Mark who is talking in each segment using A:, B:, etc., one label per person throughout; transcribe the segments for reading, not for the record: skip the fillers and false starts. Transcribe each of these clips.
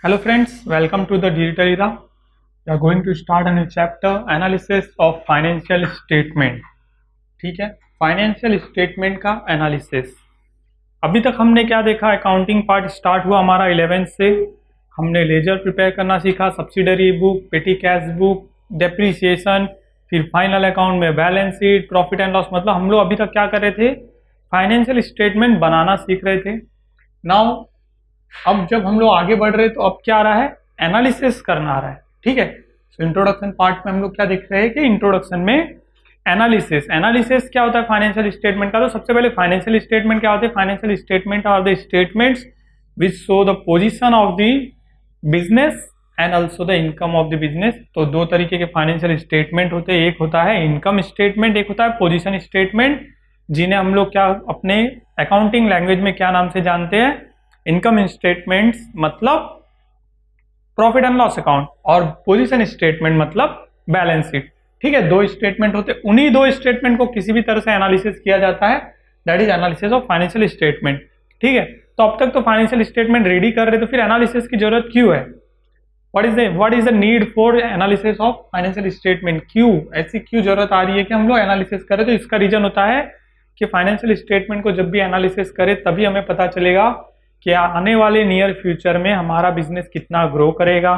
A: Hello friends, welcome to the Digital Era. We are going to start a new chapter, analysis of financial statement. ठीक है, financial statement का analysis. अभी तक हमने क्या देखा, अकाउंटिंग पार्ट स्टार्ट हुआ हमारा 11 से। हमने लेजर प्रिपेयर करना सीखा, सब्सिडरी बुक, पेटी कैश बुक, डेप्रीसिएशन, फिर फाइनल अकाउंट में balance sheet, profit and loss. मतलब हम लोग अभी तक क्या कर रहे थे, फाइनेंशियल स्टेटमेंट बनाना सीख रहे थे। नाउ अब जब हम लोग आगे बढ़ रहे हैं तो अब क्या आ रहा है, एनालिसिस करना आ रहा है। ठीक है, तो इंट्रोडक्शन पार्ट में हम लोग क्या देख रहे हैं कि इंट्रोडक्शन में एनालिसिस क्या होता है फाइनेंशियल स्टेटमेंट का। तो सबसे पहले फाइनेंशियल स्टेटमेंट क्या होते हैं, financial statement are the statements which show the position of the business and also the income of the business. तो दो तरीके के फाइनेंशियल स्टेटमेंट होते हैं, एक होता है इनकम स्टेटमेंट, एक होता है पोजीशन स्टेटमेंट, जिन्हें हम लोग क्या अपने अकाउंटिंग लैंग्वेज में क्या नाम से जानते हैं, इनकम स्टेटमेंट्स मतलब प्रॉफिट एंड लॉस अकाउंट, और पोजीशन स्टेटमेंट मतलब बैलेंस शीट। ठीक है, दो स्टेटमेंट होते हैं, उन्हीं दो स्टेटमेंट को किसी भी तरह से एनालिसिस किया जाता है, that is analysis of financial statement. ठीक है, तो अब तक तो फाइनेंशियल स्टेटमेंट रेडी कर रहे, तो फिर एनालिसिस की जरूरत क्यों है, what is the need for analysis of financial statement, क्यों ऐसी क्यों जरूरत आ रही है कि हम लोग एनालिसिस करें। तो इसका रीजन होता है कि फाइनेंशियल स्टेटमेंट को जब भी एनालिसिस करें तभी हमें पता चलेगा कि आने वाले नियर फ्यूचर में हमारा बिजनेस कितना ग्रो करेगा,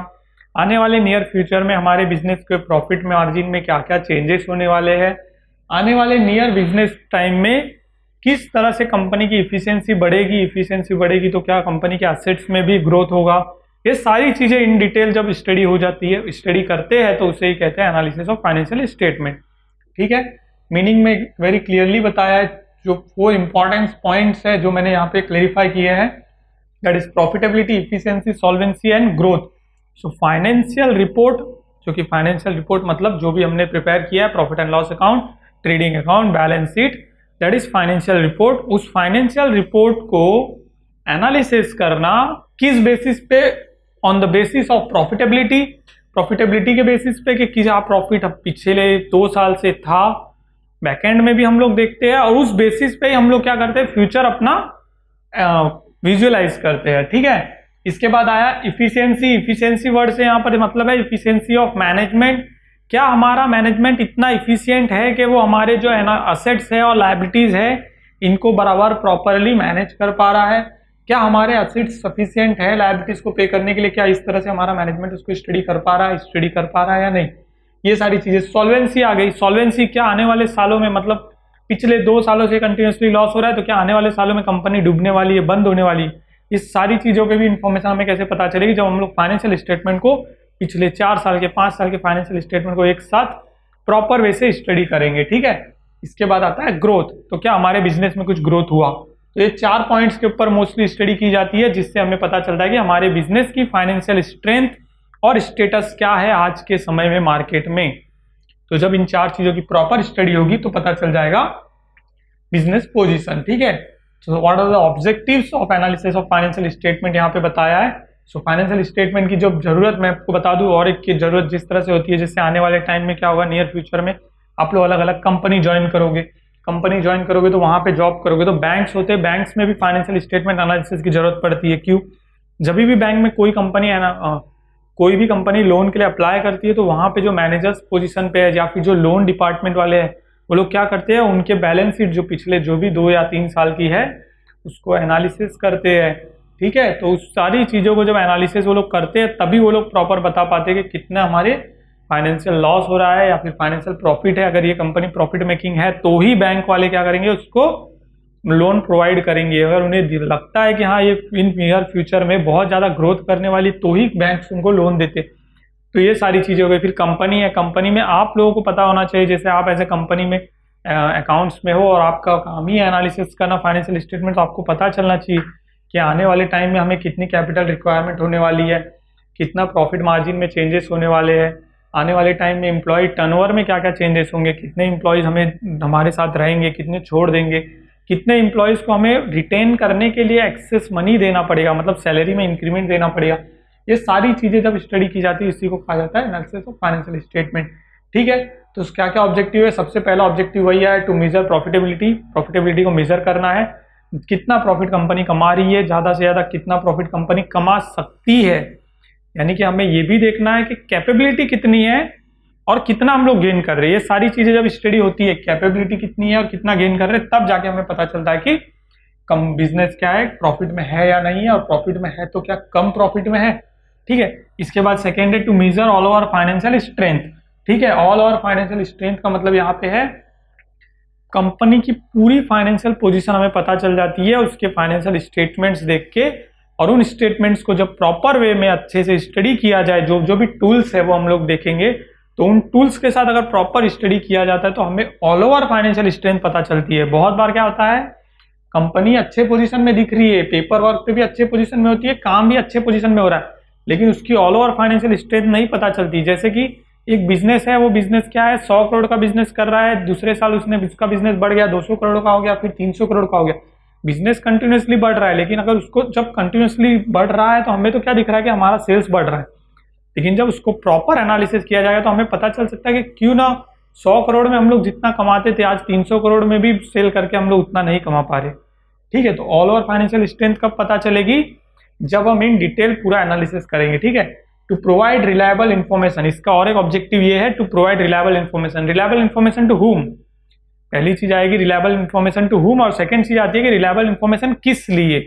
A: आने वाले नियर फ्यूचर में हमारे बिजनेस के प्रॉफिट मार्जिन में क्या क्या चेंजेस होने वाले हैं, आने वाले नियर बिजनेस टाइम में किस तरह से कंपनी की इफिशियंसी बढ़ेगी तो क्या कंपनी के एसेट्स में भी ग्रोथ होगा। ये सारी चीजें इन डिटेल जब स्टडी हो जाती है, स्टडी करते हैं, तो उसे ही कहते हैं एनालिसिस ऑफ फाइनेंशियल स्टेटमेंट। ठीक है, मीनिंग में वेरी क्लियरली बताया है, जो 4 इंपॉर्टेंट पॉइंट्स है जो मैंने यहाँ पे क्लेरिफाई किए हैं, that is profitability, efficiency, solvency and growth. So financial report, जो कि फाइनेंशियल रिपोर्ट मतलब जो भी हमने प्रिपेयर किया है, profit and loss account, trading account, balance sheet, that is financial report. उस फाइनेंशियल रिपोर्ट को एनालिसिस करना किस बेसिस पे, on the basis of profitability के बेसिस पे कि क्या प्रॉफिट पिछले 2 साल से था, बैकएंड में भी हम लोग देखते हैं, और उस बेसिस पे हम लोग क्या करते हैं, फ्यूचर अपना विजुअलाइज करते हैं। ठीक है, इसके बाद आया इफिशियंसी वर्ड से यहाँ पर मतलब है इफिशियंसी ऑफ मैनेजमेंट। क्या हमारा मैनेजमेंट इतना इफिशियंट है कि वो हमारे जो है ना असेट्स है और लायबिलिटीज है इनको बराबर प्रॉपरली मैनेज कर पा रहा है, क्या हमारे असेट्स सफिशियंट है लायबिलिटीज को पे करने के लिए, क्या इस तरह से हमारा मैनेजमेंट उसको स्टडी कर पा रहा है या नहीं, ये सारी चीजें। सॉल्वेंसी आ गई, सॉल्वेंसी क्या आने वाले सालों में, मतलब पिछले 2 सालों से कंटिन्यूसली लॉस हो रहा है, तो क्या आने वाले सालों में कंपनी डूबने वाली है, बंद होने वाली है, इस सारी चीजों के भी इंफॉर्मेशन हमें कैसे पता चलेगी, जब हम लोग फाइनेंशियल स्टेटमेंट को पिछले 4 साल के 5 साल के फाइनेंशियल स्टेटमेंट को एक साथ प्रॉपर वे से स्टडी करेंगे। ठीक है, इसके बाद आता है ग्रोथ, तो क्या हमारे बिजनेस में कुछ ग्रोथ हुआ, तो ये 4 पॉइंट्स के ऊपर मोस्टली स्टडी की जाती है, जिससे हमें पता चलता है कि हमारे बिजनेस की फाइनेंशियल स्ट्रेंथ और स्टेटस क्या है आज के समय में मार्केट में। तो जब इन 4 चीजों की प्रॉपर स्टडी होगी तो पता चल जाएगा बिजनेस पोजीशन। ठीक है, तो what are the objectives of analysis of financial statement यहाँ पे बताया है। सो फाइनेंशियल स्टेटमेंट की जो जरूरत मैं आपको बता दूं, और एक की जरूरत जिस तरह से होती है, जिससे आने वाले टाइम में क्या होगा, नियर फ्यूचर में आप लोग अलग अलग कंपनी ज्वाइन करोगे तो वहां पे जॉब करोगे, तो बैंक्स होते हैं, बैंक्स में भी फाइनेंशियल स्टेटमेंट एनालिसिस की जरूरत पड़ती है। क्यों, जब भी बैंक में कोई भी कंपनी लोन के लिए अप्लाई करती है, तो वहां पे जो मैनेजर्स पोजीशन पे है या फिर जो लोन डिपार्टमेंट वाले हैं, वो लोग क्या करते हैं, उनके बैलेंस शीट जो पिछले जो भी 2 या 3 साल की है उसको एनालिसिस करते हैं। ठीक है, तो उस सारी चीज़ों को जब एनालिसिस वो लोग करते हैं तभी वो लोग प्रॉपर बता पाते हैं कि कितना हमारे फाइनेंशियल लॉस हो रहा है या फिर फाइनेंशियल प्रॉफिट है। अगर ये कंपनी प्रॉफिट मेकिंग है तो ही बैंक वाले क्या करेंगे, उसको लोन प्रोवाइड करेंगे। अगर उन्हें लगता है कि हाँ ये इन नियर फ्यूचर में बहुत ज़्यादा ग्रोथ करने वाली, तो ही बैंक उनको लोन देते। तो ये सारी चीज़ें हो गई। फिर कंपनी है, कंपनी में आप लोगों को पता होना चाहिए, जैसे आप ऐसे कंपनी में अकाउंट्स में हो और आपका काम ही एनालिसिस करना फाइनेंशियल स्टेटमेंट, तो आपको पता चलना चाहिए कि आने वाले टाइम में हमें कितनी कैपिटल रिक्वायरमेंट होने वाली है, कितना प्रॉफिट मार्जिन में चेंजेस होने वाले हैं, आने वाले टाइम में एम्प्लॉय टर्नओवर में क्या क्या चेंजेस होंगे, कितने एम्प्लॉयज़ हमारे साथ रहेंगे, कितने छोड़ देंगे, कितने एम्प्लॉयज़ को हमें रिटेन करने के लिए एक्सेस मनी देना पड़ेगा, मतलब सैलरी में इंक्रीमेंट देना पड़ेगा। ये सारी चीज़ें जब स्टडी की जाती है, इसी को कहा जाता है एनालिसिस ऑफ फाइनेंशियल स्टेटमेंट। ठीक है, तो क्या क्या ऑब्जेक्टिव है, सबसे पहला ऑब्जेक्टिव वही है टू मेजर प्रॉफिटेबिलिटी को मेजर करना है, कितना प्रॉफिट कंपनी कमा रही है, ज़्यादा से ज़्यादा कितना प्रॉफिट कंपनी कमा सकती है। यानी कि हमें ये भी देखना है कि कैपेबिलिटी कितनी है और कितना हम लोग गेन कर रहे हैं। ये सारी चीजें जब स्टडी होती है, कैपेबिलिटी कितनी है और कितना गेन कर रहे हैं, तब जाके हमें पता चलता है कि कम बिजनेस क्या है, प्रॉफिट में है या नहीं है, और प्रॉफिट में है तो क्या कम प्रॉफिट में है। ठीक है, इसके बाद सेकेंड है to measure all over financial strength. ठीक है, ऑल ओवर फाइनेंशियल स्ट्रेंथ का मतलब यहाँ पे है कंपनी की पूरी फाइनेंशियल पोजीशन हमें पता चल जाती है उसके फाइनेंशियल स्टेटमेंट्स देख के, और उन स्टेटमेंट्स को जब प्रॉपर वे में अच्छे से स्टडी किया जाए, जो जो भी टूल्स है वो हम लोग देखेंगे, तो उन टूल्स के साथ अगर प्रॉपर स्टडी किया जाता है तो हमें ऑल ओवर फाइनेंशियल स्ट्रेंथ पता चलती है। बहुत बार क्या होता है, कंपनी अच्छे पोजीशन में दिख रही है, पेपर वर्क पे भी अच्छे पोजीशन में होती है, काम भी अच्छे पोजीशन में हो रहा है, लेकिन उसकी ऑल ओवर फाइनेंशियल स्ट्रेंथ नहीं पता चलती। जैसे कि एक बिजनेस है, वो बिजनेस क्या है, 100 करोड़ का बिजनेस कर रहा है, दूसरे साल उसका बिजनेस बढ़ गया, 200 करोड़ का हो गया, फिर 300 करोड़ का हो गया। बिजनेस कंटिन्यूसली बढ़ रहा है, लेकिन अगर उसको जब कंटिन्यूसली बढ़ रहा है तो हमें तो क्या दिख रहा है कि हमारा सेल्स बढ़ रहा है, लेकिन जब उसको प्रॉपर एनालिसिस किया जाएगा तो हमें पता चल सकता है कि क्यों ना 100 करोड़ में हम लोग जितना कमाते थे, आज 300 करोड़ में भी सेल करके हम लोग उतना नहीं कमा पा रहे। ठीक है, तो ऑल ओवर फाइनेंशियल स्ट्रेंथ कब पता चलेगी, जब हम इन डिटेल पूरा एनालिसिस करेंगे। ठीक है, टू प्रोवाइड रिलायबल इन्फॉर्मेशन, इसका और एक ऑब्जेक्टिव ये है, to provide reliable information. Reliable information to whom, पहली चीज आएगी रिलायबल इन्फॉर्मेशन टू हुम, और सेकंड चीज आती है कि रिलायबल इन्फॉर्मेशन किस लिए।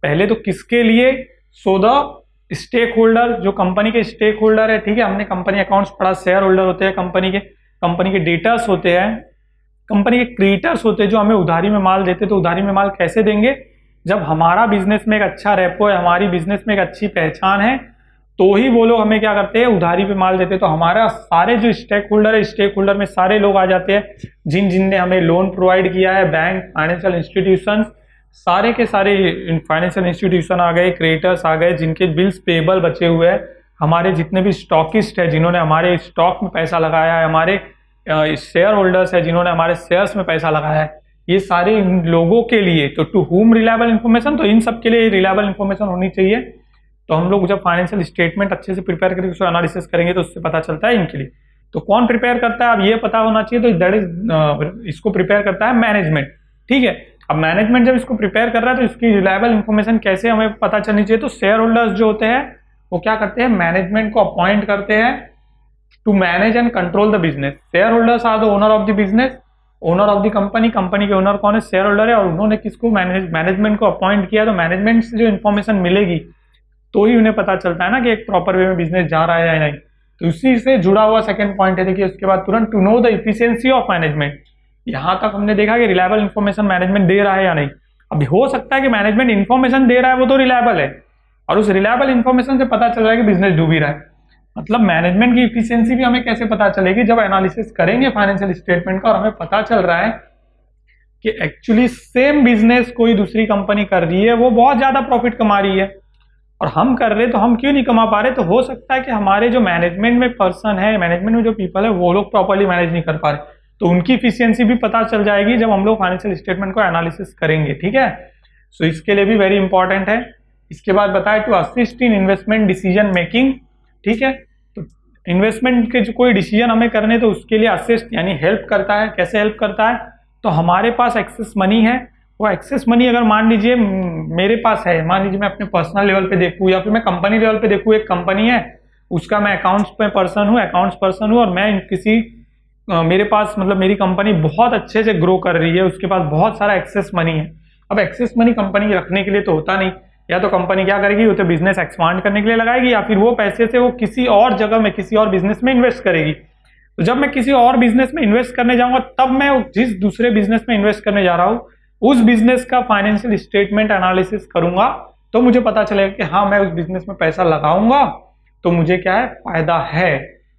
A: पहले तो किसके लिए, सो द स्टेक होल्डर, जो कंपनी के स्टेक होल्डर है। ठीक है, हमने कंपनी अकाउंट्स पढ़ा, शेयर होल्डर होते हैं कंपनी के डेटर्स होते हैं, कंपनी के क्रेडिटर्स होते हैं जो हमें उधारी में माल देते, तो उधारी में माल कैसे देंगे, जब हमारा बिजनेस में एक अच्छा रेपो है, हमारी बिजनेस में एक अच्छी पहचान है, तो ही वो लोग हमें क्या करते हैं, उधारी पे माल देते हैं। तो हमारा सारे जो स्टेक होल्डर है, स्टेक होल्डर में सारे लोग आ जाते हैं जिनने हमें लोन प्रोवाइड किया है, बैंक, फाइनेंशियल इंस्टीट्यूशन, सारे के सारे फाइनेंशियल इंस्टीट्यूशन आ गए, क्रेडिटर्स आ गए, जिनके बिल्स पेबल बचे हुए हैं, हमारे जितने भी स्टॉकिस्ट है जिन्होंने हमारे स्टॉक में पैसा लगाया है, हमारे शेयर होल्डर्स है जिन्होंने हमारे शेयर्स में पैसा लगाया है, ये सारे इन लोगों के लिए। तो टू हुम रिलायबल इन्फॉर्मेशन, तो इन सब के लिए रिलायबल इन्फॉर्मेशन होनी चाहिए। तो हम लोग जब फाइनेंशियल स्टेटमेंट अच्छे से प्रिपेयर करके उसको एनालिसिस करेंगे तो उससे पता चलता है इनके लिए। तो कौन प्रिपेयर करता है, अब ये पता होना चाहिए, तो दैट इज इसको प्रिपेयर करता है मैनेजमेंट। ठीक है, अब मैनेजमेंट जब इसको प्रिपेयर कर रहा है तो इसकी रिलायबल इन्फॉर्मेशन कैसे हमें पता चलनी चाहिए, तो शेयर होल्डर्स जो होते हैं वो क्या करते हैं, मैनेजमेंट को अपॉइंट करते हैं to manage and control the business. Shareholders are the owner of the business, owner of the company, company के ओनर कौन है, शेयर होल्डर है, और उन्होंने किसको, मैनेजमेंट को अपॉइंट किया। तो मैनेजमेंट से जो इन्फॉर्मेशन मिलेगी तो ही उन्हें पता चलता है ना कि एक प्रॉपर वे में बिजनेस जा रहा है या नहीं। तो इसी से जुड़ा हुआ सेकंड पॉइंट है, देखिए उसके बाद तुरंत to know the efficiency of management. यहां तक हमने देखा कि रिलायबल इन्फॉर्मेशन मैनेजमेंट दे रहा है या नहीं। अभी हो सकता है कि मैनेजमेंट इन्फॉर्मेशन दे रहा है वो तो रिलायबल है, और उस रिलायबल इन्फॉर्मेशन से पता चल रहा है कि बिजनेस डूब ही रहा है। मतलब मैनेजमेंट की इफिशियंसी भी हमें कैसे पता चलेगी, जब एनालिसिस करेंगे फाइनेंशियल स्टेटमेंट का और हमें पता चल रहा है कि एक्चुअली सेम बिजनेस कोई दूसरी कंपनी कर रही है, वो बहुत ज्यादा प्रॉफिट कमा रही है और हम कर रहे, तो हम क्यों नहीं कमा पा रहे। तो हो सकता है कि हमारे जो मैनेजमेंट में पर्सन है, मैनेजमेंट में जो पीपल है, वो लोग प्रॉपर्ली मैनेज नहीं कर पा रहे, तो उनकी इफिशियंसी भी पता चल जाएगी जब हम लोग फाइनेंशियल स्टेटमेंट को एनालिसिस करेंगे। ठीक है, सो इसके लिए भी वेरी इंपॉर्टेंट है। इसके बाद बताए to assist in investment decision making. ठीक है, तो इन्वेस्टमेंट के जो कोई डिसीजन हमें करने, तो उसके लिए असिस्ट यानी हेल्प करता है। कैसे हेल्प करता है, तो हमारे पास एक्सेस मनी है, वो एक्सेस मनी अगर मान लीजिए मेरे पास है, मान लीजिए मैं अपने पर्सनल लेवल पे देखूँ या फिर मैं कंपनी लेवल पे देखूँ, एक कंपनी है उसका मैं अकाउंट्स पर्सन हूँ और मैं किसी मेरे पास मतलब मेरी कंपनी बहुत अच्छे से ग्रो कर रही है, उसके पास बहुत सारा एक्सेस मनी है। अब एक्सेस मनी कंपनी रखने के लिए तो होता नहीं, या तो कंपनी क्या करेगी, वो तो बिजनेस एक्सपांड करने के लिए लगाएगी, या फिर वो पैसे से वो किसी और जगह में किसी और बिजनेस में इन्वेस्ट करेगी। तो जब मैं किसी और बिजनेस में इन्वेस्ट करने जाऊंगा, तब मैं जिस दूसरे बिजनेस में इन्वेस्ट करने जा रहा हूं उस बिजनेस का फाइनेंशियल स्टेटमेंट एनालिसिस करूंगा, तो मुझे पता चलेगा कि हाँ मैं उस बिजनेस में पैसा लगाऊंगा तो मुझे क्या है, फायदा है।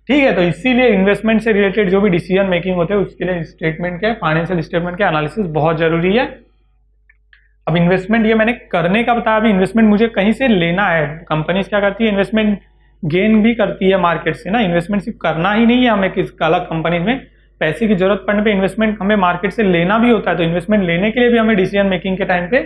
A: ठीक है, तो इसीलिए इन्वेस्टमेंट से रिलेटेड जो भी डिसीजन मेकिंग होते हैं उसके लिए स्टेटमेंट के, फाइनेंशियल स्टेटमेंट के एनालिसिस बहुत जरूरी है। अब इन्वेस्टमेंट ये मैंने करने का बताया, अभी इन्वेस्टमेंट मुझे कहीं से लेना है। कंपनीज क्या करती है, इन्वेस्टमेंट गेन भी करती है मार्केट से ना। इन्वेस्टमेंट सिर्फ करना ही नहीं है, हमें किस अलग कंपनीज में पैसे की जरूरत पड़ने पे इन्वेस्टमेंट हमें मार्केट से लेना भी होता है। तो इन्वेस्टमेंट लेने के लिए भी हमें डिसीजन मेकिंग के टाइम पे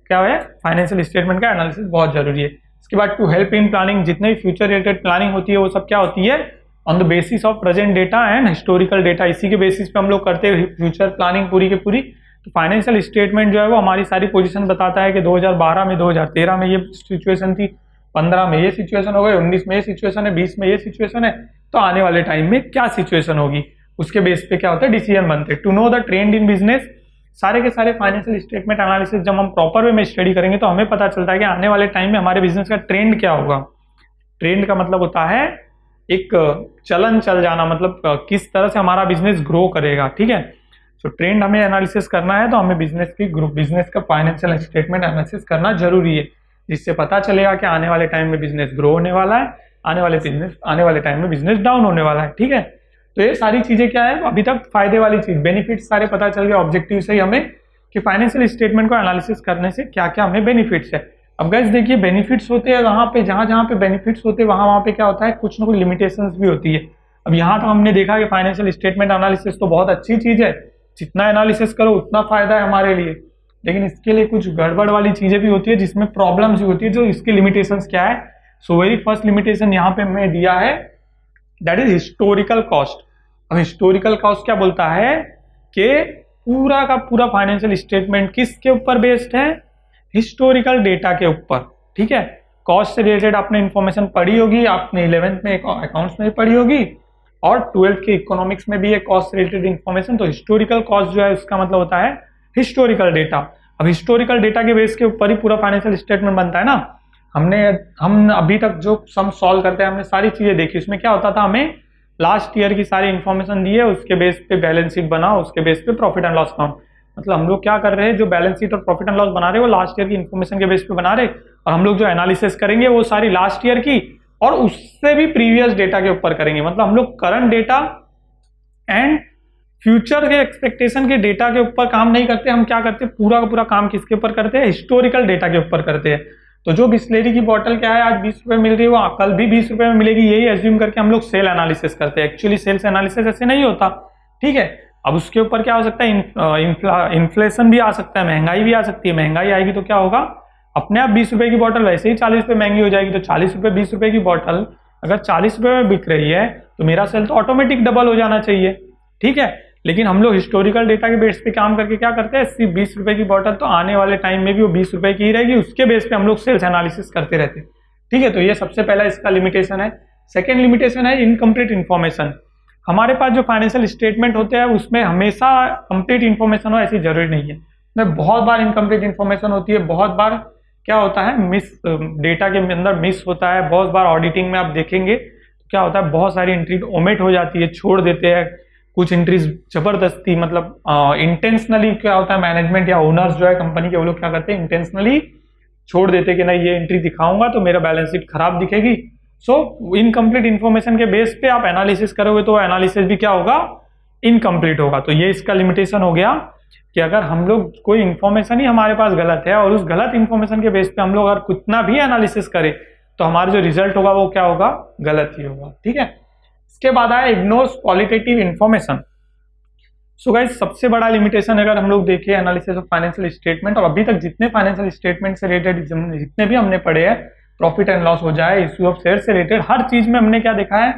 A: क्या है, फाइनेंशियल स्टेटमेंट का एनालिसिस बहुत जरूरी है। इसके बाद टू हेल्प इन प्लानिंग, जितने भी फ्यूचर रिलेटेड प्लानिंग होती है वो सब क्या होती है, on the basis of present data and historical data. इसी के बेसिस पे हम लोग करते हैं फ्यूचर प्लानिंग पूरी की पूरी। तो फाइनेंशियल स्टेटमेंट जो है वो हमारी सारी पोजीशन बताता है कि 2012 में 2013 में ये सिचुएशन थी, 15 में ये सिचुएशन हो गई, 19 में ये सिचुएशन है, 20 में ये सिचुएशन है, तो आने वाले टाइम में क्या सिचुएशन होगी, उसके बेस पे क्या होता है डिसीजन बनते हैं। To know the trend in business, सारे के सारे फाइनेंशियल स्टेटमेंट एनालिसिस जब हम प्रॉपर वे में स्टडी करेंगे तो हमें पता चलता है कि आने वाले टाइम में हमारे बिजनेस का ट्रेंड क्या होगा। ट्रेंड का मतलब होता है एक चलन चल जाना, मतलब किस तरह से हमारा बिजनेस ग्रो करेगा, ठीक है। तो ट्रेंड हमें एनालिसिस करना है तो हमें बिजनेस का फाइनेंशियल स्टेटमेंट एनालिसिस करना जरूरी है, जिससे पता चलेगा कि आने वाले टाइम में बिजनेस ग्रो होने वाला है, आने वाले टाइम में बिजनेस डाउन होने वाला है, ठीक है। तो ये सारी चीजें क्या है, अभी तक फायदे वाली चीज, बेनिफिट सारे पता चल गए ऑब्जेक्टिव से ही हमें कि फाइनेंशियल स्टेटमेंट को एनालिसिस करने से क्या क्या हमें बेनिफिट्स है। अब गाइस देखिए, बेनिफिट्स होते हैं वहां पे जहां पे बेनिफिट्स होते हैं वहां पे क्या होता है, कुछ ना कुछ लिमिटेशंस भी होती है। अब यहाँ तो हमने देखा कि फाइनेंशियल स्टेटमेंट एनालिसिस तो बहुत अच्छी चीज है, जितना एनालिसिस करो उतना फायदा है हमारे लिए, लेकिन इसके लिए कुछ गड़बड़ वाली चीजें भी होती है जिसमें प्रॉब्लम्स भी होती है। जो इसकी लिमिटेशंस क्या है, सो वेरी फर्स्ट लिमिटेशन यहाँ पे मैं दिया है, दैट इज हिस्टोरिकल कॉस्ट। अब हिस्टोरिकल कॉस्ट क्या बोलता है कि पूरा का पूरा फाइनेंशियल स्टेटमेंट किसके ऊपर बेस्ड है, हिस्टोरिकल डेटा के ऊपर, ठीक है। कॉस्ट से रिलेटेड आपने इंफॉर्मेशन पढ़ी होगी, आपने 11th में अकाउंट्स में पढ़ी होगी और 12th के इकोनॉमिक्स में भी है कॉस्ट से रिलेटेड इंफॉर्मेशन। तो हिस्टोरिकल कॉस्ट जो है उसका मतलब होता है हिस्टोरिकल डेटा। अब हिस्टोरिकल डेटा के बेस के ऊपर ही पूरा फाइनेंशियल स्टेटमेंट बनता है ना। हम अभी तक जो सम सॉल्व करते हैं हमने सारी चीजें देखी, उसमें क्या होता था, हमें लास्ट ईयर की सारी इंफॉर्मेशन दी है, उसके बेस पे बैलेंस शीट बनाओ, उसके बेस पे प्रॉफिट एंड लॉस अकाउंट। मतलब हम लोग क्या कर रहे हैं, जो बैलेंस शीट और प्रॉफिट एंड लॉस बना रहे हैं वो लास्ट ईयर की इंफॉर्मेशन के बेस पे बना रहे, और हम लोग जो एनालिसिस करेंगे वो सारी लास्ट ईयर की और उससे भी प्रीवियस डेटा के ऊपर करेंगे। मतलब हम लोग करंट डेटा एंड फ्यूचर के एक्सपेक्टेशन के डेटा के ऊपर काम नहीं करते, हम क्या करते हैं, पूरा का पूरा काम किसके ऊपर करते हैं, हिस्टोरिकल डेटा के ऊपर करते हैं। तो जो बिस्लेरी की बोतल क्या है आज 20 रुपए मिल रही है, वो कल भी 20 रुपए में मिलेगी, यही एज्यूम करके हम लोग सेल एनालिसिस करते हैं। एक्चुअली सेल्स एनालिसिस ऐसे नहीं होता, ठीक है। अब उसके ऊपर क्या हो सकता है, इन्फ्लेशन भी आ सकता है, महंगाई भी आ सकती है। महंगाई आएगी तो क्या होगा, अपने आप 20 रुपए की बोतल वैसे ही 40 रुपए महंगी हो जाएगी। तो 40 रुपए 20 रुपए की बोतल अगर 40 रुपए में बिक रही है तो मेरा सेल तो ऑटोमेटिक डबल हो जाना चाहिए, ठीक है। लेकिन हम लोग हिस्टोरिकल डेटा के बेस पे काम करके क्या करते हैं, सिर्फ 20 रुपए की बोतल तो आने वाले टाइम में भी वो 20 रुपए की ही रहेगी, उसके बेस पे हम लोग सेल्स एनालिसिस करते रहते हैं, ठीक है। तो ये सबसे पहला इसका लिमिटेशन है। सेकेंड लिमिटेशन है इनकम्प्लीट इन्फॉर्मेशन। हमारे पास जो फाइनेंशियल स्टेटमेंट होते हैं उसमें हमेशा कंप्लीट इन्फॉर्मेशन हो ऐसी जरूरी नहीं है, उसमें बहुत बार इनकम्प्लीट इन्फॉर्मेशन होती है, बहुत बार क्या होता है मिस डेटा के अंदर मिस होता है, बहुत बार ऑडिटिंग में आप देखेंगे तो क्या होता है बहुत सारी एंट्री ओमिट हो जाती है, छोड़ देते हैं कुछ एंट्रीज जबरदस्ती, मतलब इंटेंशनली क्या होता है, मैनेजमेंट या ओनर्स जो है कंपनी के वो लोग क्या करते हैं इंटेंशनली छोड़ देते हैं कि नहीं ये एंट्री दिखाऊंगा तो मेरा बैलेंस शीट खराब दिखेगी। सो इनकम्प्लीट इन्फॉर्मेशन के बेस पे आप एनालिसिस करोगे तो एनालिसिस भी क्या होगा, इनकम्प्लीट होगा। तो ये इसका लिमिटेशन हो गया कि अगर हम लोग कोई इन्फॉर्मेशन ही हमारे पास गलत है और उस गलत इन्फॉर्मेशन के बेस पे हम लोग अगर कितना भी एनालिसिस करें तो हमारा जो रिजल्ट होगा वो क्या होगा, गलत ही होगा, ठीक है। इसके बाद आया ignores qualitative information. So guys सबसे बड़ा लिमिटेशन अगर हम लोग देखें एनालिसिस ऑफ फाइनेंशियल स्टेटमेंट, और अभी तक जितने फाइनेंशियल स्टेटमेंट से रिलेटेड जितने भी हमने पढ़े हैं, प्रॉफिट एंड लॉस हो जाए, इश्यू ऑफ शेयर से रिलेटेड, हर चीज में हमने क्या देखा है,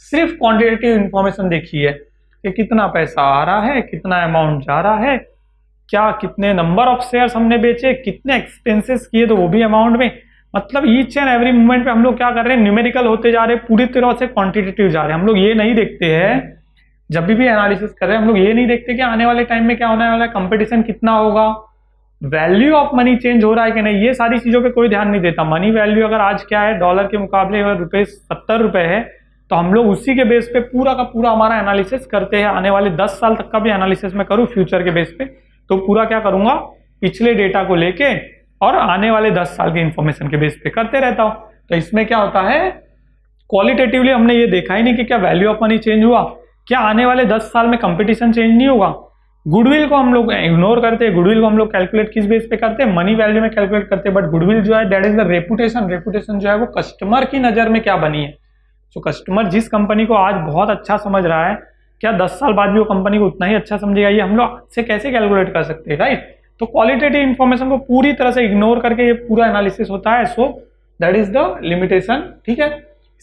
A: सिर्फ क्वांटिटेटिव इन्फॉर्मेशन देखी है कि कितना पैसा आ रहा है, कितना अमाउंट जा रहा है, क्या कितने नंबर ऑफ शेयर्स हमने बेचे, कितने एक्सपेंसेस किए तो वो भी अमाउंट में। मतलब ईच एंड एवरी मूवमेंट पे हम लोग क्या कर रहे हैं, न्यूमेरिकल होते जा रहे हैं, पूरी तरह से क्वांटिटेटिव जा रहे हैं। हम लोग ये नहीं देखते हैं जब भी एनालिसिस कर रहे हैं, हम लोग ये नहीं देखते कि आने वाले टाइम में क्या होने वाला है, कंपटीशन कितना होगा, वैल्यू ऑफ मनी चेंज हो रहा है कि नहीं, ये सारी चीजों पे कोई ध्यान नहीं देता। मनी वैल्यू अगर आज क्या है, डॉलर के मुकाबले अगर रुपये 70 रुपए है तो हम लोग उसी के बेस पे पूरा का पूरा हमारा एनालिसिस करते हैं। आने वाले 10 साल तक का भी एनालिसिस मैं करूँ फ्यूचर के बेस पे तो पूरा क्या करूंगा, पिछले डेटा को लेके और आने वाले 10 साल की इंफॉर्मेशन के बेस पे करते रहता हूं। तो इसमें क्या होता है, क्वालिटेटिवली हमने ये देखा ही नहीं कि क्या वैल्यू ऑफ मनी चेंज हुआ, क्या आने वाले 10 साल में कंपटीशन चेंज नहीं होगा। गुडविल को हम लोग इग्नोर करते हैं, गुडविल को हम लोग कैलकुलेट किस बेस पे करते हैं, मनी वैल्यू में कैलकुलेट करते हैं, बट गुडविल जो है that is the reputation. Reputation जो है वो कस्टमर की नजर में क्या बनी है। तो कस्टमर जिस कंपनी को आज बहुत अच्छा समझ रहा है, क्या 10 साल बाद भी वो कंपनी को उतना ही अच्छा समझेगा, ये हम लोग से कैसे कैलकुलेट कर सकते हैं, राइट। तो क्वालिटेटिव इन्फॉर्मेशन को पूरी तरह से इग्नोर करके ये पूरा एनालिसिस होता है। So that is the limitation, ठीक है।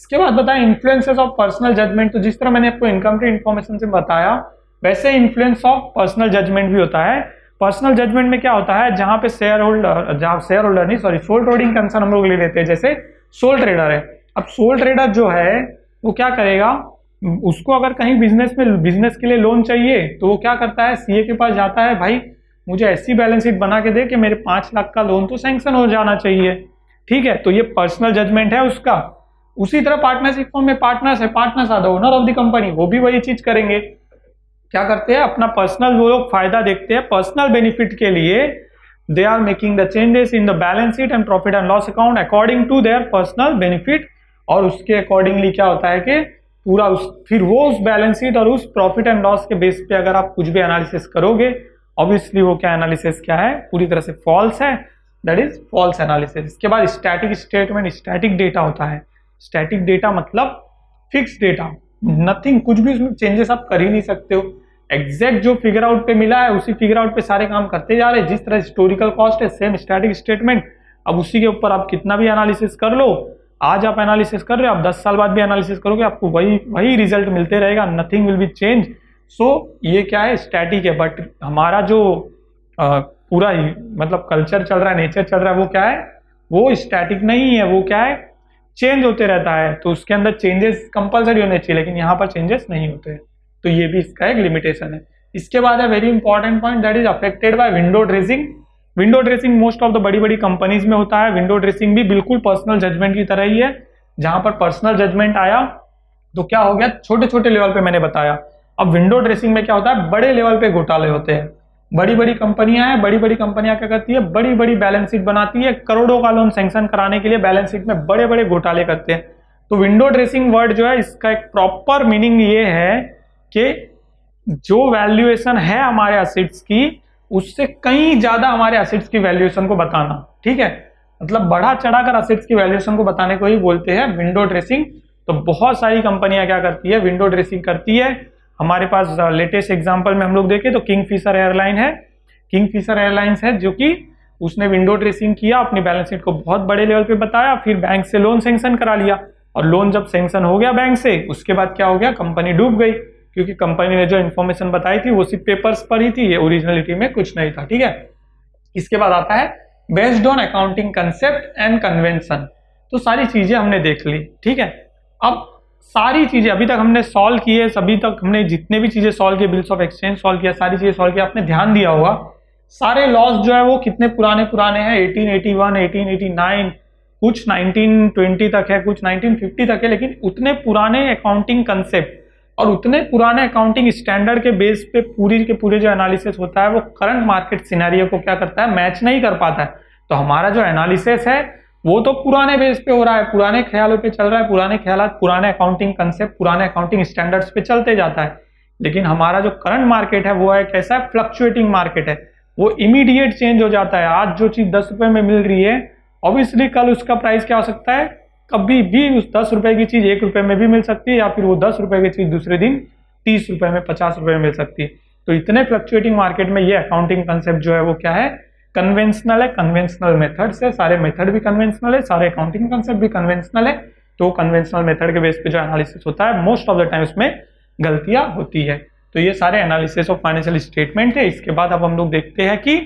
A: इसके बाद बताएं इन्फ्लुएंसेस ऑफ पर्सनल जजमेंट। तो जिस तरह मैंने आपको इनकम्प्लीट इन्फॉर्मेशन से बताया वैसे इन्फ्लुएंस ऑफ पर्सनल जजमेंट भी होता है। पर्सनल जजमेंट में क्या होता है, जहां पे शेयर होल्डर नहीं सॉरी शोल्ड होल्डिंग कंसर्न हम लोग ले लेते हैं, जैसे सोल ट्रेडर है। अब सोल ट्रेडर जो है वो क्या करेगा, उसको अगर कहीं बिजनेस के लिए लोन चाहिए तो वो क्या करता है, सीए के पास जाता है, भाई मुझे ऐसी बैलेंस शीट बना के दे कि मेरे 5 लाख का लोन तो सैंक्शन हो जाना चाहिए। ठीक है, तो ये पर्सनल जजमेंट है उसका। उसी तरह पार्टनरशिप फॉर्म में पार्टनर्स है, partners are the owner of the company, वो भी वही चीज करेंगे। क्या करते हैं, अपना पर्सनल वो लोग फायदा देखते हैं, पर्सनल बेनिफिट के लिए they are making the changes in the balance sheet and profit and loss account according to their personal benefit. और उसके अकॉर्डिंगली क्या होता है कि पूरा फिर वो उस बैलेंस शीट और उस प्रॉफिट एंड लॉस के बेस पे अगर आप कुछ भी एनालिसिस करोगे, ऑब्वियसली वो क्या एनालिसिस क्या है, पूरी तरह से फॉल्स है, दैट इज फॉल्स एनालिसिस। इसके बाद स्टैटिक स्टेटमेंट, स्टैटिक डेटा होता है। स्टैटिक डेटा मतलब फिक्स डेटा, नथिंग, कुछ भी उसमें चेंजेस आप कर ही नहीं सकते हो। एग्जैक्ट जो फिगर आउट पे मिला है उसी फिगर आउट पे सारे काम करते जा रहे हैं। जिस तरह हिस्टोरिकल कॉस्ट है, सेम स्टैटिक स्टेटमेंट। अब उसी के ऊपर आप कितना भी एनालिसिस कर लो, आज आप एनालिसिस कर रहे हो, आप 10 साल बाद भी एनालिसिस करोगे, आपको वही रिजल्ट मिलते रहेगा, नथिंग विल बी चेंज। सो ये क्या है, स्टैटिक है। बट हमारा जो पूरा मतलब कल्चर चल रहा है, नेचर चल रहा है, वो क्या है, वो स्टैटिक नहीं है, वो क्या है, चेंज होते रहता है। तो उसके अंदर चेंजेस कंपलसरी होने चाहिए, लेकिन यहाँ पर चेंजेस नहीं होते। तो ये भी इसका एक लिमिटेशन है। इसके बाद है very important point, that is affected by window dressing. Window dressing most of the बड़ी बड़ी कंपनीज में होता है। विंडो ड्रेसिंग भी बिल्कुल पर्सनल जजमेंट की तरह ही है। जहां पर पर्सनल जजमेंट आया तो क्या हो गया, छोटे छोटे लेवल पे मैंने बताया। अब विंडो ड्रेसिंग में क्या होता है, बड़े लेवल पे घोटाले होते हैं। बड़ी बड़ी कंपनियां हैं, बड़ी बड़ी कंपनियां क्या करती है, बड़ी बड़ी बैलेंस शीट बनाती है, करोड़ों का लोन सैंक्शन कराने के लिए बैलेंस शीट में बड़े बड़े घोटाले करते हैं। तो विंडो ड्रेसिंग वर्ड जो है, इसका एक प्रॉपर मीनिंग ये है कि जो वैल्यूएशन है हमारे एसेट्स की, उससे कहीं ज्यादा हमारे एसेट्स की वैल्यूएशन को बताना। ठीक है, मतलब बढ़ा चढ़ाकर एसेट्स की वैल्यूएशन को बताने को ही बोलते हैं विंडो ड्रेसिंग। तो बहुत सारी कंपनियां क्या करती है, विंडो ड्रेसिंग करती है। हमारे पास लेटेस्ट एग्जांपल में हम लोग देखें तो किंगफिशर एयरलाइन है। किंगफिशर एयरलाइंस है जो कि उसने विंडो ड्रेसिंग किया, अपनी बैलेंस शीट को बहुत बड़े लेवल पे बताया, फिर बैंक से लोन सैंक्शन करा लिया। और लोन जब सैंक्शन हो गया बैंक से, उसके बाद क्या हो गया, कंपनी डूब गई, क्योंकि कंपनी ने जो इन्फॉर्मेशन बताई थी वो सिर्फ पेपर्स पर ही थी, ये ओरिजिनलिटी में कुछ नहीं था। ठीक है, इसके बाद आता है based on accounting concept and convention. तो सारी चीजें हमने देख ली। ठीक है, अब सारी चीजें अभी तक हमने सॉल्व की है, सभी तक हमने जितने भी चीजें सॉल्व किए, बिल्स ऑफ एक्सचेंज सॉल्व किया, सारी चीजें सॉल्व किया, आपने ध्यान दिया होगा सारे लॉस जो है वो कितने पुराने पुराने हैं, 1881, 1889, कुछ 1920 तक है, कुछ 1950 तक है। लेकिन उतने पुराने अकाउंटिंग कंसेप्ट और उतने पुराने अकाउंटिंग स्टैंडर्ड के बेस पे पूरी के पूरे जो एनालिसिस होता है वो करंट मार्केट सिनेरियो को क्या करता है, मैच नहीं कर पाता है। तो हमारा जो एनालिसिस है वो तो पुराने बेस पे हो रहा है, पुराने ख्यालों पे चल रहा है, पुराने ख्यालात, पुराने अकाउंटिंग कंसेप्ट, पुराने अकाउंटिंग स्टैंडर्ड्स पे चलते जाता है। लेकिन हमारा जो करंट मार्केट है वो है कैसा है, फ्लक्चुएटिंग मार्केट है, वो इमीडिएट चेंज हो जाता है। आज जो चीज 10 रुपए में मिल रही है, ऑब्वियसली कल उसका प्राइस क्या हो सकता है, कभी भी उस 10 रुपए की चीज 1 रुपए में भी मिल सकती है, या फिर वो 10 रुपए की चीज दूसरे दिन 30 रुपए में, 50 रुपए में मिल सकती है। तो इतने फ्लक्चुएटिंग मार्केट में ये अकाउंटिंग कंसेप्ट जो है वो क्या है, कन्वेंशनल है। कन्वेंशनल मेथड से, सारे मेथड भी कन्वेंशनल है, सारे अकाउंटिंग कंसेप्ट भी कन्वेंशनल है। तो कन्वेंशनल मेथड के बेस पे जो एनालिसिस होता है मोस्ट ऑफ द टाइम उसमें गलतियां होती है। तो ये सारे एनालिसिस ऑफ फाइनेंशियल स्टेटमेंट है। इसके बाद अब हम लोग देखते हैं कि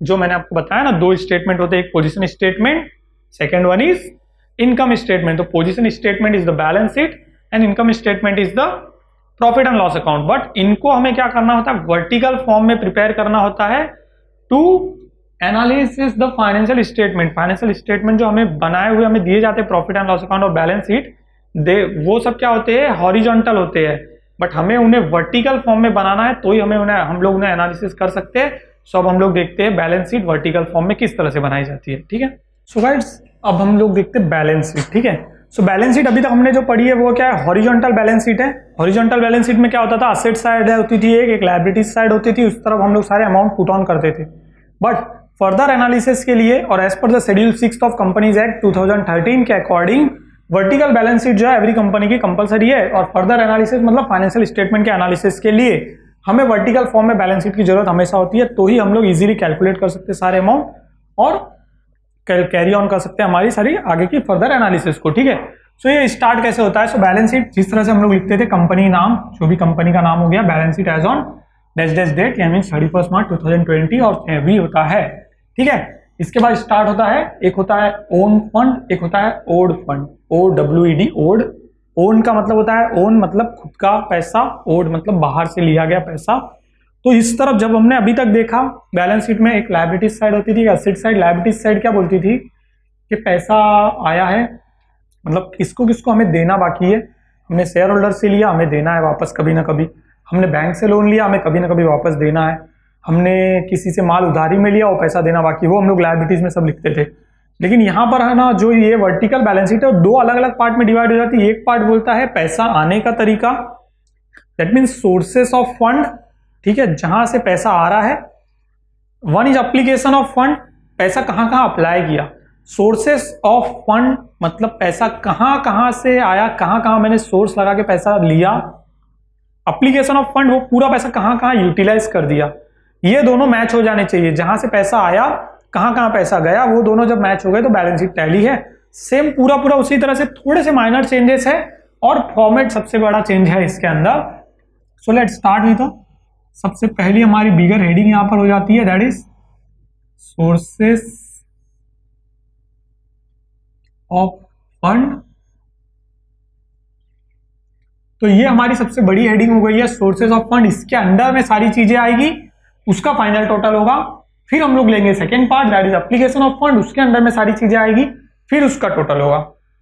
A: जो मैंने आपको बताया ना, 2 स्टेटमेंट होते हैं, एक position statement, second one is income statement. तो position statement is the balance sheet and income statement is the profit and loss account. But इनको हमें क्या करना होता है, वर्टिकल फॉर्म में प्रिपेयर करना होता है to analysis the financial statement. Financial statement जो हमें बनाए हुए हमें दिए जाते हैं, प्रॉफिट एंड लॉस अकाउंट और बैलेंस शीट, वो सब क्या होते हैं, हॉरिजॉन्टल होते हैं। बट हमें उन्हें वर्टिकल फॉर्म में बनाना है, तो ही हम लोग उन्हें एनालिसिस कर सकते हैं। सो अब हम लोग देखते हैं बैलेंस शीट वर्टिकल फॉर्म में किस तरह से बनाई जाती है। ठीक है, सो गाइस अब हम लोग देखते हैं बैलेंस शीट। ठीक है, सो बैलेंस शीट अभी तक हमने जो पढ़ी है वो क्या है, हॉरिजॉन्टल बैलेंस शीट है। हॉरिजॉन्टल बैलेंस शीट में क्या होता था, असेट साइड होती थी एक लायबिलिटी साइड होती थी, उस तरफ हम लोग सारे अमाउंट पुट ऑन करते थे। बट फर्दर एनालिसिस के लिए और as per the schedule 6 of companies act 2013 के अकॉर्डिंग वर्टिकल बैलेंस शीट जो है एवरी कंपनी की कंपलसरी है। और फर्दर एनालिसिस मतलब फाइनेंशियल स्टेटमेंट के एनालिसिस के लिए हमें वर्टिकल फॉर्म में बैलेंस शीट की जरूरत हमेशा होती है, तो ही हम लोग इजीली कैलकुलेट कर सकते हैं सारे अमाउंट और कैरी ऑन कर सकते हैं हमारी सारी आगे की फर्दर एनालिसिस को। ठीक है, सो ये स्टार्ट कैसे होता है, सो बैलेंस शीट जिस तरह से हम लोग लिखते थे, कंपनी नाम, जो भी कंपनी का नाम हो गया, balance sheet as on dash dash date, यानी 31 मार्च 2020 और भी होता है। ठीक है, इसके बाद स्टार्ट होता है, एक होता है ओन फंड, एक होता है owed fund, OWED, owed. Own का मतलब होता है, ओन मतलब खुद का पैसा, ओड मतलब बाहर से लिया गया पैसा। तो इस तरफ जब हमने अभी तक देखा बैलेंस शीट में एक लायबिलिटीज साइड होती थी, एसेट साइड। लायबिलिटीज साइड क्या बोलती थी कि पैसा आया है, मतलब किसको किसको हमें देना बाकी है। हमने शेयर होल्डर से लिया, हमें देना है वापस कभी ना कभी। हमने बैंक से लोन लिया, हमें कभी ना कभी वापस देना है। हमने किसी से माल उधारी में लिया, वो पैसा देना बाकी, वो हम लोग लायबिलिटीज में सब लिखते थे। लेकिन यहाँ पर है ना, जो ये वर्टिकल बैलेंस शीट है दो अलग अलग पार्ट में डिवाइड हो जाती है। एक पार्ट बोलता है पैसा आने का तरीका, that means sources of fund, ठीक है, जहां से पैसा आ रहा है। One is application of fund, पैसा कहां कहां अप्लाई किया। सोर्सेस ऑफ फंड मतलब पैसा कहां कहां से आया, कहां कहां मैंने सोर्स लगा के पैसा लिया। एप्लीकेशन ऑफ फंड, वो पूरा पैसा कहां कहां यूटिलाइज कर दिया। ये दोनों मैच हो जाने चाहिए, जहां से पैसा आया कहां कहां पैसा गया, वो दोनों जब मैच हो गए तो बैलेंस शीट टैली है। सेम पूरा पूरा उसी तरह से, थोड़े से माइनर चेंजेस है और फॉर्मेट सबसे बड़ा चेंज है इसके अंदर। सो लेट्स स्टार्ट विद, सबसे पहली हमारी बिगर हेडिंग यहां पर हो जाती है, that is sources of fund. तो ये हमारी सबसे बड़ी हेडिंग हो गई है, सोर्सेज ऑफ फंड। इसके अंडर में सारी चीजें आएगी, उसका फाइनल टोटल होगा। फिर हम लोग लेंगे second part, that is application of fund, उसके अंडर में सारी चीजें आएगी, फिर उसका टोटल होगा,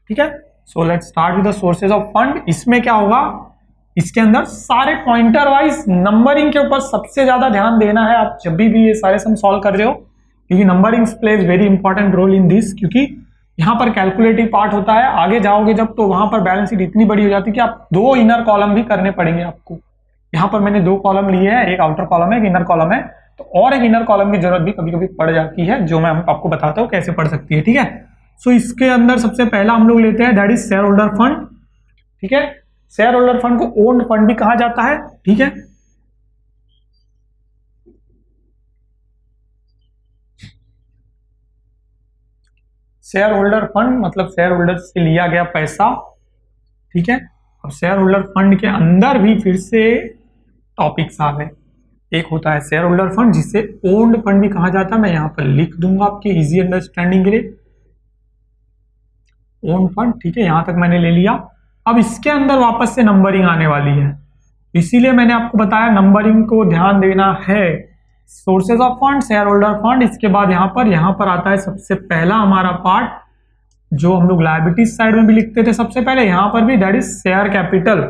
A: ठीक है। So let's start with the sources of fund. इसमें क्या होगा, इसके अंदर सारे पॉइंटर वाइज नंबरिंग के ऊपर सबसे ज्यादा ध्यान देना है आप जब भी ये सारे सम सॉल्व कर रहे हो, क्योंकि numbering plays very important role in this. क्योंकि यहाँ पर कैलकुलेटिव पार्ट होता है, आगे जाओगे जब तो वहां पर बैलेंस शीट इतनी बड़ी हो जाती है कि आप दो इनर कॉलम भी करने पड़ेंगे आपको। यहाँ पर मैंने दो कॉलम लिए हैं, एक आउटर कॉलम है, एक इनर कॉलम है, तो और एक इनर कॉलम की जरूरत भी कभी कभी पड़ जाती है, जो मैं आपको बताता हूँ कैसे पड़ सकती है, ठीक है। सो इसके अंदर सबसे पहला हम लोग लेते हैं, that is share holder fund, ठीक है। शेयर होल्डर फंड को ओन्ड फंड भी कहा जाता है, ठीक है। शेयर होल्डर फंड मतलब शेयर होल्डर से लिया गया पैसा, ठीक है। अब शेयर होल्डर फंड के अंदर भी फिर से टॉपिक्स आ गए। एक होता है शेयर होल्डर फंड, जिसे ओन्ड फंड भी कहा जाता है, मैं यहां पर लिख दूंगा आपकी इजी अंडरस्टैंडिंग के लिए, ओन्ड फंड, ठीक है। यहां तक मैंने ले लिया। अब इसके अंदर वापस से नंबरिंग आने वाली है, इसीलिए मैंने आपको बताया नंबरिंग को ध्यान देना है। Sources of fund, share holder fund, इसके बाद यहां पर आता है सबसे पहला हमारा पार्ट, जो हम लोग लायबिलिटीज साइड में भी लिखते थे सबसे पहले, यहां पर भी, that is share capital.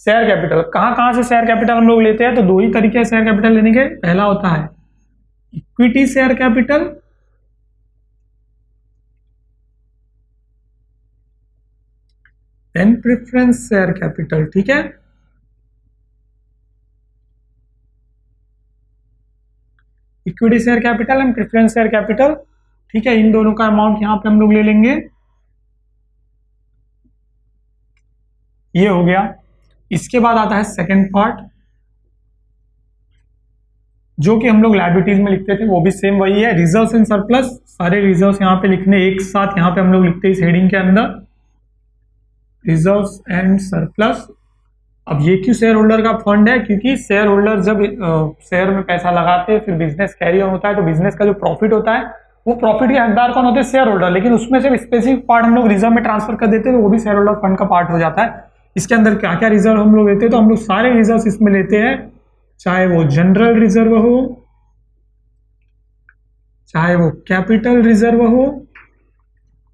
A: Share capital कहां से शेयर कैपिटल हम लोग लेते हैं, तो दो ही तरीके शेयर कैपिटल लेने के। पहला होता है equity share capital, then preference share capital, ठीक है। Equity share capital and preference share capital, ठीक है। इन दोनों का अमाउंट यहां पे हम लोग ले लेंगे, ये हो गया। इसके बाद आता है सेकेंड पार्ट, जो कि हम लोग लायबिलिटीज में लिखते थे, वो भी सेम वही है, रिजर्व्स एंड सरप्लस। सारे रिजर्व्स यहां पे लिखने एक साथ, यहां पे हम लोग लिखते हैं इस हेडिंग के अंदर, रिजर्व्स एंड सरप्लस। अब ये क्यों शेयर होल्डर का फंड है, क्योंकि शेयर होल्डर जब शेयर में पैसा लगाते हैं, फिर बिजनेस कैरी ऑन होता है, तो बिजनेस का जो प्रॉफिट होता है, वो प्रॉफिट के हकदार कौन होते हैं, शेयर होल्डर। लेकिन उसमें से स्पेसिफिक पार्ट हम लोग रिजर्व में ट्रांसफर कर देते हैं, तो वो भी शेयर होल्डर फंड का पार्ट हो जाता है। इसके अंदर क्या क्या रिजर्व हम लोग लेते हैं, तो हम लोग सारे रिजर्व इसमें लेते हैं, चाहे वो जनरल रिजर्व हो, चाहे वो कैपिटल रिजर्व हो,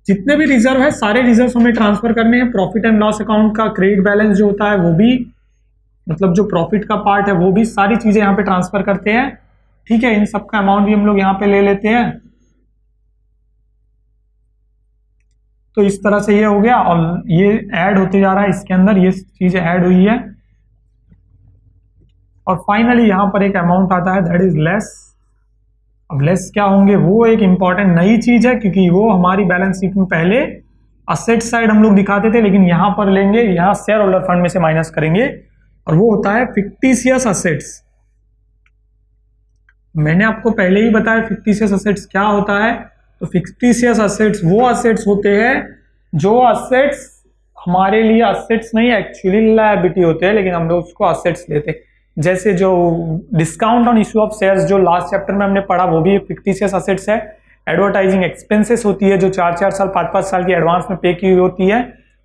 A: जितने भी रिजर्व है सारे रिजर्व हमें ट्रांसफर करने हैं। प्रॉफिट एंड लॉस अकाउंट का क्रेडिट बैलेंस जो होता है, वो भी, मतलब जो प्रॉफिट का पार्ट है, वो भी सारी चीजें यहाँ पे ट्रांसफर करते हैं, ठीक है। इन सब का अमाउंट भी हम लोग यहाँ पे ले लेते हैं। तो इस तरह से ये हो गया, और ये ऐड होते जा रहा है इसके अंदर, ये चीजें ऐड हुई है। और फाइनली यहाँ पर एक अमाउंट आता है, दैट इज लेस। अब लेस क्या होंगे, वो एक इंपॉर्टेंट नई चीज है, क्योंकि वो हमारी बैलेंस शीट में पहले असेट साइड हम लोग दिखाते थे, लेकिन यहां पर लेंगे, यहां शेयर होल्डर फंड में से माइनस करेंगे, और वो होता है फिक्टिशियस असेट्स। मैंने आपको पहले ही बताया फिक्टिशियस असेट्स क्या होता है। तो फिक्टिशियस असेट्स वो असेट्स होते हैं जो असेट्स हमारे लिए असेट्स नहीं, एक्चुअली लायबिलिटी होते हैं, लेकिन हम लोग उसको असेट्स लेते हैं। जैसे जो discount on issue of shares जो लास्ट चैप्टर में हमने पढ़ा, वो भी फिक्टिशियस असेट्स है। एडवर्टाइजिंग एक्सपेंसेस होती है जो 4-4 साल 5-5 साल की एडवांस में पे की हुई होती है,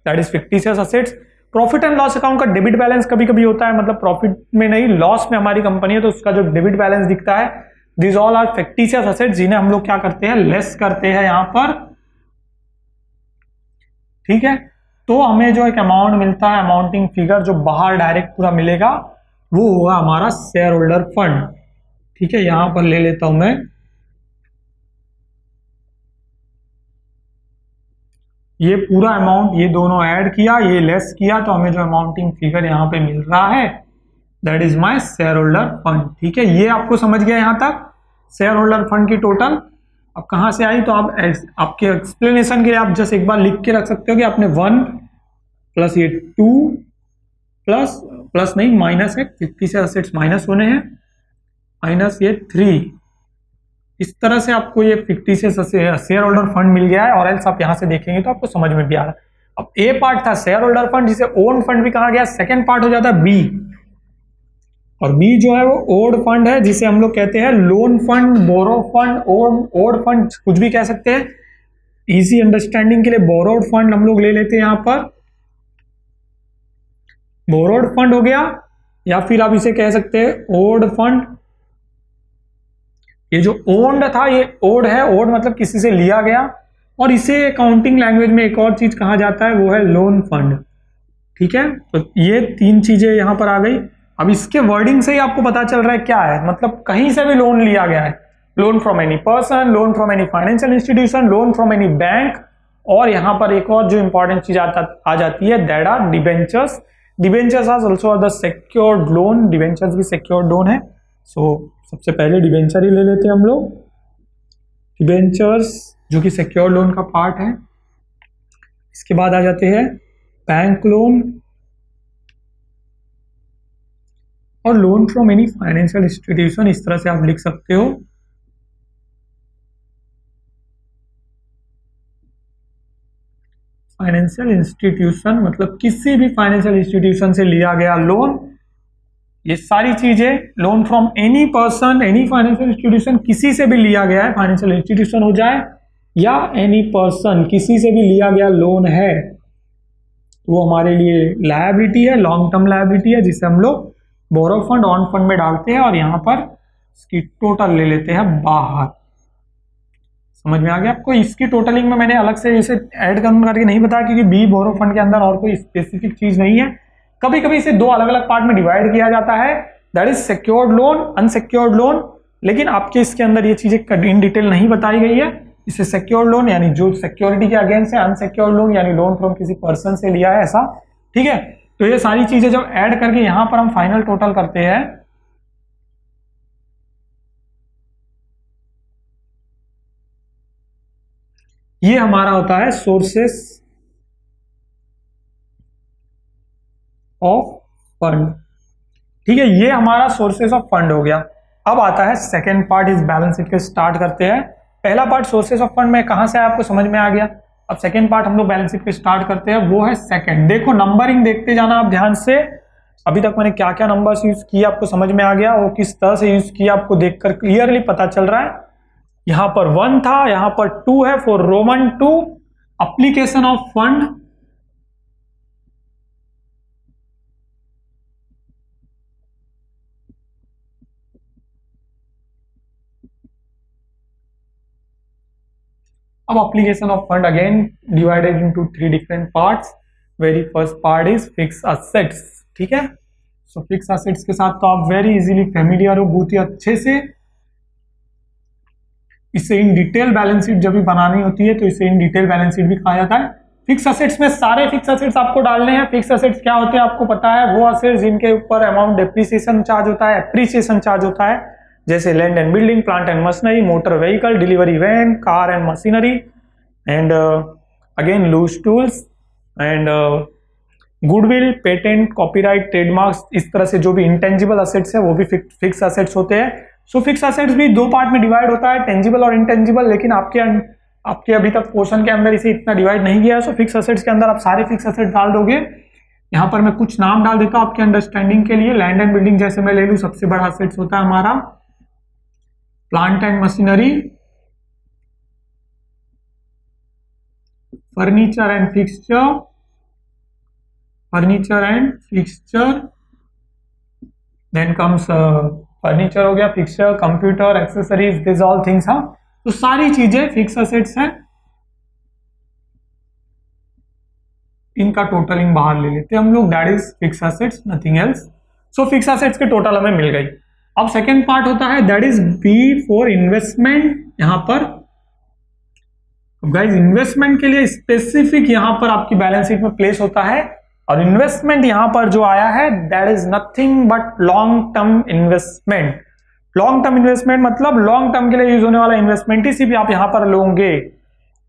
A: that is fictitious assets. Profit and loss account का डेबिट बैलेंस कभी कभी होता है, मतलब प्रॉफिट में नहीं लॉस में हमारी कंपनी है तो उसका जो डेबिट बैलेंस दिखता है, this all are fictitious assets जिन्हें हम लोग क्या करते हैं, लेस करते हैं यहां पर, ठीक है। तो हमें जो एक अमाउंट मिलता है, अमाउंटिंग फिगर जो बाहर डायरेक्ट पूरा मिलेगा, वो होगा हमारा शेयर होल्डर फंड, ठीक है। यहां पर ले लेता हूं मैं, ये पूरा अमाउंट, ये दोनों ऐड किया, ये लेस किया, तो हमें जो अमाउंटिंग फिगर यहां पे मिल रहा है, that is my share holder fund, ठीक है। ये आपको समझ गया यहां तक शेयर होल्डर फंड की टोटल। अब कहां से आई, तो आप आपके एक्सप्लेनेशन के लिए आप जस्ट एक बार लिख के रख सकते हो कि आपने 1 प्लस ये 2 प्लस नहीं माइनस है, 50 से असेट्स माइनस होने हैं, माइनस ये 3, इस तरह से आपको ये 50 से शेयर होल्डर फंड मिल गया है। और एल्स आप यहां से देखेंगे तो आपको समझ में भी आ रहा है। अब ए पार्ट था शेयर होल्डर फंड, जिसे ओन फंड भी कहा गया। सेकेंड पार्ट हो जाता है बी, और बी जो है वो ओड फंड है, जिसे हम लोग कहते हैं लोन फंड, बोरो फंड, ओड फंड कुछ भी कह सकते हैं। इजी अंडरस्टैंडिंग के लिए बोरोड फंड हम लोग ले लेते हैं, यहां पर बोरोड फंड हो गया, या फिर आप इसे कह सकते हैं ओड फंड। ये जो ओन्ड था ये ओड है, ओड मतलब किसी से लिया गया, और इसे अकाउंटिंग लैंग्वेज में एक और चीज कहा जाता है, वो है लोन फंड, ठीक है। तो ये 3 चीजें यहां पर आ गई। अब इसके वर्डिंग से ही आपको पता चल रहा है क्या है, मतलब कहीं से भी लोन लिया गया है, loan from any person, loan from any financial institution, loan from any bank, और यहां पर एक और जो इंपॉर्टेंट चीज आ जाती है, that are debentures. Debentures are also the secured loan, debentures भी सिक्योर्ड लोन है। सो सबसे पहले डिबेंचर ही ले लेते हैं हम लोग, डिबेंचर्स जो कि सिक्योर्ड लोन का पार्ट है। इसके बाद आ जाते हैं बैंक लोन और loan from any financial institution, इस तरह से आप लिख सकते हो। फाइनेंशियल इंस्टीट्यूशन मतलब किसी भी फाइनेंशियल इंस्टीट्यूशन से लिया गया लोन, ये सारी चीजें loan from any person, any financial institution, किसी से भी लिया गया है, फाइनेंशियल इंस्टीट्यूशन हो जाए या एनी पर्सन, किसी से भी लिया गया लोन है, वो हमारे लिए लायबिलिटी है, लॉन्ग टर्म लायबिलिटी है, जिसे हम लोग बोरो फंड, ऑन फंड में डालते हैं और यहां पर इसकी टोटल ले लेते हैं बाहर। समझ में आ गया आपको? इसकी टोटलिंग में मैंने अलग से इसे ऐड करके नहीं बताया, क्योंकि बी बोरो फंड के अंदर और कोई स्पेसिफिक चीज नहीं है। कभी कभी इसे 2 अलग अलग पार्ट में डिवाइड किया जाता है, that is secured loan, unsecured loan, लेकिन आपके इसके अंदर ये चीजें इन डिटेल नहीं बताई गई है। इसे सिक्योर्ड लोन यानी जो सिक्योरिटी के अगेंस्ट है, अनसिक्योर्ड लोन यानी लोन फ्रॉम किसी पर्सन से लिया है, ऐसा, ठीक है। तो ये सारी चीजें जब ऐड करके यहां पर हम फाइनल टोटल करते हैं, ये हमारा होता है सोर्सेस ऑफ फंड, ठीक है। ये हमारा सोर्सेस ऑफ फंड हो गया। अब आता है सेकेंड पार्ट, इस बैलेंस शीट के स्टार्ट करते हैं। पहला पार्ट सोर्सेस ऑफ फंड में कहां से आपको समझ में आ गया। अब सेकेंड पार्ट हम लोग बैलेंस शीट पे स्टार्ट करते हैं, वो है सेकेंड। देखो नंबरिंग देखते जाना आप ध्यान से, अभी तक मैंने क्या क्या नंबर्स यूज किया आपको समझ में आ गया, और किस तरह से यूज किया आपको देखकर क्लियरली पता चल रहा है। यहां पर 1 था, यहां पर 2 है, for Roman 2 application of fund, अब application of fund again divided into 3 different parts. Very first part is fixed assets, ठीक है। So fixed assets के साथ तो आप very easily familiar हो, बहुत ही अच्छे से। इसे इन डिटेल बैलेंस शीट जब भी बनानी होती है तो इसे इन डिटेल बैलेंस शीट भी कहा जाता है। फिक्स असेट्स में सारे फिक्स असेट्स आपको डालने हैं। फिक्स असेट्स क्या होते हैं आपको पता है, वो असेट्स जिनके ऊपर अमाउंट डेप्रिसिएशन चार्ज होता है, एप्रिसिएशन चार्ज होता है, जैसे land and building, plant and machinery, motor vehicle, delivery van, car and machinery, and again loose tools and goodwill, patent, copyright, trademarks, इस तरह से जो भी इंटेंजिबल असेट्स है वो भी फिक्स असेट्स होते हैं। सो फिक्स असेट्स भी 2 पार्ट में डिवाइड होता है, टेंजिबल और इंटेंजिबल, लेकिन आपके अभी तक पोर्शन के अंदर इसे इतना डिवाइड नहीं किया है। सो फिक्स असेट्स के अंदर आप सारे फिक्स असेट्स डाल दोगे। यहाँ पर मैं कुछ नाम डाल देता हूँ आपके अंडरस्टैंडिंग के लिए। लैंड एंड बिल्डिंग जैसे मैं ले लूँ, सबसे बड़ा असेट्स होता है हमारा। Plant and machinery, furniture and fixture, then comes furniture हो गया, fixture, computer, accessories, this all things. हाँ, तो सारी चीजें फिक्स असेट्स हैं, इनका टोटलिंग बाहर ले लेते हैं हम लोग, that is fix assets, nothing else. So fix assets के टोटल हमें मिल गई। अब सेकेंड पार्ट होता है that is B for investment. यहां पर गाइस इन्वेस्टमेंट के लिए स्पेसिफिक यहां पर आपकी बैलेंस शीट में प्लेस होता है, और इन्वेस्टमेंट यहां पर जो आया है that is nothing but long term investment. Long term investment मतलब लॉन्ग टर्म के लिए यूज होने वाला इन्वेस्टमेंट ही सिर्फ आप यहां पर लोगे,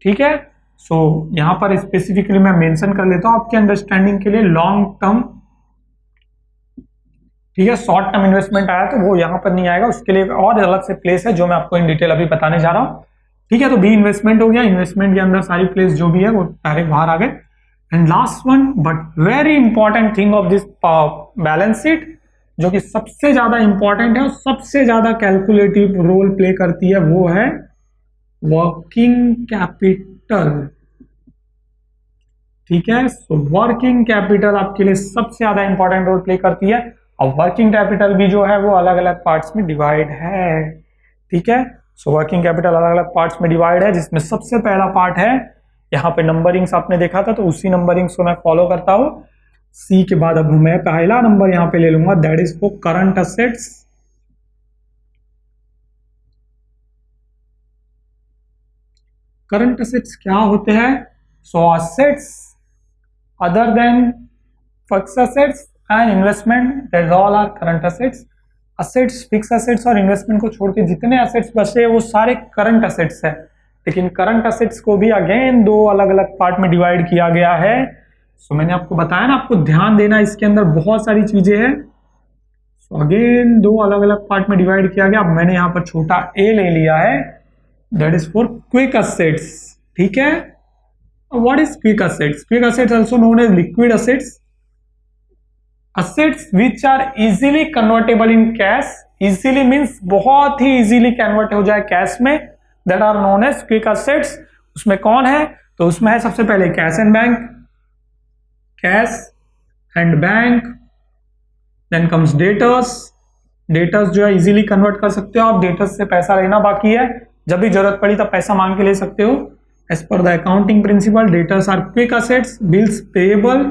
A: ठीक है। सो यहां पर स्पेसिफिकली मैं मेंशन कर लेता हूं आपके अंडरस्टैंडिंग के लिए, लॉन्ग टर्म, ठीक है। शॉर्ट टर्म इन्वेस्टमेंट आया तो वो यहां पर नहीं आएगा, उसके लिए और अलग से प्लेस है जो मैं आपको इन डिटेल अभी बताने जा रहा हूं, ठीक है। तो बी इन्वेस्टमेंट हो गया, इन्वेस्टमेंट के अंदर सारी प्लेस जो भी है वो डायरेक्ट बाहर आ गए। And last one but very important thing of this balance sheet, जो कि सबसे ज्यादा इंपॉर्टेंट है और सबसे ज्यादा कैलकुलेटिव रोल प्ले करती है, वो है वर्किंग कैपिटल, ठीक है। सो वर्किंग कैपिटल आपके लिए सबसे ज्यादा इंपॉर्टेंट रोल प्ले करती है, और वर्किंग कैपिटल भी जो है वो अलग अलग पार्ट्स में डिवाइड है, ठीक है। सो वर्किंग कैपिटल अलग अलग पार्ट्स में डिवाइड है, जिसमें सबसे पहला पार्ट है यहाँ पे नंबरिंग्स आपने देखा था, तो उसी नंबरिंग्स को मैं फॉलो करता हूं। सी के बाद अब मैं पहला नंबर यहाँ पे ले लूंगा, that is for current assets. Current assets क्या होते हैं? So assets other than fix assets and investment, that all are current assets. Assets, fix assets और इन्वेस्टमेंट को छोड़ के जितने असेट्स बचे वो सारे करंट असेट्स है, लेकिन करंट असेट्स को भी अगेन दो अलग अलग पार्ट में डिवाइड किया गया है। सो मैंने आपको बताया ना, आपको ध्यान देना, इसके अंदर बहुत सारी चीजें हैं। सो अगेन दो अलग अलग पार्ट में डिवाइड किया गया। अब मैंने यहाँ पर छोटा ए ले लिया है, that is for quick assets, ठीक है। What is quick assets? Quick assets also known as liquid assets, assets which are easily convertible in cash, easily means बहुत ही easily कन्वर्ट हो जाए कैश में, that are known as quick assets। उसमें कौन है? तो उसमें है सबसे पहले cash and bank, cash and bank, then comes debtors. Debtors जो है इजीली कन्वर्ट कर सकते हो आप, डेटर्स से पैसा लेना बाकी है, जब भी जरूरत पड़ी तब पैसा मांग के ले सकते हो। As per the accounting principle debtors are quick assets. Bills payable,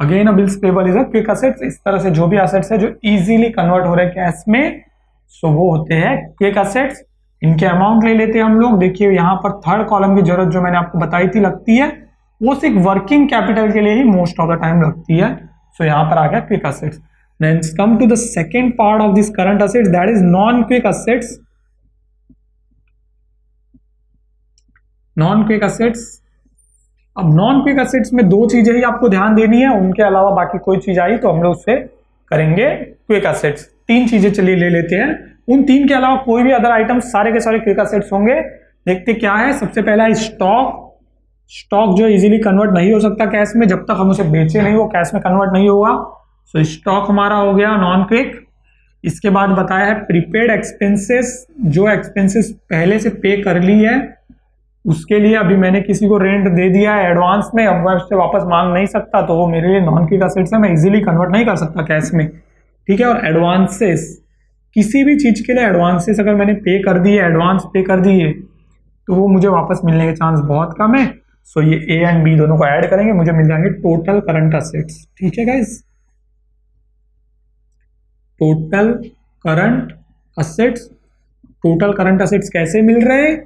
A: again bills payable is a quick assets. इस तरह से जो भी असेट्स है जो इजीली कन्वर्ट हो रहे हैं कैश में, सो वो होते हैं क्विक असेट्स। इनके अमाउंट ले लेते हैं हम लोग। देखिए यहाँ पर थर्ड कॉलम की जरूरत जो मैंने आपको बताई थी लगती है, वो सिर्फ वर्किंग कैपिटल के लिए ही मोस्ट ऑफ द टाइम लगती है। सो यहाँ पर आ गया quick assets. Then come to the second part of this current assets, that is non quick assets. Non quick assets, अब नॉन क्विक असेट्स में दो चीजें ही आपको ध्यान देनी है, उनके अलावा बाकी कोई चीज आई तो हम लोग उससे करेंगे क्विक असेट्स। तीन चीजें चलिए ले लेते हैं, उन तीन के अलावा कोई भी अदर आइटम सारे के सारे क्विक असेट्स होंगे। देखते क्या है। सबसे पहला है स्टॉक। स्टॉक जो इजीली कन्वर्ट नहीं हो सकता कैश में, जब तक हम उसे बेचे नहीं वो कैश में कन्वर्ट नहीं होगा। सो स्टॉक हमारा हो गया नॉन क्विक। इसके बाद बताया है प्रीपेड एक्सपेंसेस, जो एक्सपेंसेस पहले से पे कर ली है, उसके लिए अभी मैंने किसी को रेंट दे दिया है एडवांस में, अब मैं उससे वापस मांग नहीं सकता, तो वो मेरे लिए नॉन क्विक असेट्स है, मैं इजीली कन्वर्ट नहीं कर सकता कैश में, ठीक है। और एडवांसेस, किसी भी चीज के लिए एडवांसेस अगर मैंने पे कर दिए, एडवांस पे कर दिए, तो वो मुझे वापस मिलने के चांस बहुत कम है। सो ये ए एंड बी दोनों को ऐड करेंगे, मुझे मिल जाएंगे टोटल करंट असेट्स, ठीक है guys. Total current assets, total current assets कैसे मिल रहे हैं?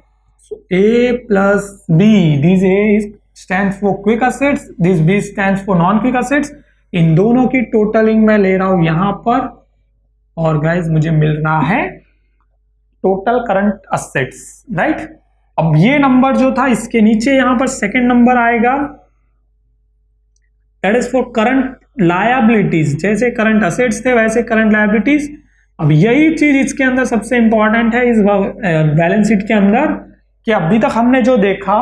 A: So A plus B, this A stands for quick assets, this B stands for non quick assets। इन दोनों की टोटलिंग मैं ले रहा हूं यहां पर, और गाइज मुझे मिल रहा है टोटल करंट असेट्स, राइट। अब ये नंबर जो था इसके नीचे यहां पर सेकंड नंबर आएगा, that is for current liabilities. जैसे करंट असेट्स थे वैसे करंट लायबिलिटीज। अब यही चीज इसके अंदर सबसे इंपॉर्टेंट है इस बैलेंस शीट के अंदर, कि अभी तक हमने जो देखा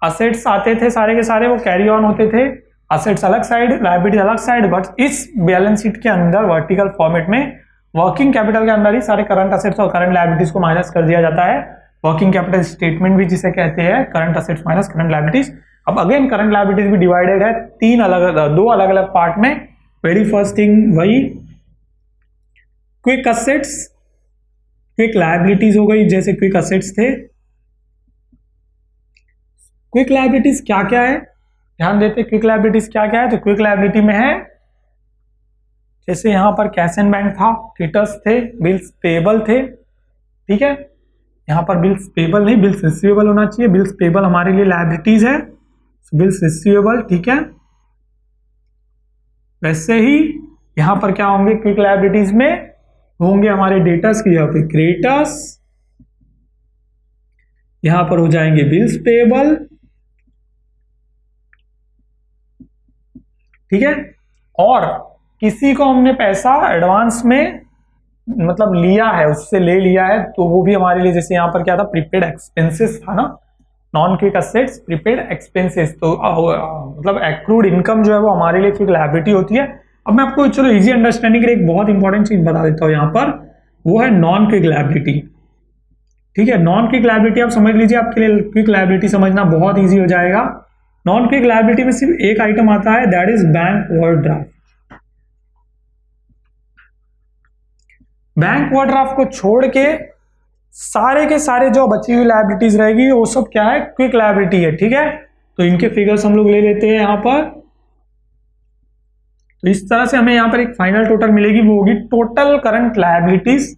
A: असेट्स आते थे सारे के सारे, वो कैरी ऑन होते थे, असेट्स अलग साइड, लायबिलिटी अलग साइड। बट इस बैलेंस शीट के अंदर वर्टिकल फॉर्मेट में वर्किंग कैपिटल के अंदर ही सारे करंट असेट्स और करंट लायबिलिटीज को माइनस कर दिया जाता है। वर्किंग कैपिटल स्टेटमेंट भी जिसे कहते हैं current assets minus current liabilities. अब अगेन करंट लायबिलिटीज भी डिवाइडेड है दो अलग अलग पार्ट में। वेरी फर्स्ट थिंग वही क्विक असेट्स, क्विक लायबिलिटीज हो गई, जैसे क्विक असेट्स थे। क्विक लायबिलिटीज क्या क्या है, ध्यान देते क्विक लायबिलिटीज क्या क्या है। तो क्विक लायबिलिटी में है जैसे यहां पर कैश एंड बैंक था, क्रेडिटर्स थे, बिल्स पेबल थे, ठीक है। यहां पर बिल्स पेबल नहीं, बिल्स रिसीवेबल होना चाहिए। बिल्स पेबल हमारे लिए लायबिलिटीज है, बिल्स रिसीवेबल, ठीक है। वैसे ही यहां पर क्या होंगे क्विक लायबिलिटीज में, होंगे हमारे डेटर्स की जगह पे क्रेडिटर्स, यहां पर हो जाएंगे बिल्स पेबल, ठीक है। और किसी को हमने पैसा एडवांस में मतलब लिया है, उससे ले लिया है, तो वो भी हमारे लिए, जैसे यहां पर क्या था प्रीपेड एक्सपेंसेस था ना, non quick assets prepaid expenses, तो मतलब एक्रूड इनकम जो है वो हमारे लिए क्विक लायबिलिटी होती है। अब मैं आपको चलो इजी अंडरस्टैंडिंग के लिए एक बहुत इंपॉर्टेंट चीज बता देता हूं, यहां पर वो है नॉन क्विक लायबिलिटी, ठीक है। नॉन क्विक लायबिलिटी आप समझ लीजिए, आपके लिए क्विक लायबिलिटी समझना बहुत ईजी हो जाएगा। नॉन क्विक लायबिलिटी में सिर्फ एक आइटम आता है, that is bank overdraft. Bank overdraft को छोड़ के सारे जो बची हुई लायबिलिटीज रहेगी वो सब क्या है, क्विक लायबिलिटी है, ठीक है। तो इनके फिगर्स हम लोग ले लेते हैं यहां पर। तो इस तरह से हमें यहां पर एक फाइनल टोटल मिलेगी, वो होगी टोटल करंट लायबिलिटीज,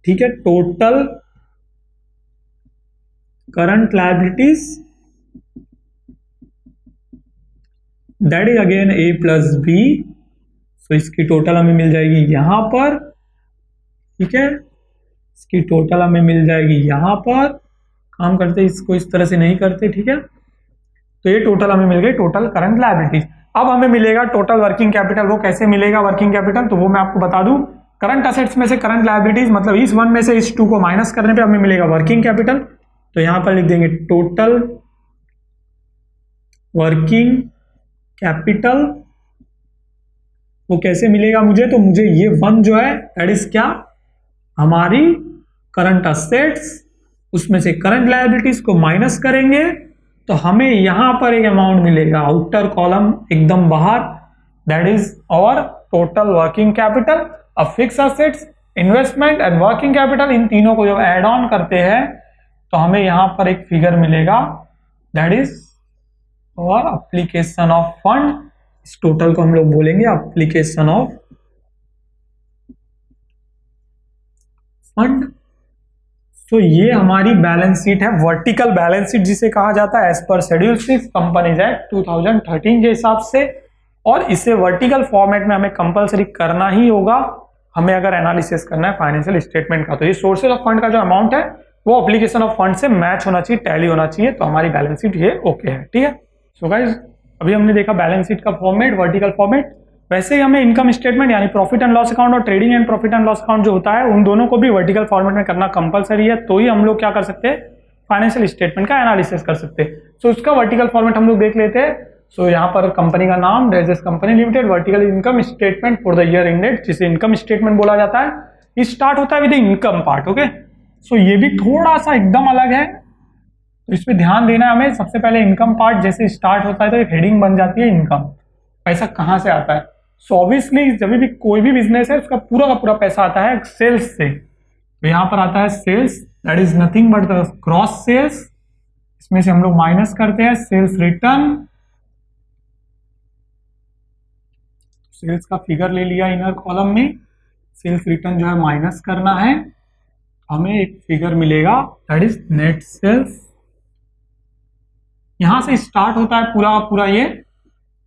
A: ठीक है। Total current liabilities that is again A plus B. तो इसकी टोटल हमें मिल जाएगी यहां पर, ठीक है। इसकी टोटल हमें मिल जाएगी यहां पर, काम करते इसको इस तरह से नहीं करते, ठीक है। तो ये टोटल हमें मिल गई टोटल करंट लायबिलिटीज। अब हमें मिलेगा टोटल वर्किंग कैपिटल। वो कैसे मिलेगा वर्किंग कैपिटल, तो वो मैं आपको बता दूं। करंट असेट्स में से करंट लायबिलिटीज मतलब इस वन में से इस टू को माइनस करने पे हमें मिलेगा वर्किंग कैपिटल। तो यहां पर लिख देंगे टोटल वर्किंग कैपिटल। वो कैसे मिलेगा मुझे, तो मुझे ये वन जो है दैट इज क्या, हमारी करंट असेट्स, उसमें से करंट लायबिलिटीज को माइनस करेंगे तो हमें यहां पर एक अमाउंट मिलेगा आउटर कॉलम एकदम बाहर, दैट इज और टोटल वर्किंग कैपिटल। अब fix assets, investment and working capital, इन तीनों को जब ऐड ऑन करते हैं तो हमें यहां पर एक फिगर मिलेगा, दैट इज और एप्लीकेशन ऑफ फंड। इस टोटल को हम लोग बोलेंगे एप्लीकेशन ऑफ फंड। तो ये हमारी बैलेंस शीट है, वर्टिकल बैलेंस शीट जिसे कहा जाता है as per schedule 6 companies act 2013 के हिसाब से। और इसे वर्टिकल फॉर्मेट में हमें कंपलसरी करना ही होगा, हमें अगर एनालिसिस करना है फाइनेंशियल स्टेटमेंट का। तो ये सोर्सेज ऑफ फंड का जो अमाउंट है वो एप्लीकेशन ऑफ फंड से मैच होना चाहिए, टैली होना चाहिए, तो हमारी बैलेंस शीट ये ओके है, ठीक है। सो गाइस अभी हमने देखा बैलेंस शीट का फॉर्मेट, वर्टिकल फॉर्मेट। वैसे ही हमें इनकम स्टेटमेंट यानी प्रॉफिट एंड लॉस अकाउंट और trading and profit and loss account जो होता है उन दोनों को भी वर्टिकल फॉर्मेट में करना कंपलसरी है, तो ही हम लोग क्या कर सकते हैं, फाइनेंशियल स्टेटमेंट का एनालिसिस कर सकते हैं। सो उसका वर्टिकल फॉर्मेट हम लोग देख लेते हैं। सो यहाँ पर कंपनी का नाम डेजेस company limited, vertical income statement for the year ended, जिसे इनकम स्टेटमेंट बोला जाता है। ये स्टार्ट होता है with income part, okay. So ये भी थोड़ा सा एकदम अलग है, तो इस पे ध्यान देना है हमें। सबसे पहले इनकम पार्ट जैसे स्टार्ट होता है तो एक हेडिंग बन जाती है इनकम, पैसा कहाँ से आता है। सो ऑब्वियसली जब भी कोई भी बिजनेस है उसका पूरा का पूरा पैसा आता है सेल्स से, तो यहाँ पर आता है sales, that is nothing but the cross sales. इसमें से हम लोग माइनस करते हैं सेल्स रिटर्न, सेल्स का फिगर ले लिया इनर कॉलम में, सेल्स रिटर्न जो है माइनस करना है, हमें एक फिगर मिलेगा दैट इज नेट सेल्स। यहां से स्टार्ट होता है पूरा पूरा ये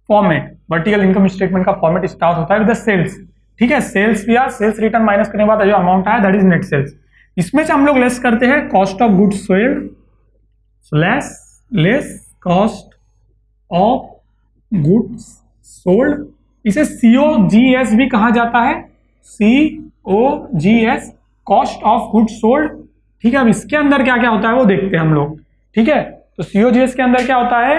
A: फॉर्मेट, वर्टिकल इनकम स्टेटमेंट का फॉर्मेट स्टार्ट होता है विद द सेल्स, ठीक है। सेल्स या सेल्स रिटर्न माइनस करने के बाद जो अमाउंट आया दैट इज नेट सेल्स। इसमें से हम लोग लेस करते हैं cost of goods sold, less cost of goods sold. इसे COGS भी कहा जाता है, COGS, cost of goods sold, ठीक है। अब इसके अंदर क्या क्या होता है वो देखते हैं हम लोग, ठीक है। तो COGS के अंदर क्या होता है,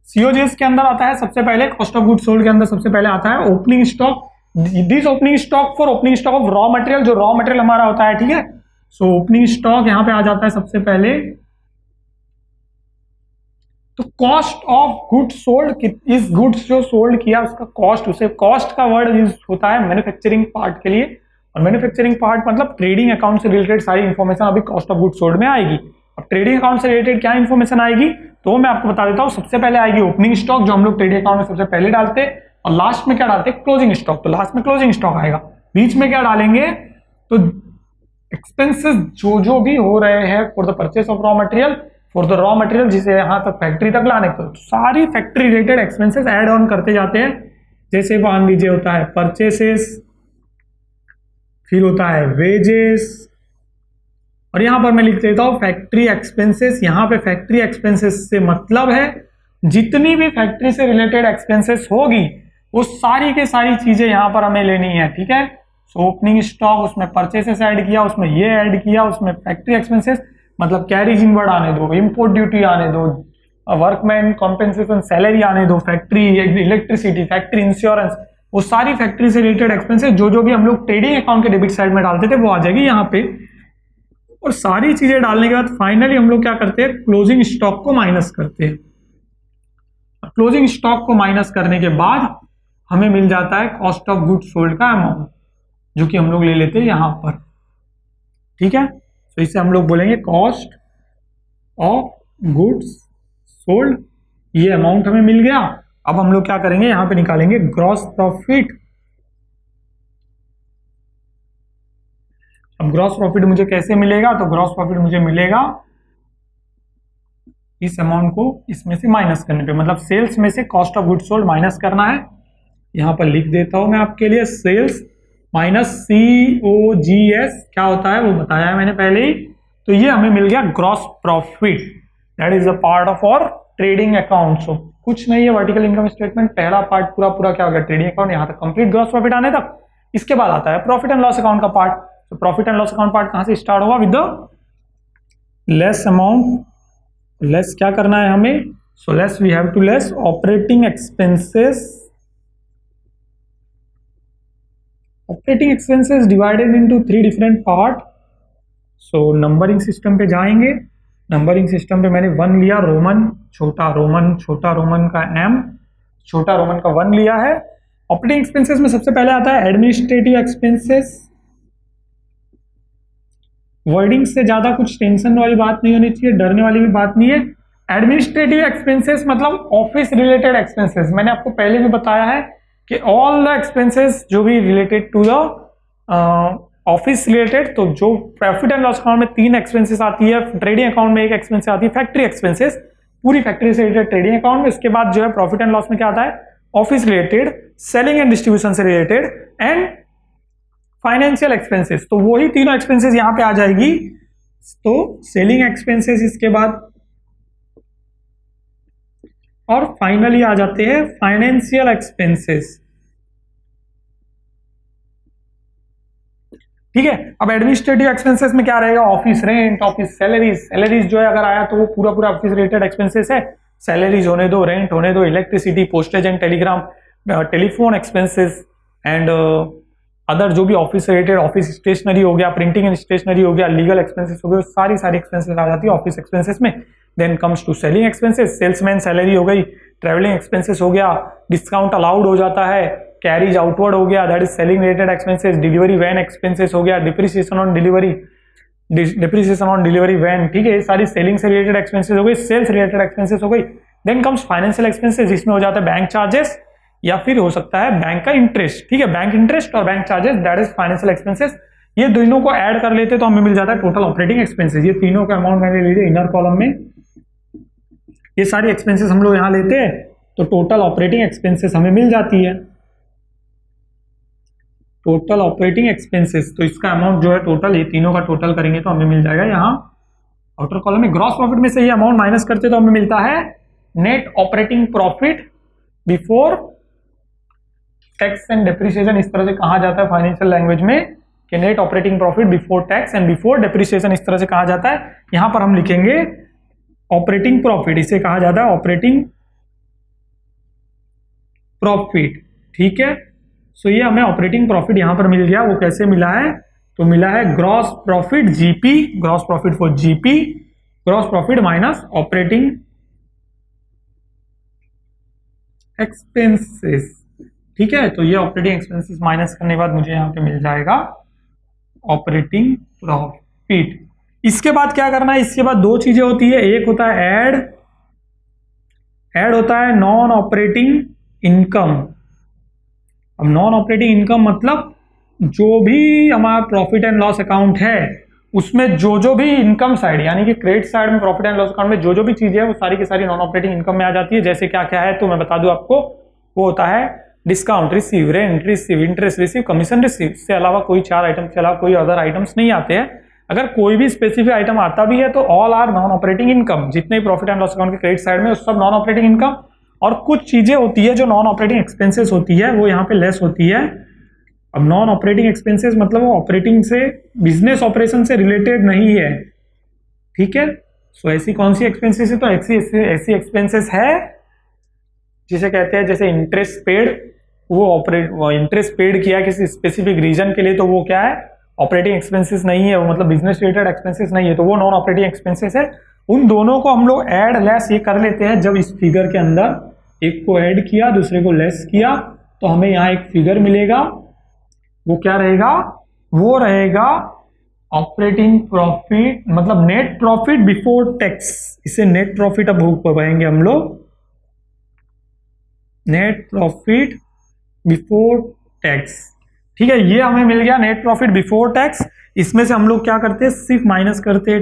A: COGS के अंदर आता है सबसे पहले, कॉस्ट ऑफ गुड्स सोल्ड के अंदर सबसे पहले आता है opening stock, this opening stock for opening stock of raw material, जो रॉ मटेरियल हमारा होता है, ठीक है। सो ओपनिंग स्टॉक यहां पे आ जाता है सबसे पहले। तो कॉस्ट ऑफ गुड्स सोल्ड, इस गुड्स जो सोल्ड किया उसका कॉस्ट, उसे कॉस्ट का वर्ड यूज होता है मैन्युफैक्चरिंग पार्ट के लिए, और मैन्युफैक्चरिंग पार्ट मतलब ट्रेडिंग अकाउंट से रिलेटेड सारी इंफॉर्मेशन अभी कॉस्ट ऑफ गुड्स सोल्ड में आएगी। अब ट्रेडिंग अकाउंट से रिलेटेड क्या इंफॉर्मेशन आएगी तो मैं आपको बता देता हूं। सबसे पहले आएगी ओपनिंग स्टॉक, जो हम लोग ट्रेडिंग अकाउंट में सबसे पहले डालते हैं, और लास्ट में क्या डालते हैं, क्लोजिंग स्टॉक। तो लास्ट में क्लोजिंग स्टॉक आएगा। बीच में क्या डालेंगे, तो एक्सपेंसेस जो भी हो रहे हैं for the purchase of raw material, for the raw material जिसे यहां तक फैक्ट्री तक लाने को, तो सारी factory related expenses add on करते जाते हैं। जैसे मान लीजिए होता है परचेसेस, फिर होता है वेजेस, और यहां पर मैं लिख देता हूं फैक्ट्री एक्सपेंसेस। यहां पे फैक्ट्री एक्सपेंसेस से मतलब है जितनी भी फैक्ट्री से रिलेटेड एक्सपेंसेस होगी वो सारी के सारी चीजें यहां पर हमें लेनी है, ठीक है। सो ओपनिंग स्टॉक, उसमें परचेसेस ऐड किया, उसमें ये ऐड किया, उसमें फैक्ट्री एक्सपेंसेस मतलब कैरिज इनवर्ड आने दो, इंपोर्ट ड्यूटी आने दो, वर्कमैन कॉम्पेंसेशन सैलरी आने दो, फैक्ट्री इलेक्ट्रिसिटी, फैक्ट्री इंश्योरेंस, वो सारी फैक्ट्री से रिलेटेड एक्सपेंसेस जो भी हम लोग ट्रेडिंग अकाउंट के डेबिट साइड में डालते थे वो आ जाएगी यहाँ पे। और सारी चीजें डालने के बाद फाइनली हम लोग क्या करते हैं, क्लोजिंग स्टॉक को माइनस करते हैं। क्लोजिंग स्टॉक को माइनस करने के बाद हमें मिल जाता है कॉस्ट ऑफ गुड्स सोल्ड का अमाउंट, जो कि हम लोग ले लेते हैं यहां पर, ठीक है। तो इसे हम लोग बोलेंगे कॉस्ट ऑफ गुड्स सोल्ड। ये अमाउंट हमें मिल गया। अब हम लोग क्या करेंगे, यहां पे निकालेंगे ग्रॉस प्रॉफिट। अब ग्रॉस प्रॉफिट मुझे कैसे मिलेगा, तो ग्रॉस प्रॉफिट मुझे मिलेगा इस अमाउंट को इसमें से माइनस करने पे, मतलब सेल्स में से cost of goods sold minus करना है। यहां पर लिख देता हूं मैं आपके लिए, सेल्स माइनस COGS क्या होता है वो बताया है मैंने पहले ही। तो ये हमें मिल गया gross profit, that is a part of और ट्रेडिंग अकाउंट। सो कुछ नहीं है, वर्टिकल इनकम स्टेटमेंट पहला पार्ट पूरा क्या हो गया, ट्रेडिंग अकाउंट, यहां तक कंप्लीट ग्रॉस प्रॉफिट आने तक। इसके बाद आता है प्रॉफिट एंड लॉस अकाउंट का पार्ट। तो profit and loss account part कहां से स्टार्ट होगा, with the less amount. Less क्या करना है हमें, so less we have to less operating expenses. Operating expenses divided into 3 different part. So numbering system पे जाएंगे। नंबरिंग सिस्टम पे मैंने 1 लिया, रोमन छोटा रोमन का M, छोटा रोमन का 1 लिया है। ऑपरेटिंग एक्सपेंसेस में सबसे पहले आता है एडमिनिस्ट्रेटिव एक्सपेंसेस। वर्डिंग से ज्यादा कुछ टेंशन वाली बात नहीं होनी चाहिए, डरने वाली भी बात नहीं है। एडमिनिस्ट्रेटिव एक्सपेंसेस मतलब ऑफिस रिलेटेड एक्सपेंसेस। मैंने आपको पहले भी बताया है कि ऑल द एक्सपेंसेस जो भी related to the office related, तो जो प्रॉफिट एंड लॉस अकाउंट में 3 एक्सपेंसेस आती है, ट्रेडिंग अकाउंट में 1 एक्सपेंस आती है, फैक्ट्री एक्सपेंसेस, पूरी फैक्ट्री से रिलेटेड ट्रेडिंग अकाउंट में। उसके बाद जो है प्रॉफिट एंड लॉस में क्या आता है, office related, selling and distribution से रिलेटेड, एंड फाइनेंशियल एक्सपेंसेस। तो वही तीनों एक्सपेंसेस यहां पे आ जाएगी। तो सेलिंग एक्सपेंसेस इसके बाद, और फाइनली आ जाते हैं फाइनेंशियल एक्सपेंसेस, ठीक है। अब एडमिनिस्ट्रेटिव एक्सपेंसेस में क्या रहेगा, ऑफिस रेंट, ऑफिस सैलरीज जो है अगर आया तो वो पूरा ऑफिस रिलेटेड एक्सपेंसेस है। सैलरीज होने दो, रेंट होने दो, electricity, postage and Telegram, telephone expenses, and other जो भी ऑफिस रिलेटेड, ऑफिस स्टेशनरी हो गया, प्रिंटिंग एंड स्टेशनरी हो गया, लीगल एक्सपेंसेस हो गए, सारी एक्सपेंसेस आ जाती है ऑफिस एक्सपेंसेस में। Then comes to selling expenses, salesman salary हो गई, ट्रेवलिंग एक्सपेंसेस हो गया, डिस्काउंट अलाउड हो जाता है, कैरीज आउटवर्ड हो गया, that is selling related expenses, delivery van expenses हो गया, डिप्रिसिएशन ऑन डिलीवरी वैन, ठीक है। ये सारी सेलिंग से रिलेटेड एक्सपेंसेस हो गई, सेल्स रिलेटेड एक्सपेंसेस हो गई। देन कम्स फाइनेंशियल एक्सपेंसेस, जिसमें हो जाता है बैंक चार्जेस या फिर हो सकता है बैंक का इंटरेस्ट, ठीक है। बैंक इंटरेस्ट और bank charges, that is financial expenses. ये दोनों को ऐड कर लेते तो हमें मिल जाता है टोटल ऑपरेटिंग एक्सपेंसेस। ये तीनों का अमाउंट मैंने ले लिया इनर कॉलम में। ये सारी एक्सपेंसेस हम लोग यहां लेते हैं तो टोटल ऑपरेटिंग एक्सपेंसेस हमें मिल जाती है, टोटल ऑपरेटिंग एक्सपेंसेस। तो इसका अमाउंट जो है टोटल, ये तीनों का टोटल करेंगे तो हमें मिल जाएगा यहाँ आउटर कॉलम में। ग्रॉस प्रॉफिट में से ये अमाउंट माइनस करते तो हमें मिलता है net operating profit before tax and depreciation. इस तरह से कहा जाता है फाइनेंशियल लैंग्वेज में कि net operating profit before tax and before depreciation, इस तरह से कहा जाता है। यहां पर हम लिखेंगे ऑपरेटिंग प्रॉफिट, इसे कहा जाता है ऑपरेटिंग प्रॉफिट, ठीक है। सो ये हमें ऑपरेटिंग प्रॉफिट यहां पर मिल गया। वो कैसे मिला है? तो मिला है gross profit GP, gross profit for GP, gross profit minus operating expenses. ठीक है, तो ये ऑपरेटिंग एक्सपेंसेस माइनस करने के बाद मुझे यहां पे मिल जाएगा ऑपरेटिंग प्रॉफिट। इसके बाद क्या करना है? इसके बाद दो चीजें होती है, एक होता है ऐड होता है नॉन ऑपरेटिंग इनकम। अब नॉन ऑपरेटिंग इनकम मतलब जो भी हमारा प्रॉफिट एंड लॉस अकाउंट है उसमें जो भी इनकम साइड यानी कि क्रेडिट साइड में प्रॉफिट एंड लॉस अकाउंट में जो भी चीजें है वो सारी की सारी नॉन ऑपरेटिंग इनकम में आ जाती है। जैसे क्या क्या है तो मैं बता दूं आपको, वो होता है discount receive, rent receive, interest receive, commission receive. इससे अलावा कोई 4 आइटम के अलावा कोई अदर आइटम्स नहीं आते हैं। अगर कोई भी स्पेसिफिक आइटम आता भी है तो all are non operating income. जितने भी प्रॉफिट एंड लॉस अकाउंट के क्रेडिट साइड में सब नॉन ऑपरेटिंग इनकम। और कुछ चीजें होती है जो नॉन ऑपरेटिंग एक्सपेंसेस होती है वो यहाँ पे लेस होती है। अब नॉन ऑपरेटिंग एक्सपेंसेस मतलब वो ऑपरेटिंग से, बिजनेस ऑपरेशन से रिलेटेड नहीं है। ठीक है, सो ऐसी कौन सी एक्सपेंसेस है? तो ऐसी एक्सपेंसेस है जिसे कहते हैं जैसे इंटरेस्ट पेड, वो इंटरेस्ट पेड किया किसी स्पेसिफिक रीजन के लिए तो वो क्या है? ऑपरेटिंग एक्सपेंसेस नहीं है, वो मतलब बिजनेस रिलेटेड एक्सपेंसेस नहीं है, तो वो नॉन ऑपरेटिंग एक्सपेंसेस है। उन दोनों को हम लोग ऐड लेस ये कर लेते हैं जब इस फिगर के अंदर एक को ऐड किया दूसरे को लेस किया तो हमें यहाँ एक फिगर मिलेगा। वो क्या रहेगा? वो रहेगा ऑपरेटिंग प्रॉफिट, मतलब नेट प्रॉफिट बिफोर टैक्स। इसे नेट प्रॉफिट अब कहेंगे हम लोग, नेट प्रॉफिट बिफोर टैक्स। ठीक है, ये हमें मिल गया नेट प्रॉफिट बिफोर टैक्स। इसमें से हम लोग क्या करते हैं? सिर्फ माइनस करते हैं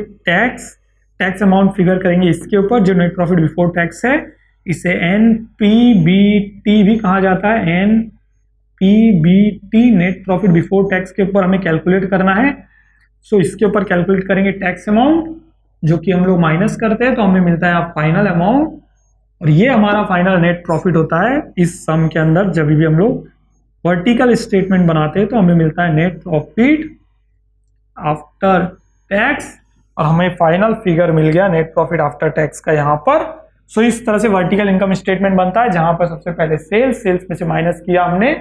A: टैक्स अमाउंट फिगर करेंगे इसके ऊपर जो नेट प्रॉफिट बिफोर टैक्स है। इसे NPBT भी कहा जाता है, NPBT net profit before tax के ऊपर हमें कैलकुलेट करना है। सो इसके ऊपर कैलकुलेट करेंगे टैक्स अमाउंट जो कि हम लोग माइनस करते हैं तो हमें मिलता है फाइनल अमाउंट। और ये हमारा फाइनल नेट प्रॉफिट होता है इस सम के अंदर। जब भी हम लोग वर्टिकल स्टेटमेंट बनाते हैं तो हमें मिलता है नेट प्रॉफिट आफ्टर टैक्स और हमें फाइनल फिगर मिल गया नेट प्रॉफिट आफ्टर टैक्स का यहाँ पर। सो इस तरह से वर्टिकल इनकम स्टेटमेंट बनता है जहां पर सबसे पहले सेल्स में से माइनस किया हमने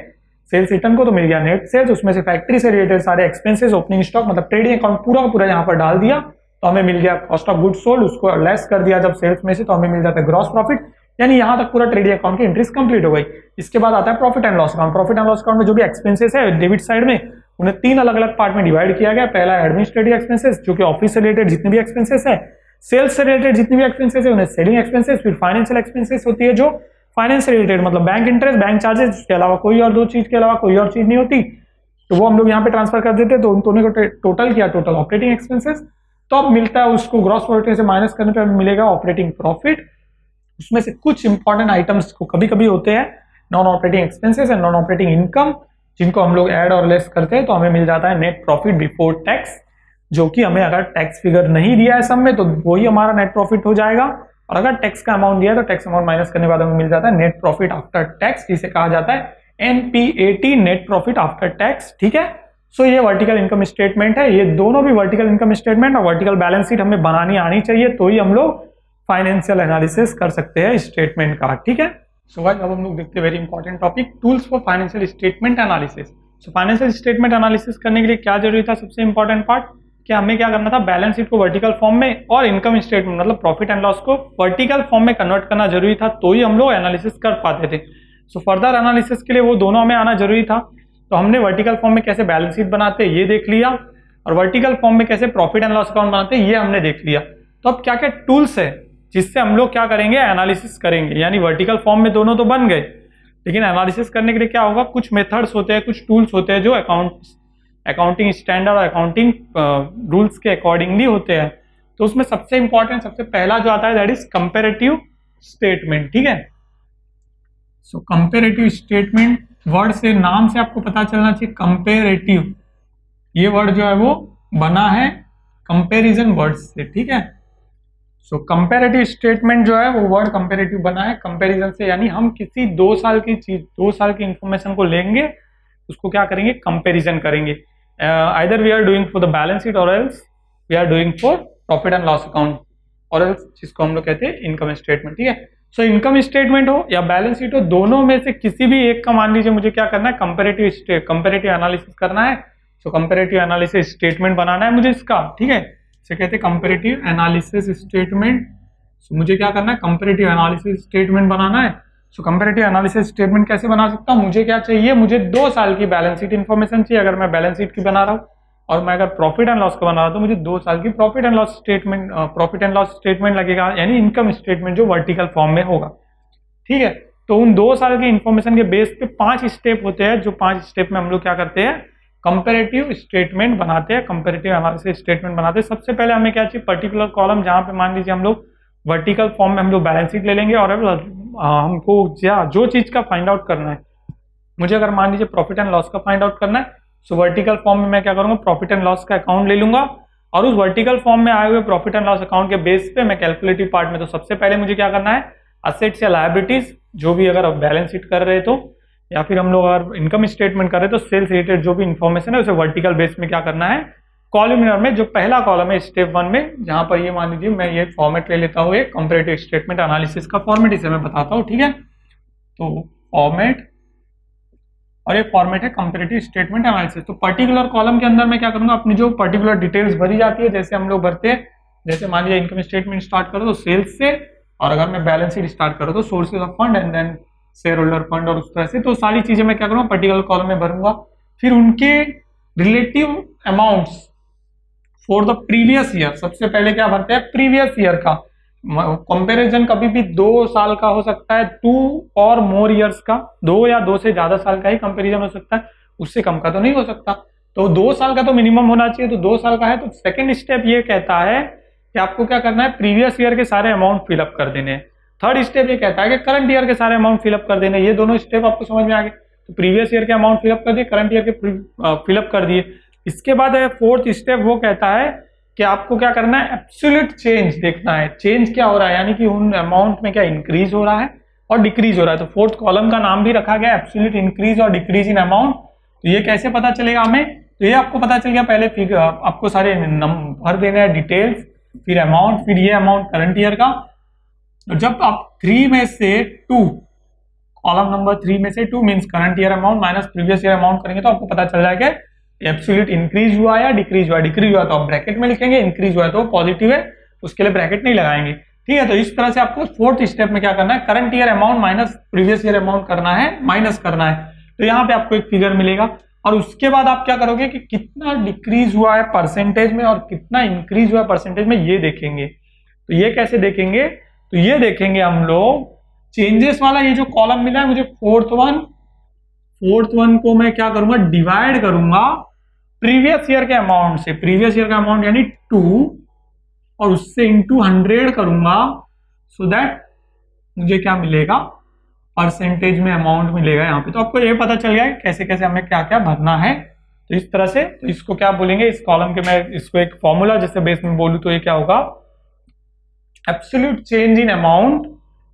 A: सेल्स रिटर्न को तो मिल गया नेट सेल्स, उसमें से फैक्ट्री से रिलेटेड सारे एक्सपेंसेस, ओपनिंग स्टॉक मतलब ट्रेडिंग अकाउंट पूरा का पूरा यहाँ पर डाल दिया तो हमें मिल गया कॉस्ट ऑफ गुड्स सोल्ड, उसको लेस कर दिया जब सेल्स में से तो हमें मिल जाता है ग्रॉस प्रॉफिट। यानी यहां तक पूरा ट्रेडिंग अकाउंट की एंट्रीज कंप्लीट हो गई। इसके बाद आता है profit and loss account. Profit and loss account में जो भी एक्सपेंसेस है डेबिट साइड में उन्हें 3 अलग अलग पार्ट में डिवाइड किया गया। पहला एडमिनिस्ट्रेटिव एक्सपेंसेस जो कि ऑफिस से रिलेटेड जितने भी एक्सपेंसेस है, सेल्स से रिलेटेड जितने भी एक्सपेंसेस है उन्हें सेलिंग एक्सपेंसेस, फिर फाइनेंशियल एक्सपेंसेस होती है जो फाइनेंस से रिलेटेड मतलब बैंक इंटरेस्ट, बैंक चार्जेस, इसके अलावा कोई और 2 चीज के अलावा कोई और चीज नहीं होती तो वो हम लोग यहाँ पे ट्रांसफर कर देते तो उन दोनों को टोटल किया, टोटल ऑपरेटिंग एक्सपेंसेस। तो अब मिलता है उसको ग्रॉस प्रॉफिट से माइनस करने पर मिलेगा ऑपरेटिंग प्रॉफिट। उसमें से कुछ इंपॉर्टेंट आइटम्स को कभी कभी होते हैं non operating expenses and non operating income जिनको हम लोग ऐड और लेस करते हैं तो हमें मिल जाता है नेट प्रॉफिट बिफोर टैक्स, जो कि हमें अगर टैक्स फिगर नहीं दिया है सब में तो वही हमारा नेट प्रॉफिट हो जाएगा और अगर टैक्स का अमाउंट दिया है तो टैक्स अमाउंट माइनस करने के बाद हमें मिल जाता है नेट प्रॉफिट आफ्टर टैक्स, जिसे कहा जाता है NPAT net profit after tax. ठीक है, सो ये वर्टिकल इनकम स्टेटमेंट है। ये दोनों भी वर्टिकल इनकम स्टेटमेंट और वर्टिकल बैलेंस शीट हमें बनानी आनी चाहिए तो ही हम लोग फाइनेंशियल एनालिसिस कर सकते हैं स्टेटमेंट का। ठीक है, सो गाइस अब हम लोग देखते हैं very important topic, tools for financial statement analysis. So financial statement analysis करने के लिए क्या जरूरी था? सबसे इंपॉर्टेंट पार्ट कि हमें क्या करना था, बैलेंस शीट को वर्टिकल फॉर्म में और इनकम स्टेटमेंट मतलब प्रॉफिट एंड लॉस को वर्टिकल फॉर्म में कन्वर्ट करना जरूरी था तो ही हम लोग एनालिसिस कर पाते थे। सो फर्दर एनालिसिस के लिए वो दोनों हमें आना जरूरी था। तो हमने वर्टिकल फॉर्म में कैसे बैलेंस शीट बनाते ये देख लिया और वर्टिकल फॉर्म में कैसे प्रॉफिट एंड लॉस अकाउंट बनाते ये हमने देख लिया। तो अब क्या क्या टूल्स है जिससे हम लोग क्या करेंगे, एनालिसिस करेंगे। यानी वर्टिकल फॉर्म में दोनों तो बन गए लेकिन एनालिसिस करने के लिए क्या होगा, कुछ मेथड्स होते हैं, कुछ टूल्स होते हैं जो अकाउंटिंग स्टैंडर्ड और अकाउंटिंग रूल्स के अकॉर्डिंगली होते हैं। तो उसमें सबसे इंपॉर्टेंट सबसे पहला जो आता है दैट इज कंपैरेटिव स्टेटमेंट। ठीक है, सो कंपैरेटिव स्टेटमेंट वर्ड से, नाम से आपको पता चलना चाहिए कंपैरेटिव, ये वर्ड जो है वो बना है कंपैरिजन वर्ड से। ठीक है, सो कंपैरेटिव स्टेटमेंट जो है वो वर्ड कंपैरेटिव बना है कंपैरिजन से, यानी हम किसी 2 साल की चीज 2 साल की इंफॉर्मेशन को लेंगे उसको क्या करेंगे, कंपैरिजन करेंगे। Either we are doing for the balance sheet or else we are doing for profit and loss account or else जिसको हम लोग कहते हैं इनकम स्टेटमेंट। ठीक है, सो इनकम स्टेटमेंट हो या बैलेंस शीट हो, दोनों में से किसी भी एक का मान लीजिए मुझे क्या करना है, कंपैरेटिव एनालिसिस करना है। सो कंपैरेटिव एनालिसिस स्टेटमेंट बनाना है मुझे इसका, ठीक है, इसे कहते हैं कंपैरेटिव एनालिसिस स्टेटमेंट। सो मुझे क्या करना है, कंपैरेटिव एनालिसिस स्टेटमेंट बनाना है। सो कंपैरेटिव एनालिसिस स्टेटमेंट कैसे बना सकता हूँ, मुझे क्या चाहिए, मुझे 2 साल की बैलेंस शीट इन्फॉर्मेशन चाहिए अगर मैं बैलेंस शीट की बना रहा हूँ, और मैं अगर प्रॉफिट एंड लॉस का बना रहा हूँ तो मुझे 2 साल की प्रॉफिट एंड लॉस स्टेटमेंट लगेगा, यानी इनकम स्टेटमेंट जो वर्टिकल फॉर्म में होगा, ठीक है। तो उन 2 साल की इंफॉर्मेशन के बेस पे 5 स्टेप होते हैं, जो 5 स्टेप में हम लोग क्या करते हैं, कंपैरेटिव स्टेटमेंट बनाते हैं, कंपैरेटिव एनालिसिस स्टेटमेंट बनाते हैं। सबसे पहले हमें क्या चाहिए, पर्टिकुलर कॉलम, जहां पे मान लीजिए हम लोग वर्टिकल फॉर्म में हम लोग बैलेंस शीट ले लेंगे, और हमको जो चीज का फाइंड आउट करना है, मुझे अगर मान लीजिए प्रॉफिट एंड लॉस का फाइंड आउट करना है, सो वर्टिकल फॉर्म में मैं क्या करूंगा, प्रॉफिट एंड लॉस का अकाउंट ले लूंगा, और उस वर्टिकल फॉर्म में आए हुए प्रॉफिट एंड लॉस अकाउंट के बेस पे मैं कैलकुलेटिव पार्ट में, तो सबसे पहले मुझे क्या करना है, असेट्स या लायबिलिटीज जो भी अगर बैलेंस शीट कर रहे तो, या फिर हम लोग अगर इनकम स्टेटमेंट कर रहे तो सेल्स रिलेटेड जो भी इंफॉर्मेशन है उसे वर्टिकल बेस में क्या करना है, कॉलमिनर में जो पहला कॉलम है स्टेप 1 में, जहां पर ये मान लीजिए मैं ये फॉर्मेट ले लेता हूँ, एक कंपैरेटिव स्टेटमेंट एनालिसिस का फॉर्मेट, इसे मैं बताता हूँ, ठीक है। तो फॉर्मेट, और ये फॉर्मेट है कंपैरेटिव स्टेटमेंट एनालिसिस। तो पर्टिकुलर कॉलम के अंदर मैं क्या करूंगा, अपनी जो पर्टिकुलर डिटेल्स भरी जाती है, जैसे हम लोग भरते हैं, जैसे मान लीजिए इनकम स्टेटमेंट स्टार्ट करो तो सेल्स से, और अगर मैं बैलेंस शीट स्टार्ट करूँ तो sources of fund and then share holder fund, और उस तरह से, तो सारी चीजें मैं क्या करूँगा पर्टिकुलर कॉलम में भरूंगा। फिर उनके relative amounts for the previous year, सबसे पहले क्या भरते हैं, प्रीवियस ईयर का कंपैरिजन, कभी भी 2 साल का हो सकता है, 2 और मोर ईयर्स का, 2 या 2 से ज्यादा साल का ही कंपैरिजन हो सकता है, उससे कम का तो नहीं हो सकता। तो 2 साल का तो मिनिमम होना चाहिए, तो 2 साल का है। तो सेकंड स्टेप ये कहता है कि आपको क्या करना है, प्रीवियस ईयर के सारे अमाउंट फिलअप कर देने हैं। थर्ड स्टेप ये कहता है कि करंट ईयर के सारे अमाउंट फिलअप कर देने। ये दोनों स्टेप आपको समझ में आ गए। तो प्रीवियस ईयर के अमाउंट फिलअप कर दिए, करंट ईयर के फिलअप कर दिए। इसके बाद है फोर्थ स्टेप, वो कहता है कि आपको क्या करना है, एब्सोल्यूट चेंज देखना है, चेंज क्या हो रहा है, यानी कि उन अमाउंट में क्या इंक्रीज हो रहा है और डिक्रीज हो रहा है। तो फोर्थ कॉलम का नाम भी रखा गया एब्सोल्यूट इंक्रीज और डिक्रीज इन अमाउंट। तो ये कैसे पता चलेगा हमें, तो ये आपको पता चल गया, पहले फिगर आपको सारे भर देने हैं डिटेल्स, फिर अमाउंट, फिर ये अमाउंट करंट ईयर का। तो जब आप 3 में से 2, कॉलम नंबर 3 में से 2 means current year amount minus previous year amount करेंगे तो आपको पता चल जाएगा एब्सोल्यूट इंक्रीज हुआ या डिक्रीज हुआ। डिक्रीज हुआ तो आप ब्रैकेट में लिखेंगे, इंक्रीज हुआ तो पॉजिटिव है, उसके लिए ब्रैकेट नहीं लगाएंगे, ठीक है। तो इस तरह से आपको फोर्थ स्टेप में क्या करना है, current year amount minus previous year amount करना है, माइनस करना है। तो यहाँ पे आपको एक फिगर मिलेगा, और उसके बाद आप क्या करोगे कि कितना डिक्रीज हुआ है परसेंटेज में और कितना इंक्रीज हुआ है परसेंटेज में, ये देखेंगे। तो ये कैसे देखेंगे, तो ये देखेंगे हम लोग चेंजेस वाला ये जो कॉलम मिला है मुझे, फोर्थ वन को मैं क्या करूंगा, डिवाइड करूंगा प्रीवियस ईयर के अमाउंट से। प्रीवियस ईयर का अमाउंट यानी 2, और उससे इंटू 100 करूंगा, सो दैट मुझे क्या मिलेगा, परसेंटेज में अमाउंट मिलेगा यहाँ पे। तो आपको ये पता चल गया है कैसे कैसे हमें क्या क्या भरना है। तो इस तरह से, तो इसको क्या बोलेंगे, इस कॉलम के मैं इसको एक फॉर्मूला जैसे बेस में बोलूं तो ये क्या होगा, absolute change in amount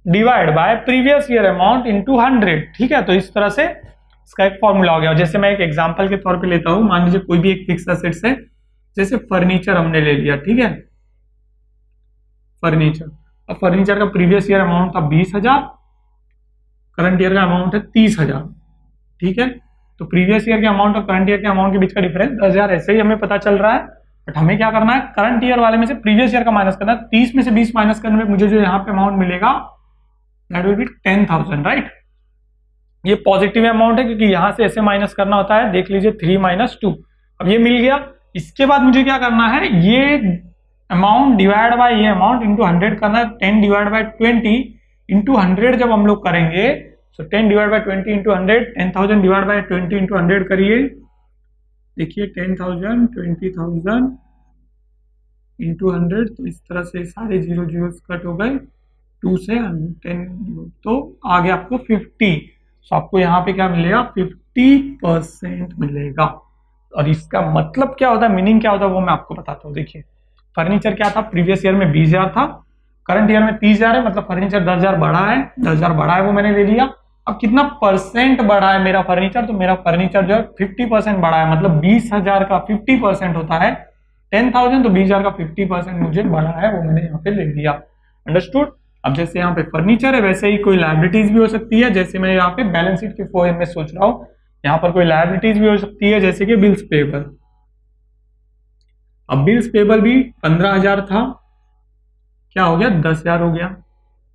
A: divide by previous year amount into 100, ठीक है। तो इस तरह से इसका एक फॉर्मूला हो गया। जैसे मैं एक एग्जांपल के तौर पे लेता हूं, मान लीजिए कोई भी एक फिक्स एसेट्स है, जैसे फर्नीचर हमने ले लिया, ठीक है, फर्नीचर। अब फर्नीचर का प्रीवियस ईयर अमाउंट था 20,000, करंट ईयर का अमाउंट है 30,000, ठीक है। तो प्रीवियस ईयर के अमाउंट और करंट ईयर के अमाउंट के बीच का डिफरेंस 10,000 ऐसे ही हमें पता चल रहा है। बट हमें क्या करना है, करंट ईयर वाले में से प्रीवियस ईयर का माइनस करना है। 30 में से 20 माइनस करने में मुझे जो यहाँ पे अमाउंट मिलेगा दैट विल बी 10,000, राइट। ये पॉजिटिव अमाउंट है क्योंकि यहां से ऐसे माइनस करना होता है, देख लीजिए 3 - 2, अब ये मिल गया। इसके बाद मुझे क्या करना है, ये अमाउंट डिवाइड बाय ये अमाउंट इंटू 100 करना है। 10 डिवाइड बाय 20 इंटू 100 जब हम लोग करेंगे, सो 10 divide by 20 into 100, 10,000 divide by 20 into 100 करिए, देखिए 10,000, 20,000 इंटू 100, तो इस तरह से सारे 0 0 कट हो गए, 2 से 10, तो आगे आपको 50। तो आपको यहाँ पे क्या मिलेगा, 50% मिलेगा। और इसका मतलब क्या होता है, मीनिंग क्या होता है, वो मैं आपको बताता हूँ। देखिए फर्नीचर क्या था, प्रीवियस ईयर में 20,000 था, करंट ईयर में 30,000 है, मतलब फर्नीचर 10,000 बढ़ा है, 10,000 बढ़ा है वो मैंने ले लिया। अब कितना परसेंट बढ़ा है मेरा फर्नीचर, तो मेरा फर्नीचर जो है 50% बढ़ा है, मतलब 20,000 का 50% होता है 10,000, तो 20,000 का 50% मुझे बढ़ा है, वो मैंने यहाँ पे ले लिया। अंडरस्टूड। अब जैसे यहाँ पे फर्नीचर है, वैसे ही कोई लायबिलिटीज भी हो सकती है, जैसे मैं यहाँ पे बैलेंस शीट के फॉर्म में सोच रहा हूँ, यहाँ पर कोई लायबिलिटीज भी हो सकती है, जैसे कि बिल्स पेबल। अब बिल्स पेबल भी 15,000 था, क्या हो गया 10,000 हो गया।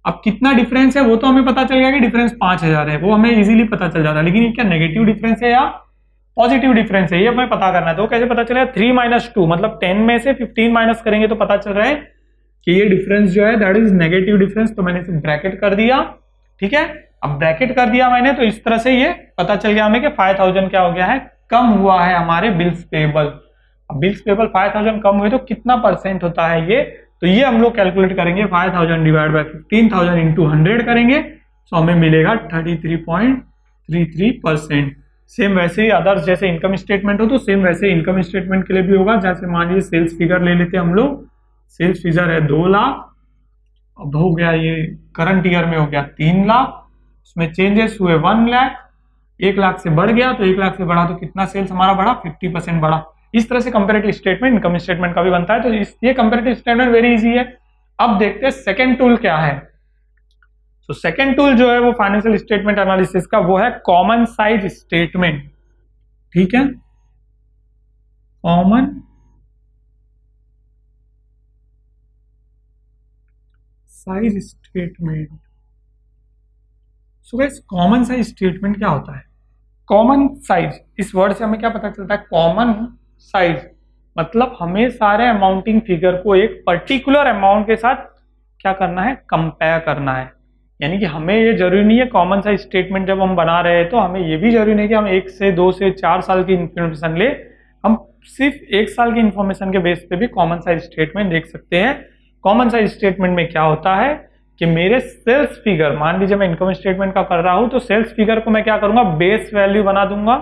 A: अब कितना डिफरेंस है वो तो हमें पता चल गया कि डिफरेंस 5,000 है, वो हमें इजीली पता चल जाता है, लेकिन ये क्या नेगेटिव डिफरेंस है या पॉजिटिव डिफरेंस है ये हमें पता करना है। तो कैसे पता चलेगा, 3 - 2 मतलब 10 में से 15 माइनस करेंगे तो पता चल रहा है कि ये डिफरेंस जो है दैट इज नेगेटिव डिफरेंस। तो मैंने इसे ब्रैकेट कर दिया, ठीक है। अब ब्रैकेट कर दिया मैंने, तो इस तरह से ये पता चल गया हमें कि 5,000 क्या हो गया है, कम हुआ है हमारे बिल्स पेबल। अब बिल्स पेबल 5,000 कम हुए तो कितना परसेंट होता है ये, तो ये हम लोग कैलकुलेट करेंगे। 5,000 डिवाइड बाय 15,000 इंटू 100 करेंगे तो हमें मिलेगा 33.33%। सेम वैसे ही अदर्स जैसे इनकम स्टेटमेंट हो तो सेम वैसे इनकम स्टेटमेंट के लिए भी होगा। जैसे मान लीजिए सेल्स फिगर ले लेते हैं हम लोग, सेल्स फिगर है 2 लाख, अब हो गया ये करंट ईयर में हो गया 3 लाख, उसमें चेंजेस हुए 1 लाख, 1 लाख से बढ़ गया, तो 1 लाख से बढ़ा तो कितना सेल्स हमारा बढ़ा, 50% बढ़ा। इस तरह से कंपैरेटिव स्टेटमेंट इनकम स्टेटमेंट का भी बनता है। तो ये कंपैरेटिव स्टेटमेंट वेरी इजी है। अब देखते हैं सेकंड टूल क्या है। तो सेकंड टूल जो है वो फाइनेंशियल स्टेटमेंट एनालिसिस का वो है कॉमन साइज स्टेटमेंट, ठीक है, common size statement. So guys common size statement क्या होता है, कॉमन साइज इस वर्ड से हमें क्या पता चलता है, कॉमन साइज मतलब हमें सारे अमाउंटिंग फिगर को एक पर्टिकुलर अमाउंट के साथ क्या करना है, कंपेयर करना है। यानी कि हमें ये जरूरी नहीं है कॉमन साइज स्टेटमेंट जब हम बना रहे हैं तो हमें ये भी जरूरी नहीं कि हम 1 से 2 से 4 साल की इंफॉर्मेशन ले, हम सिर्फ 1 साल की इंफॉर्मेशन के बेस पे भी कॉमन साइज स्टेटमेंट देख सकते हैं। कॉमन साइज स्टेटमेंट में क्या होता है कि मेरे सेल्स फिगर, मान लीजिए मैं इनकम स्टेटमेंट का कर रहा हूं तो सेल्स फिगर को मैं क्या करूंगा, बेस वैल्यू बना दूंगा।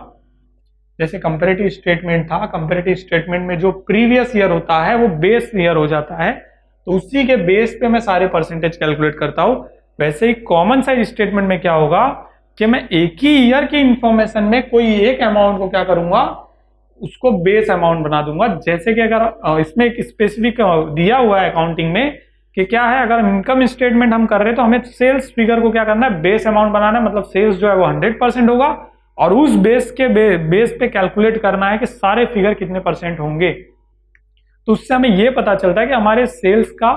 A: जैसे कंपैरेटिव स्टेटमेंट था, कंपैरेटिव स्टेटमेंट में जो प्रीवियस ईयर होता है वो बेस ईयर हो जाता है, तो उसी के बेस पे मैं सारे परसेंटेज कैलकुलेट करता हूं। वैसे ही कॉमन साइज स्टेटमेंट में क्या होगा कि मैं एक ही ईयर की इंफॉर्मेशन में कोई एक अमाउंट को क्या करूंगा, उसको बेस अमाउंट बना दूंगा। जैसे कि अगर इसमें एक स्पेसिफिक दिया हुआ है अकाउंटिंग में कि क्या है, अगर इनकम स्टेटमेंट हम कर रहे हैं तो हमें सेल्स फिगर को क्या करना है, बेस अमाउंट बनाना है, मतलब सेल्स जो है वो 100% होगा और उस बेस के बेस पे कैलकुलेट करना है कि सारे फिगर कितने परसेंट होंगे। तो उससे हमें ये पता चलता है कि हमारे सेल्स का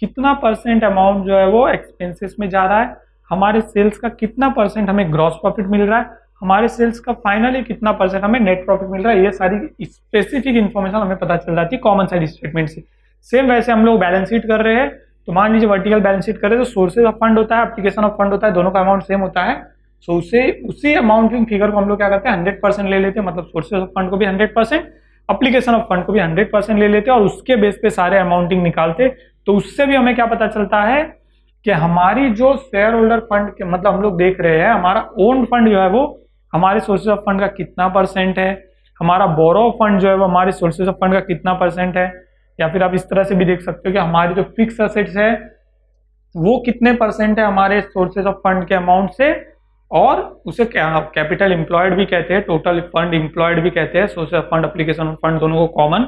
A: कितना परसेंट अमाउंट जो है वो एक्सपेंसेस में जा रहा है, हमारे सेल्स का कितना परसेंट हमें ग्रॉस प्रॉफिट मिल रहा है, हमारे सेल्स का फाइनली कितना परसेंट हमें नेट प्रॉफिट मिल रहा है। ये सारी स्पेसिफिक इन्फॉर्मेशन हमें पता चल जाती है कॉमन साइज स्टेटमेंट से। सेम वैसे हम लोग बैलेंस शीट कर रहे हैं तो मान लीजिए वर्टिकल बैलेंस शीट कर रहे हैं तो सोर्सेज ऑफ फंड होता है, एप्लीकेशन ऑफ फंड होता है, दोनों का अमाउंट सेम होता है। सो उसी अमाउंटिंग फिगर को हम लोग क्या करते हैं 100% ले लेते हैं, मतलब सोर्सेज ऑफ फंड को भी 100%, एप्लीकेशन ऑफ फंड को भी 100% ले लेते हैं और उसके बेस पे सारे अमाउंटिंग निकालते। तो उससे भी हमें क्या पता चलता है कि हमारी जो शेयर होल्डर फंड के, मतलब हम लोग देख रहे हैं हमारा ओन फंड जो है वो हमारे सोर्सेज ऑफ फंड का कितना परसेंट है, हमारा बोरो फंड जो है वो हमारे सोर्सेज ऑफ फंड का कितना परसेंट है, या फिर आप इस तरह से भी देख सकते हो कि हमारी जो फिक्स एसेट्स है वो कितने परसेंट है हमारे सोर्सेज ऑफ फंड के अमाउंट से, और उसे कैपिटल एम्प्लॉयड भी कहते हैं, टोटल फंड एम्प्लॉयड भी कहते हैं। Sources of fund application of fund दोनों को कॉमन।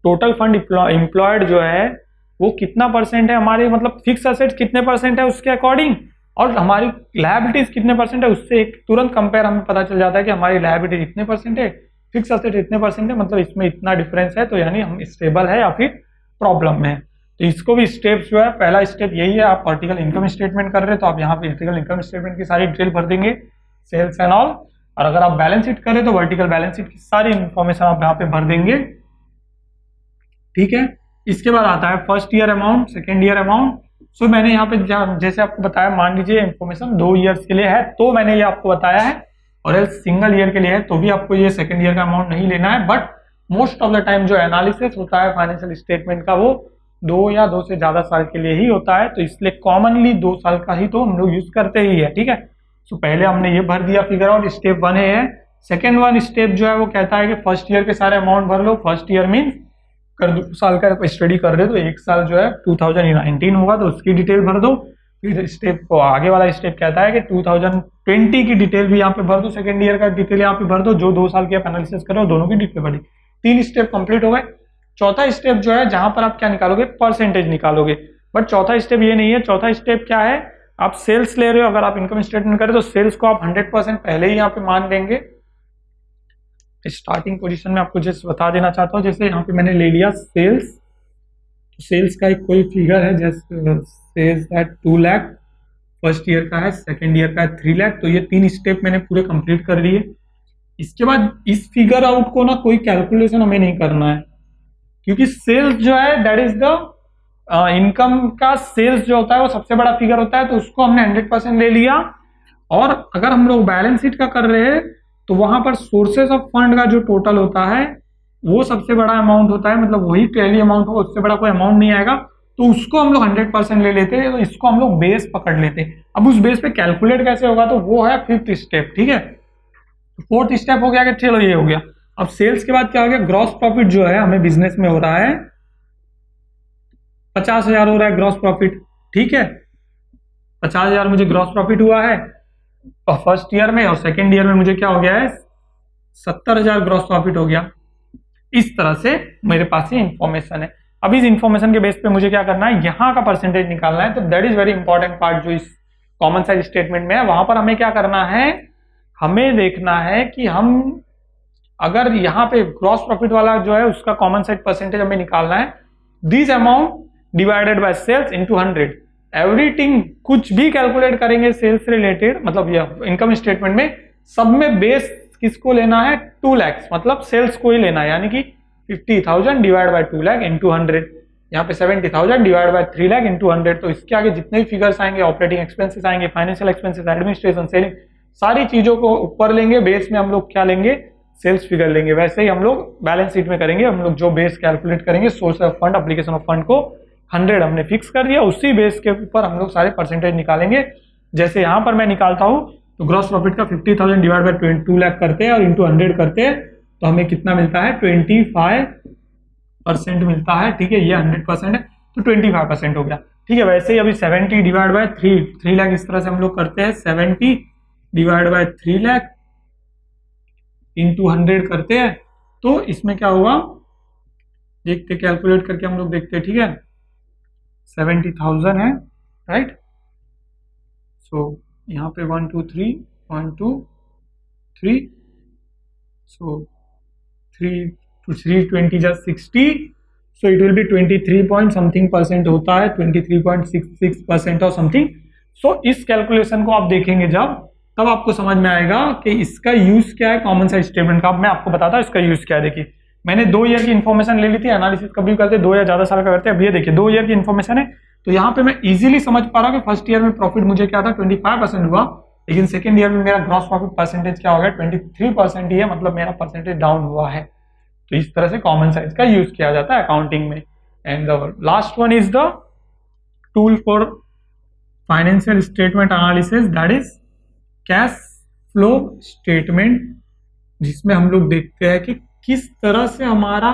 A: टोटल फंड एम्प्लॉयड जो है वो कितना परसेंट है हमारे, मतलब फिक्स एसेट्स कितने परसेंट है उसके अकॉर्डिंग, और हमारी लायबिलिटीज कितने परसेंट है उससे एक तुरंत कंपेयर हमें पता चल जाता है कि हमारी लायबिलिटीज इतने परसेंट है, फिक्स एसेट इतने परसेंट है, मतलब इसमें इतना डिफरेंस है, तो यानी हम स्टेबल है या फिर प्रॉब्लम में है। तो इसको भी स्टेप्स जो है, पहला स्टेप यही है, आप वर्टिकल इनकम स्टेटमेंट कर रहे हैं तो आप यहाँ पे वर्टिकल इनकम स्टेटमेंट की सारी डिटेल भर देंगे, सेल्स एंड ऑल। और अगर आप बैलेंस शीट करें तो वर्टिकल बैलेंस शीट की सारी इंफॉर्मेशन आप यहाँ पे भर देंगे, ठीक है। इसके बाद आता है first year amount, second year amount. So मैंने यहाँ पे जैसे आपको बताया, मान लीजिए इंफॉर्मेशन 2 ईयर्स के लिए है तो मैंने ये आपको बताया है, और एल्स सिंगल ईयर के लिए है तो भी आपको ये सेकेंड ईयर का अमाउंट नहीं लेना है। But most of the time जो एनालिसिस होता है फाइनेंशियल स्टेटमेंट का वो 2 या 2 से ज्यादा साल के लिए ही होता है, तो इसलिए कॉमनली 2 साल का ही तो हम लोग यूज करते ही है, ठीक है। सो पहले हमने ये भर दिया फिगर आउट, स्टेप 1 है। सेकेंड वन स्टेप जो है वो कहता है कि फर्स्ट ईयर के सारे अमाउंट भर लो। फर्स्ट ईयर मीन्स कर 2 साल का स्टडी कर रहे हो तो 1 साल जो है 2019 होगा तो उसकी डिटेल भर दो। फिर स्टेप आगे वाला स्टेप कहता है कि 2020 की डिटेल भी यहाँ पे भर दो, सेकेंड ईयर का डिटेल यहाँ पे भर दो, जो 2 साल की आप एनालिसिस करो दोनों की डिटेल भरी। 3 स्टेप कंप्लीट हो गए। चौथा स्टेप जो है जहां पर आप क्या निकालोगे, परसेंटेज निकालोगे, बट चौथा स्टेप ये नहीं है। चौथा स्टेप क्या है, आप सेल्स ले रहे हो, अगर आप इनकम स्टेटमेंट करें तो सेल्स को आप 100% पहले ही यहाँ पे मान लेंगे। स्टार्टिंग पोजीशन में आपको जैसे बता देना चाहता हूँ, जैसे यहाँ पे मैंने ले लिया सेल्स, तो सेल्स का एक कोई फिगर है, जैसे sales that 2 lakh, first year का है, सेकेंड ईयर का है 3 लाख। तो ये 3 स्टेप मैंने पूरे कंप्लीट कर लिए। इसके बाद इस फिगर आउट को ना कोई कैलकुलेशन हमें नहीं करना है, क्योंकि सेल्स जो है दैट इज द इनकम का सेल्स जो होता है वो सबसे बड़ा फिगर होता है, तो उसको हमने 100% ले लिया। और अगर हम लोग बैलेंस शीट का कर रहे हैं तो वहां पर सोर्सेस ऑफ फंड का जो टोटल होता है वो सबसे बड़ा अमाउंट होता है, मतलब वही टैली अमाउंट होगा, उससे बड़ा कोई अमाउंट नहीं आएगा, तो उसको हम लोग 100% ले लेते हैं। तो इसको हम लोग बेस पकड़ लेते हैं। अब उस बेस पे कैलकुलेट कैसे होगा, तो वो है 5th स्टेप, ठीक है। 4th स्टेप हो गया कि चलो ये हो गया। अब सेल्स के बाद क्या हो गया, ग्रॉस प्रॉफिट जो है हमें बिजनेस में हो रहा है 50,000 हो रहा है ग्रॉस प्रॉफिट, ठीक है। 50,000 मुझे ग्रॉस प्रॉफिट हुआ है फर्स्ट ईयर में, और सेकेंड ईयर में मुझे क्या हो गया है 70,000 ग्रॉस प्रॉफिट हो गया। इस तरह से मेरे पास ये इंफॉर्मेशन है। अब इस इंफॉर्मेशन के बेस पे मुझे क्या करना है, यहाँ का परसेंटेज निकालना है। तो that is very important part जो इस कॉमन साइज स्टेटमेंट में है। वहां पर हमें क्या करना है, हमें देखना है कि हम अगर यहाँ पे ग्रॉस प्रॉफिट वाला जो है उसका कॉमन साइज परसेंटेज हमें निकालना है, this amount divided by sales into 100। Everything कुछ भी कैलकुलेट करेंगे सेल्स रिलेटेड, मतलब ये इनकम स्टेटमेंट में सब में बेस किसको लेना है, 2 लाख, मतलब सेल्स को ही लेना है। यानी कि 50,000 डिवाइड बाय 2 लाख इंटू 100, यहाँ पे 70,000 डिवाइड बाय 3 लाख इंटू 100। तो इसके आगे जितने भी फिगर्स आएंगे, ऑपरेटिंग एक्सपेंसेस आएंगे, फाइनेंशियल एक्सपेंसेस, एडमिनिस्ट्रेशन, सेलिंग, सारी चीजों को ऊपर लेंगे। बेस में हम लोग क्या लेंगे, सेल्स फिगर लेंगे। वैसे ही हम लोग बैलेंस शीट में करेंगे, हम लोग जो बेस कैलकुलेट करेंगे source of fund, application of fund को 100 हमने फिक्स कर दिया, उसी बेस के ऊपर हम लोग सारे परसेंटेज निकालेंगे। जैसे यहाँ पर मैं निकालता हूँ, तो ग्रॉस प्रॉफिट का 50,000 डिवाइड बाय 2 लाख करते हैं और इंटू 100 करते हैं, तो हमें कितना मिलता है 25% मिलता है, ठीक है। ये 100% है तो 25% हो गया, ठीक है। वैसे ही अभी 70 डिवाइड बाय 3 लाख, इस तरह से हम लोग करते हैं। 70 डिवाइड बाय 3 लाख इंटू 100 करते हैं, तो इसमें क्या होगा देखते, कैलकुलेट करके हम लोग देखते हैं, ठीक है। 70,000 है, राइट। सो यहाँ पे 1 2 3 1 2 3, सो 3 to 3 20 just 60, so it will be 23 point something percent होता है, 23.66% और समथिंग। सो इस कैलकुलेशन को आप देखेंगे जब, तब आपको समझ में आएगा कि इसका यूज क्या है कॉमन साइज स्टेटमेंट का। अब मैं आपको बताता हूँ इसका यूज क्या है। देखिए मैंने 2 ईयर की इन्फॉर्मेशन ले ली थी, एनालिसिस कभी करते 2 या ज्यादा साल का करते हैं। अब ये देखिए 2 ईयर की इन्फॉर्मेशन है, तो यहाँ पे मैं इजीली समझ पा रहा हूँ कि फर्स्ट ईयर में प्रॉफिट मुझे क्या था 25% हुआ, लेकिन सेकंड ईयर में मेरा ग्रॉस प्रॉफिट परसेंटेज क्या हो गया 23% ही है, मतलब मेरा परसेंटेज डाउन हुआ है। तो इस तरह से कॉमन साइज का यूज किया जाता है अकाउंटिंग में। And the last one is the tool for financial statement analysis, that is cash flow statement, जिसमें हम लोग देखते हैं कि किस तरह से हमारा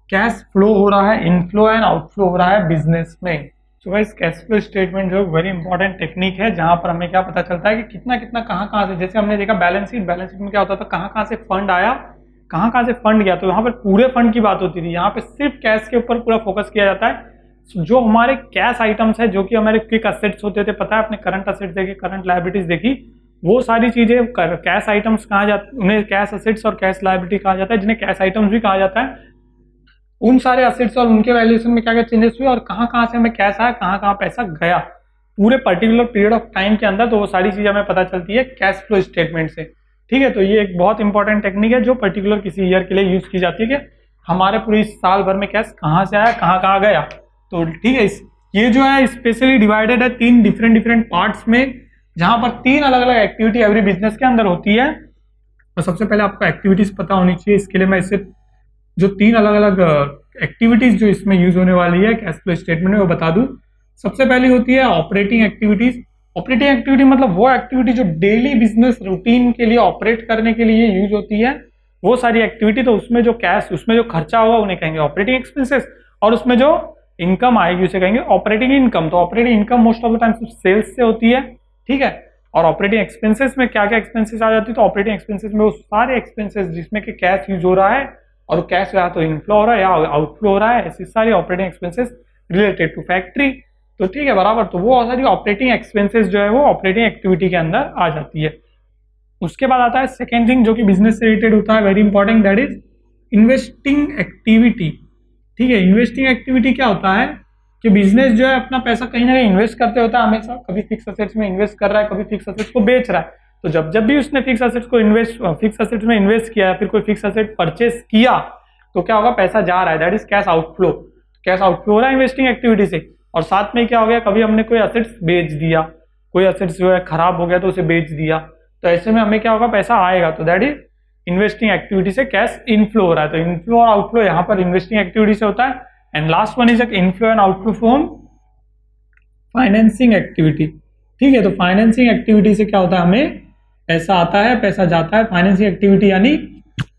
A: कैश फ्लो हो रहा है, इनफ्लो एंड आउटफ्लो हो रहा है बिजनेस में। So guys cash flow statement जो वेरी इंपॉर्टेंट टेक्निक है, जहां पर हमें क्या पता चलता है कि कितना कितना कहां से, जैसे हमने देखा बैलेंस शीट में क्या होता था, कहां से फंड आया, कहां से फंड गया, तो यहाँ पर पूरे फंड की बात होती थी। यहाँ पे सिर्फ कैश के ऊपर पूरा फोकस किया जाता है। जो हमारे कैश आइटम्स है, जो कि हमारे क्विक असेट्स होते थे, पता है आपने करंट असेट्स देखे, करंट लायबिलिटीज देखी, वो सारी चीजें कैश आइटम्स कहा जाता, उन्हें कैश असेट्स और कैश लायबिलिटी कहा जाता है, जिन्हें कैश आइटम्स भी कहा जाता है। उन सारे असेट्स और उनके वैल्यूएशन में क्या क्या चेंजेस हुए और कहां से हमें कैश आया, कहां पैसा गया पूरे पर्टिकुलर पीरियड ऑफ टाइम के अंदर, तो वो सारी चीजें हमें पता चलती है कैश फ्लो स्टेटमेंट से, ठीक है। तो ये एक बहुत इंपॉर्टेंट टेक्निक है जो पर्टिकुलर किसी ईयर के लिए यूज की जाती है कि हमारे पूरे साल भर में कैश कहां से आया, कहां गया। तो ठीक है, ये जो है स्पेशली डिवाइडेड है 3 डिफरेंट पार्ट्स में, जहां पर 3 अलग अलग एक्टिविटी एवरी बिजनेस के अंदर होती है। तो सबसे पहले आपको एक्टिविटीज पता होनी चाहिए। इसके लिए मैं इसे जो 3 अलग अलग एक्टिविटीज जो इसमें यूज होने वाली है कैश फ्लो स्टेटमेंट में, वो बता दूं। सबसे पहली होती है ऑपरेटिंग एक्टिविटीज। ऑपरेटिंग एक्टिविटी मतलब वो एक्टिविटी जो डेली बिजनेस रूटीन के लिए ऑपरेट करने के लिए यूज होती है, वो सारी एक्टिविटी। तो उसमें जो कैश, उसमें जो खर्चा होगा उन्हें कहेंगे ऑपरेटिंग एक्सपेंसेस, और उसमें जो इनकम आएगी उसे कहेंगे ऑपरेटिंग इनकम। तो operating income most of the time sales से होती है, ठीक है। और ऑपरेटिंग एक्सपेंसेस में क्या क्या एक्सपेंसेस आ जाती है, तो ऑपरेटिंग एक्सपेंसेस में वो सारे एक्सपेंसेस जिसमें कि कैश यूज हो रहा है, और कैश या तो इनफ्लो हो रहा है या आउटफ्लो हो रहा है, ऐसी सारी operating expenses related to factory, तो ठीक है बराबर, तो वो सारी ऑपरेटिंग एक्सपेंसेस जो है वो ऑपरेटिंग एक्टिविटी के अंदर आ जाती है। उसके बाद आता है सेकेंड थिंग जो कि बिजनेस से रिलेटेड होता है, very important, that is investing activity. ठीक है, इन्वेस्टिंग एक्टिविटी क्या होता है कि बिजनेस जो है अपना पैसा कहीं ना कहीं इन्वेस्ट करते होता है हमेशा, कभी फिक्स असेट्स में इन्वेस्ट कर रहा है, कभी फिक्स असेट्स को बेच रहा है। तो जब भी उसने फिक्स असेट्स में इन्वेस्ट किया, फिर कोई फिक्स असेट परचेस किया, तो क्या होगा, पैसा जा रहा है, that is cash outflow. Cash outflow हो रहा है इन्वेस्टिंग एक्टिविटी से। और साथ में क्या हो गया, कभी हमने कोई असेट्स बेच दिया, कोई असेट्स जो है खराब हो गया तो उसे बेच दिया, तो ऐसे में हमें क्या होगा, पैसा आएगा, तो दैट इज इन्वेस्टिंग एक्टिविटी से कैश इनफ्लो हो रहा है। तो इनफ्लो और आउटफ्लो यहाँ पर इन्वेस्टिंग एक्टिविटी से होता है। And last one is inflow and outflow from financing activity. ठीक है, तो फाइनेंसिंग एक्टिविटी से क्या होता है, हमें पैसा आता है, पैसा जाता है। फाइनेंसिंग एक्टिविटी यानी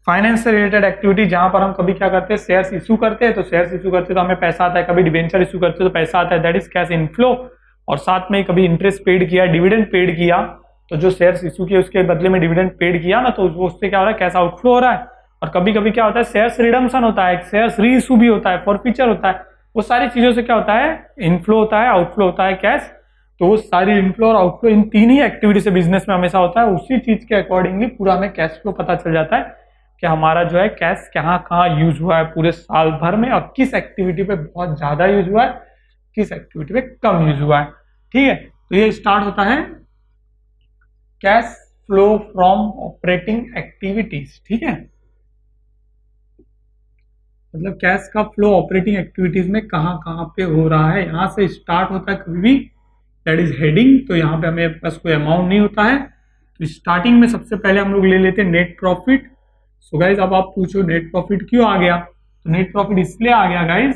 A: फाइनेंस से रिलेटेड एक्टिविटी, जहां पर हम कभी क्या करते हैं, शेयर्स इशू करते हैं, तो शेयर्स इशू करते हैं तो हमें पैसा आता है, कभी डिवेंचर इशू करते हैं तो पैसा आता है, दैट इज कैश इनफ्लो। और साथ में कभी इंटरेस्ट पेड किया, डिविडेंड पेड किया, तो जो शेयर्स इशू किए उसके बदले में डिविडेंड पेड किया ना, तो उससे क्या हो रहा है, कैश आउटफ्लो हो रहा है। और कभी कभी क्या होता है, शेयर्स रिडम्पशन होता है, शेयर्स री इशू भी होता है, फॉरफीचर होता है, वो सारी चीजों से क्या होता है, इनफ्लो होता है, आउटफ्लो होता है कैश। तो वो सारी इनफ्लो और आउटफ्लो इन तीन ही एक्टिविटी से बिजनेस में हमेशा होता है। उसी चीज के अकॉर्डिंगली पूरा हमें कैश फ्लो पता चल जाता है कि हमारा जो है कैश कहाँ कहाँ यूज हुआ है पूरे साल भर में, और किस एक्टिविटी पे बहुत ज्यादा यूज हुआ है, किस एक्टिविटी पे कम यूज हुआ है। ठीक है, तो ये स्टार्ट होता है cash flow from operating activities. ठीक है, मतलब कैश का फ्लो ऑपरेटिंग एक्टिविटीज में कहाँ कहाँ पे हो रहा है, यहां से स्टार्ट होता है कभी भी, दैट इज हेडिंग। तो यहाँ पे हमें पास कोई अमाउंट नहीं होता है, तो स्टार्टिंग में सबसे पहले हम लोग ले लेते हैं नेट प्रॉफिट। सो गाइज अब आप पूछो नेट प्रॉफिट क्यों आ गया, तो नेट प्रॉफिट इसलिए आ गया गाइज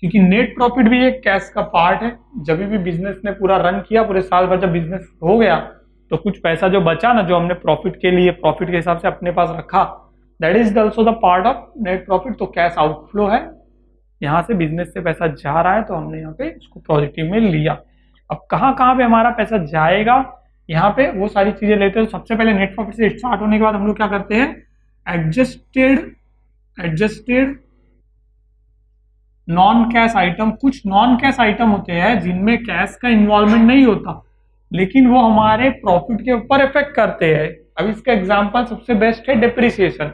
A: क्योंकि नेट प्रॉफिट भी एक कैश का पार्ट है। जब भी बिजनेस ने पूरा रन किया, पूरे साल भर जब बिजनेस हो गया, तो कुछ पैसा जो बचा ना, जो हमने प्रॉफिट के लिए, प्रॉफिट के हिसाब से अपने पास रखा, that is also the part of net profit. तो कैश आउटफ्लो है, यहाँ से बिजनेस से पैसा जा रहा है, तो हमने यहाँ पे इसको पॉजिटिव में लिया। अब कहाँ कहाँ पे हमारा पैसा जाएगा, यहाँ पे वो सारी चीजें लेते हैं। तो सबसे पहले नेट प्रॉफिट से स्टार्ट होने के बाद हम लोग क्या करते हैं, एडजस्टेड नॉन कैश आइटम। कुछ नॉन कैश आइटम होते हैं जिनमें कैश का इन्वॉल्वमेंट नहीं होता, लेकिन वो हमारे प्रॉफिट के ऊपर इफेक्ट करते हैं। अब इसका एग्जांपल सबसे बेस्ट है डेप्रिसिएशन।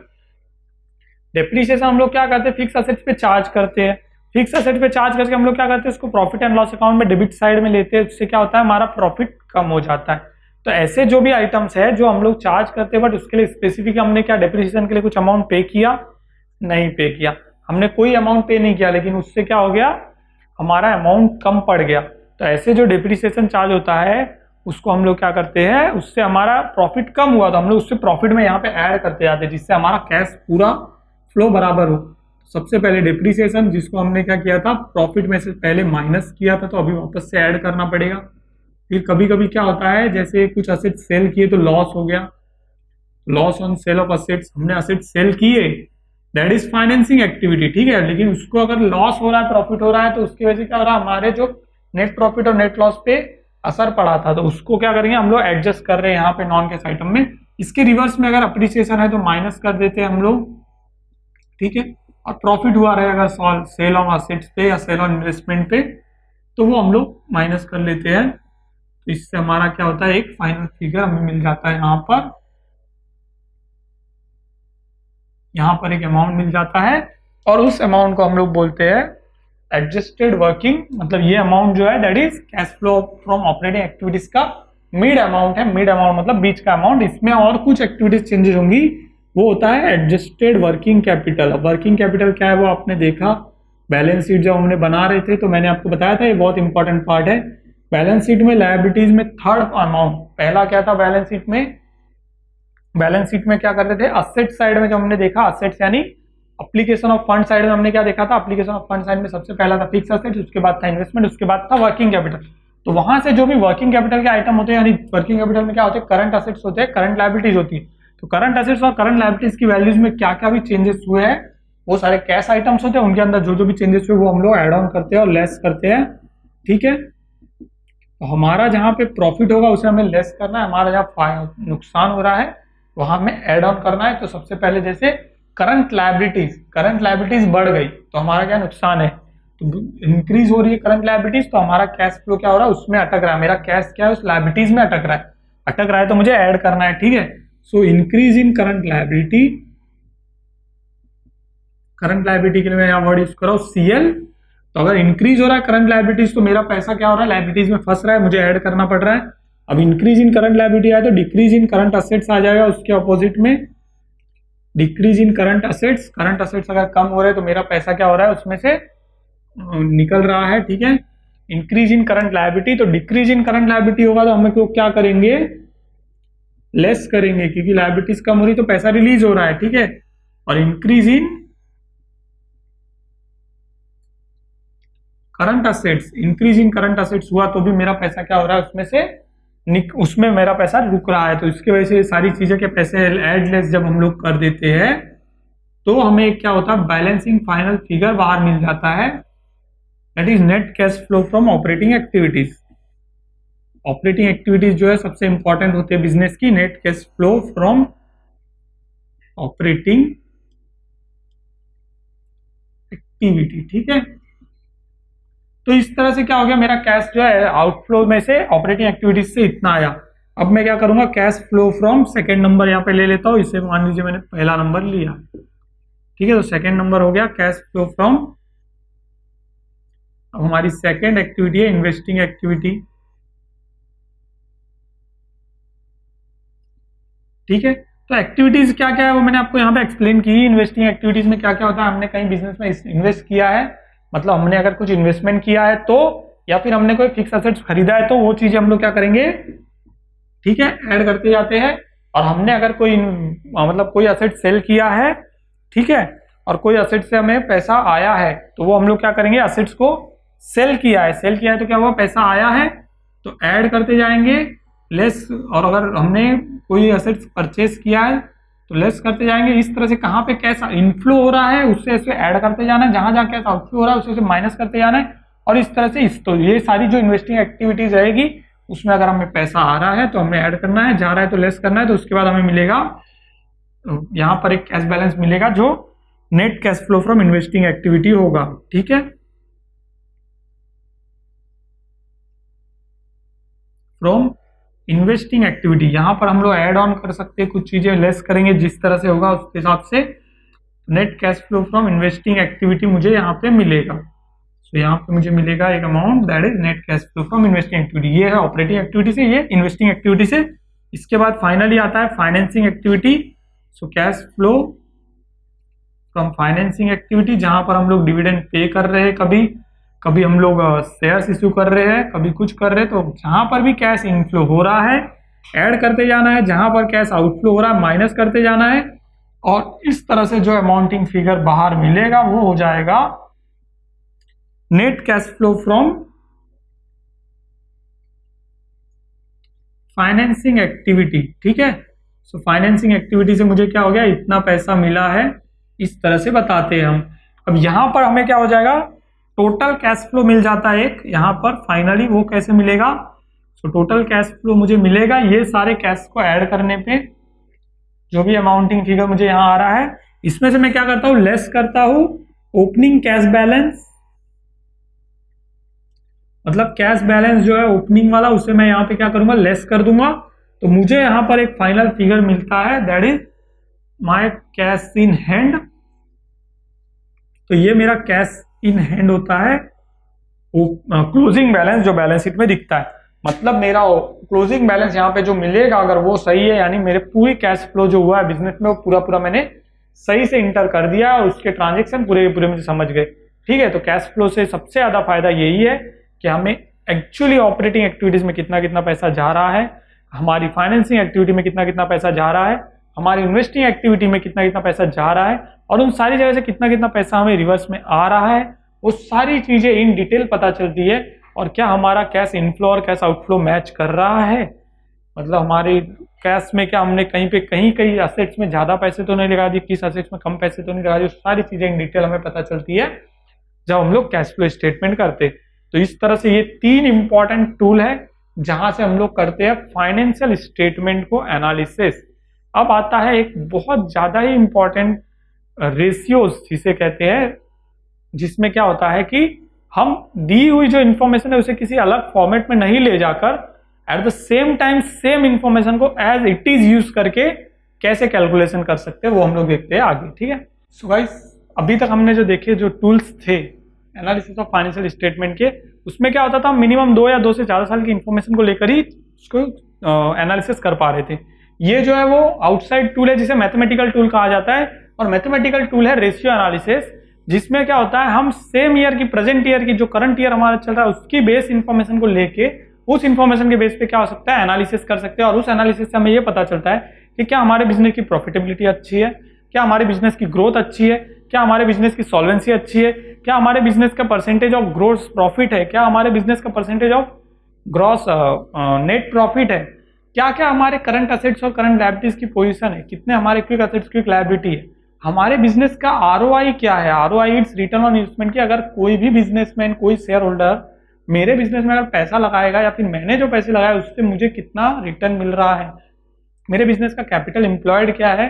A: डेप्रिसिएशन हम लोग क्या करते हैं, फिक्स असेट्स पे चार्ज करते हैं। फिक्स असेट पे चार्ज करके हम लोग क्या करते हैं, उसको प्रॉफिट एंड लॉस अकाउंट में डेबिट साइड में लेते हैं। उससे क्या होता है, हमारा प्रॉफिट कम हो जाता है। तो ऐसे जो भी आइटम्स है जो हम लोग चार्ज करते हैं, बट उसके लिए स्पेसिफिक हमने क्या डेप्रिसिएशन के लिए कुछ अमाउंट पे किया, नहीं पे किया, हमने कोई अमाउंट पे नहीं किया, लेकिन उससे क्या हो गया, हमारा अमाउंट कम पड़ गया। तो ऐसे जो डेप्रिसिएशन चार्ज होता है उसको हम लोग क्या करते हैं, उससे हमारा प्रॉफिट कम हुआ तो हम लोग उससे प्रॉफिट में यहाँ पे ऐड करते जाते हैं, जिससे हमारा कैश पूरा फ्लो बराबर हो। सबसे पहले डेप्रिसिएशन, जिसको हमने क्या किया था, प्रॉफिट में से पहले माइनस किया था, तो अभी वापस से ऐड करना पड़ेगा। फिर कभी कभी क्या होता है, जैसे कुछ असेट सेल किए तो लॉस हो गया, loss on sale of assets, हमने असेट सेल किए, दैट इज फाइनेंसिंग एक्टिविटी। ठीक है, लेकिन उसको अगर लॉस हो रहा है, प्रॉफिट हो रहा है, तो उसकी वजह से क्या हो रहा है, हमारे जो नेट प्रॉफिट और नेट लॉस पे असर पड़ा था, तो उसको क्या करेंगे हम लोग, एडजस्ट कर रहे हैं यहाँ पे नॉन कैश आइटम में। इसके रिवर्स में अगर अप्रिसिएशन है तो माइनस कर देते हैं हम लोग। ठीक है, और प्रॉफिट हुआ रहेगा सेल ऑन असेट्स पे या सेल ऑन इन्वेस्टमेंट पे, तो वो हम लोग माइनस कर लेते हैं। तो इससे हमारा क्या होता है, एक फाइनल फिगर हमें मिल जाता है। यहाँ पर एक अमाउंट मिल जाता है, और उस अमाउंट को हम लोग बोलते हैं एडजस्टेड वर्किंग। मतलब ये अमाउंट जो है that is cash flow from operating activities का मिड अमाउंट है। मिड अमाउंट मतलब बीच का अमाउंट। इसमें और कुछ एक्टिविटीज चेंजेस होंगी, वो होता है एडजस्टेड वर्किंग कैपिटल। अब वर्किंग कैपिटल क्या है वो आपने देखा, बैलेंस शीट जब हमने बना रहे थे तो मैंने आपको बताया था, ये बहुत इंपॉर्टेंट पार्ट है। बैलेंस शीट में लायबिलिटीज में थर्ड अमाउंट, पहला क्या था बैलेंस शीट में क्या करते थे, असेट साइड में जो हमने देखा, असेट्स यानी एप्लीकेशन ऑफ फंड साइड में हमने क्या देखा था, एप्लीकेशन ऑफ फंड साइड में सबसे पहला था फिक्स असेट्स, उसके बाद था इन्वेस्टमेंट, उसके बाद था वर्किंग कैपिटल। तो वहां से जो भी वर्किंग कैपिटल के आइटम होते हैं, यानी वर्किंग कैपिटल में क्या होते हैं, करंट असेट्स होते हैं, करंट लायबिलिटीज होती है। तो करंट असेट्स और करंट लायबिलिटीज की वैल्यूज में क्या क्या भी चेंजेस हुए हैं, वो सारे कैश आइटम्स होते हैं, उनके अंदर जो जो भी चेंजेस हुए वो हम लोग एड ऑन करते हैं और लेस करते हैं। ठीक है, तो हमारा जहां पे प्रॉफिट होगा उसे हमें लेस करना है, हमारा जहाँ नुकसान हो रहा है वहां हमें एड ऑन करना है। तो सबसे पहले जैसे करंट लायबिलिटीज बढ़ गई तो हमारा क्या नुकसान है, तो इंक्रीज हो रही है करंट लायबिलिटीज, तो हमारा कैश फ्लो क्या हो रहा है, उसमें अटक रहा है, मेरा कैश क्या है उस लायबिलिटीज में अटक रहा है तो मुझे ऐड करना है, ठीक है। So increase in current liability, current liability के लिए मैं यहाँ वर्ड यूज कर रहा हूँ CL। तो अगर इंक्रीज हो रहा है करंट लायबिलिटीज तो मेरा पैसा क्या हो रहा है, लायबिलिटीज में फंस रहा है, मुझे ऐड करना पड़ रहा है। अब इंक्रीज इन करंट लायबिलिटी आया तो डिक्रीज इन करंट असेट्स आ जाएगा उसके ऑपोजिट में, decrease in current assets, current assets अगर कम हो रहे हैं तो मेरा पैसा क्या हो रहा है उसमें से निकल रहा है, ठीक है। इंक्रीज इन करंट लायबिलिटी, तो डिक्रीज इन करंट लायबिलिटी होगा तो हम लोग क्या करेंगे, लेस करेंगे, क्योंकि लायबिलिटीज कम हो रही तो पैसा रिलीज हो रहा है, ठीक है। और increase in current assets, increase in current assets हुआ तो भी मेरा पैसा क्या हो रहा है उसमें मेरा पैसा रुक रहा है। तो इसकी वजह से सारी चीजें के पैसे एड लेस जब हम लोग कर देते हैं तो हमें क्या होता है, बैलेंसिंग फाइनल फिगर बाहर मिल जाता है, that is net cash flow from operating activities. Operating activities जो है सबसे इंपॉर्टेंट होती है बिजनेस की, net cash flow from operating activity, ठीक है। तो इस तरह से क्या हो गया, मेरा कैश जो है आउटफ्लो में से ऑपरेटिंग एक्टिविटीज से इतना आया। अब मैं क्या करूंगा, cash flow from second number यहाँ पे ले लेता हूँ, इसे मान लीजिए मैंने पहला नंबर लिया, ठीक है। तो सेकेंड नंबर हो गया कैश फ्लो फ्रॉम, अब हमारी सेकेंड एक्टिविटी है इन्वेस्टिंग एक्टिविटी, ठीक है। तो एक्टिविटीज क्या क्या है वो मैंने आपको यहाँ पे एक्सप्लेन की। इन्वेस्टिंग एक्टिविटीज में क्या क्या होता है, हमने कहीं बिजनेस में इन्वेस्ट किया है, मतलब हमने अगर कुछ इन्वेस्टमेंट किया है तो, या फिर हमने कोई फिक्स एसेट्स खरीदा है तो वो चीजें हम लोग क्या करेंगे, ठीक है, ऐड करते जाते हैं। और हमने अगर कोई मतलब कोई एसेट सेल किया है, ठीक है, और कोई एसेट से हमें पैसा आया है तो वो हम लोग क्या करेंगे, एसेट्स को सेल किया है तो क्या हुआ, पैसा आया है तो ऐड करते जाएंगे लेस, और अगर हमने कोई एसेट्स परचेस किया है तो लेस करते जाएंगे। इस तरह से कहाँ पे कैश इनफ्लो हो रहा है उससे ऐसे ऐड करते जाना है, जहां जहां कैश आउटफ्लो हो रहा है उससे माइनस करते जाना है। और इस तरह से तो ये सारी जो इन्वेस्टिंग एक्टिविटीज रहेगी उसमें अगर हमें पैसा आ रहा है तो हमें ऐड करना है, जा रहा है तो लेस करना है। तो उसके बाद हमें मिलेगा यहाँ पर एक कैश बैलेंस मिलेगा जो net cash flow from investing activity होगा, ठीक है। फ्रॉम इन्वेस्टिंग एक्टिविटी, यहां पर हम लोग ऐड ऑन कर सकते हैं, कुछ चीजें लेस करेंगे, जिस तरह से होगा उसके हिसाब से net cash flow from investing activity मुझे यहाँ पे मिलेगा। तो यहाँ पे मुझे मिलेगा एक amount, that is net cash flow from investing activity. ये है ऑपरेटिंग एक्टिविटी से, ये इन्वेस्टिंग एक्टिविटी से। इसके बाद फाइनली आता है financing activity. So cash flow from financing activity, जहां पर हम लोग डिविडेंड पे कर रहे हैं, कभी हम लोग शेयर्स इश्यू कर रहे हैं, कभी कुछ कर रहे हैं, तो जहां पर भी कैश इनफ्लो हो रहा है ऐड करते जाना है, जहां पर कैश आउटफ्लो हो रहा है माइनस करते जाना है। और इस तरह से जो अमाउंटिंग फिगर बाहर मिलेगा वो हो जाएगा net cash flow from financing activity, ठीक है। सो फाइनेंसिंग एक्टिविटी से मुझे क्या हो गया, इतना पैसा मिला है, इस तरह से बताते हैं हम। अब यहां पर हमें क्या हो जाएगा, टोटल कैश फ्लो मिल जाता है एक यहां पर फाइनली, वो कैसे मिलेगा। सो टोटल कैश फ्लो मुझे मिलेगा ये सारे कैश को ऐड करने पे जो भी अमाउंटिंग फिगर मुझे यहां आ रहा है, इसमें से मैं क्या करता हूं, लेस करता हूं ओपनिंग कैश बैलेंस, मतलब कैश बैलेंस जो है ओपनिंग वाला उसे मैं यहां पे क्या करूंगा, लेस कर दूंगा। तो मुझे यहां पर एक फाइनल फिगर मिलता है, that is my cash in hand. तो ये मेरा कैश इन हैंड होता है क्लोजिंग बैलेंस जो बैलेंस शीट में दिखता है। मतलब मेरा क्लोजिंग बैलेंस यहाँ पे जो मिलेगा अगर वो सही है, यानी मेरे पूरी कैश फ्लो जो हुआ है बिजनेस में वो पूरा मैंने सही से इंटर कर दिया और उसके ट्रांजेक्शन पूरे मुझे समझ गए, ठीक है। तो कैश फ्लो से सबसे ज्यादा फायदा यही है कि हमें एक्चुअली ऑपरेटिंग एक्टिविटीज में कितना पैसा जा रहा है, हमारी फाइनेंसिंग एक्टिविटी में कितना पैसा जा रहा है, हमारी इन्वेस्टिंग एक्टिविटी में कितना पैसा जा रहा है, और उन सारी जगह से कितना पैसा हमें रिवर्स में आ रहा है, वो सारी चीजें इन डिटेल पता चलती है। और क्या हमारा कैश इनफ्लो और कैश आउटफ्लो मैच कर रहा है, मतलब हमारे कैश में क्या हमने कहीं असेट्स में ज्यादा पैसे तो नहीं लगा दिए, किस असेट्स में कम पैसे तो नहीं लगा दिए, सारी चीजें इन डिटेल हमें पता चलती है जब हम लोग कैश फ्लो स्टेटमेंट करते। तो इस तरह से ये 3 इंपॉर्टेंट टूल है जहां से हम लोग करते हैं फाइनेंशियल स्टेटमेंट को एनालिसिस। अब आता है एक बहुत ज्यादा ही इंपॉर्टेंट रेशियोज जिसे कहते हैं, जिसमें क्या होता है कि हम दी हुई जो इन्फॉर्मेशन है उसे किसी अलग फॉर्मेट में नहीं ले जाकर at the same time same information को एज इट इज यूज करके कैसे कैलकुलेशन कर सकते हैं वो हम लोग देखते हैं आगे, ठीक है। सो गाइस, अभी तक हमने जो देखे जो टूल्स थे एनालिसिस ऑफ फाइनेंशियल स्टेटमेंट के, उसमें क्या होता था, मिनिमम 2 या 2 से ज़्यादा साल की इन्फॉर्मेशन को लेकर ही उसको एनालिसिस कर पा रहे थे। ये जो है वो आउटसाइड टूल है जिसे मैथमेटिकल टूल कहा जाता है, और मैथमेटिकल टूल है रेशियो एनालिसिस, जिसमें क्या होता है हम सेम ईयर की, प्रेजेंट ईयर की, जो करंट ईयर हमारा चल रहा है उसकी बेस इंफॉर्मेशन को लेके उस इंफॉर्मेशन के बेस पे क्या हो सकता है एनालिसिस कर सकते हैं, और उस एनालिसिस से हमें ये पता चलता है कि क्या हमारे बिजनेस की प्रॉफिटेबिलिटी अच्छी है, क्या हमारे बिजनेस की ग्रोथ अच्छी है, क्या हमारे बिजनेस की सॉल्वेंसी अच्छी है, क्या हमारे बिजनेस का परसेंटेज ऑफ ग्रोस प्रॉफिट है, क्या हमारे बिजनेस का percentage of gross net profit है, क्या क्या हमारे करंट असेट्स और करंट लायबिलिटीज की पोजीशन है, कितने हमारे क्विक असेट्स क्विक लायबिलिटी है, हमारे बिजनेस का आरओआई क्या है, ROI it's return on investment की अगर कोई भी बिजनेसमैन, कोई शेयर होल्डर मेरे बिजनेस में अगर पैसा लगाएगा या फिर मैंने जो पैसे लगाए उससे मुझे कितना रिटर्न मिल रहा है, मेरे बिजनेस का कैपिटल एम्प्लॉयड क्या है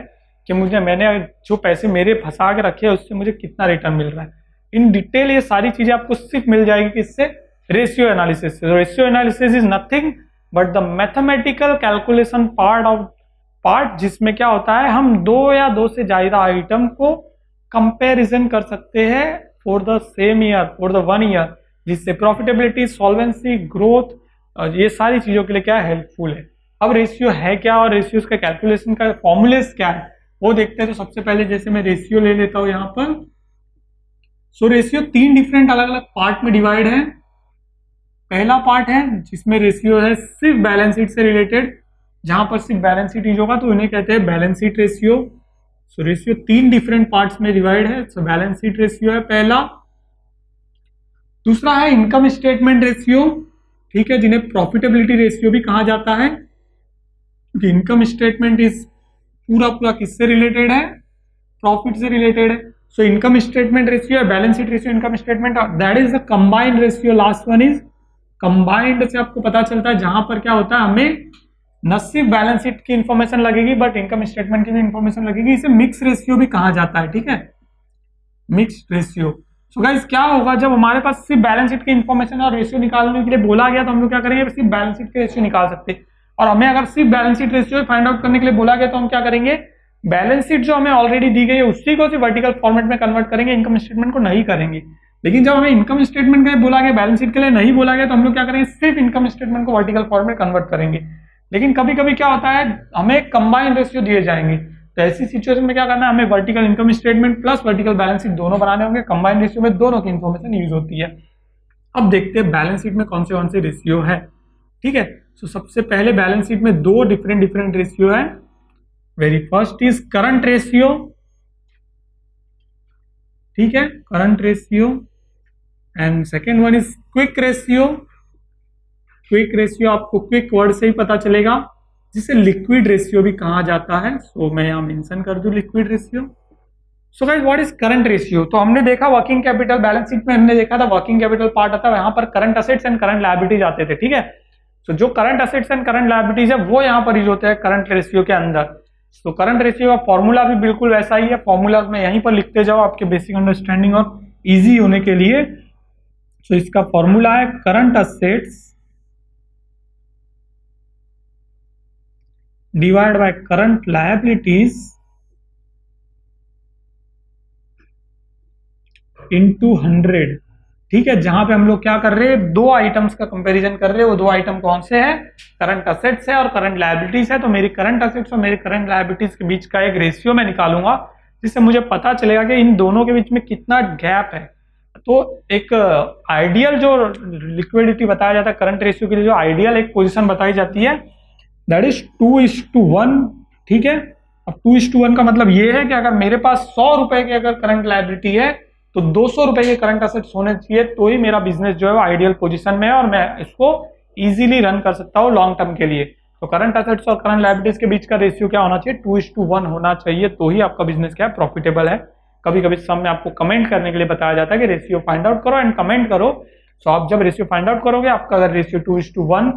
A: कि मैंने जो पैसे मेरे फंसा के रखे हैं उससे मुझे कितना रिटर्न मिल रहा है, इन डिटेल ये सारी चीजें आपको सिर्फ मिल जाएगी किससे, रेशियो एनालिसिस से। Ratio analysis is nothing but the mathematical calculation part जिसमें क्या होता है हम 2 या 2 से ज्यादा आइटम को कंपैरिजन कर सकते हैं for the same year, for the 1 year, जिससे प्रॉफिटेबिलिटी, सॉल्वेंसी, ग्रोथ, ये सारी चीजों के लिए क्या हेल्पफुल है। अब रेशियो है क्या और रेशियोज का कैलकुलेशन का फॉर्मूलेस क्या है वो देखते हैं। तो सबसे पहले जैसे मैं रेशियो ले लेता हूं यहां पर, सो रेशियो 3 डिफरेंट अलग अलग पार्ट में डिवाइड है। पहला पार्ट है जिसमें रेशियो है सिर्फ बैलेंस शीट से रिलेटेड, जहां पर सिर्फ बैलेंस शीट यूज होगा तो इन्हें कहते हैं balance sheet ratio. So ratio 3 different parts में डिवाइड है। सो बैलेंस शीट रेशियो है पहला। दूसरा है इनकम स्टेटमेंट रेशियो, ठीक है, जिन्हें प्रॉफिटेबिलिटी रेशियो भी कहा जाता है, क्योंकि इनकम स्टेटमेंट इज पूरा किससे रिलेटेड है, प्रॉफिट से रिलेटेड है। सो इनकम स्टेटमेंट रेशियो है, balance sheet ratio, income statement, that is the combined ratio. Last one is combined, से आपको पता चलता है जहां पर क्या होता है हमें न सिर्फ बैलेंस शीट की इंफॉर्मेशन लगेगी बट इनकम स्टेटमेंट की भी इंफॉर्मेशन लगेगी। इसे मिक्स रेशियो भी कहा जाता है, ठीक है, मिक्स रेशियो। सो गाइस क्या होगा जब हमारे पास सिर्फ बैलेंस शीट की इंफॉर्मेशन और रेशियो निकालने के लिए बोला गया तो हम लोग क्या करेंगे, सिर्फ बैलेंस शीट के रेशियो निकाल सकते हैं। और हमें अगर सिर्फ balance sheet ratio find out करने के लिए बोला गया तो हम क्या करेंगे, बैलेंस शीट जो हमें ऑलरेडी दी गई है उसी को सिर्फ वर्टिकल फॉर्मेट में कन्वर्ट करेंगे, इनकम स्टेटमेंट को नहीं करेंगे। लेकिन जब हमें इनकम स्टेटमेंट के लिए बोला गया, बैलेंस शीट के लिए नहीं बोला गया, तो हम लोग क्या करेंगे, सिर्फ इनकम स्टेटमेंट को वर्टिकल फॉर्मेट में कन्वर्ट करेंगे। लेकिन कभी कभी क्या होता है हमें कंबाइंड रेशियो दिए जाएंगे, तो ऐसी सिचुएशन में क्या करना है, हमें vertical income statement plus vertical balance sheet दोनों बनाने होंगे। कंबाइंड रेशियो में दोनों की इंफॉर्मेशन यूज होती है। अब देखते हैं बैलेंस शीट में कौन से रेशियो है, ठीक है। तो सबसे पहले बैलेंस शीट में 2 डिफरेंट रेशियो है। Very first is current ratio, ठीक है, current ratio, and second one is quick ratio. Quick ratio आपको क्विक वर्ड से ही पता चलेगा, जिसे लिक्विड रेशियो भी कहा जाता है। सो मैं यहां मेंशन कर दूं liquid ratio. So guys what is current ratio, तो हमने देखा वर्किंग कैपिटल, बैलेंस शीट में हमने देखा था वर्किंग कैपिटल पार्ट आता है, यहां पर current assets and current liabilities आते थे, ठीक है। सो जो current assets and current liabilities है वो यहां पर यूज होते हैं करंट रेशियो के अंदर। तो करंट रेशियो का फॉर्मूला भी बिल्कुल वैसा ही है, फॉर्मूला में यहीं पर लिखते जाओ आपके बेसिक अंडरस्टैंडिंग और इजी होने के लिए। सो इसका फॉर्मूला है current assets divide by current liabilities into 100, ठीक है। जहां पे हम लोग क्या कर रहे हैं, 2 आइटम्स का कंपैरिजन कर रहे हैं। वो 2 आइटम कौन से हैं, करंट असेट्स है और करंट लायबिलिटीज है। तो मेरी करंट असेट्स और मेरी करंट लायबिलिटीज के बीच का एक रेशियो मैं निकालूंगा, जिससे मुझे पता चलेगा कि इन दोनों के बीच में कितना गैप है। तो एक आइडियल जो लिक्विडिटी बताया जाता है करंट रेशियो के लिए, जो आइडियल एक पोजीशन बताई जाती है, दैट इज 2:1, ठीक है। अब 2:1 का मतलब ये है कि अगर मेरे पास 100 रुपए की अगर करंट लायबिलिटी है तो 200 रुपए के करंट असेट्स होने चाहिए, तो ही मेरा बिजनेस जो है वो आइडियल पोजीशन में है और मैं इसको इजीली रन कर सकता हूँ लॉन्ग टर्म के लिए। तो करंट असेट्स और करंट लायबिलिटीज के बीच का रेशियो क्या होना चाहिए, 2:1 होना चाहिए, तो ही आपका बिजनेस क्या है, प्रॉफिटेबल है। कभी कभी सब में आपको कमेंट करने के लिए बताया जाता है कि रेशियो फाइंड आउट करो एंड कमेंट करो। सो आप जब रेशियो फाइंड आउट करोगे, आपका अगर रेशियो 2:1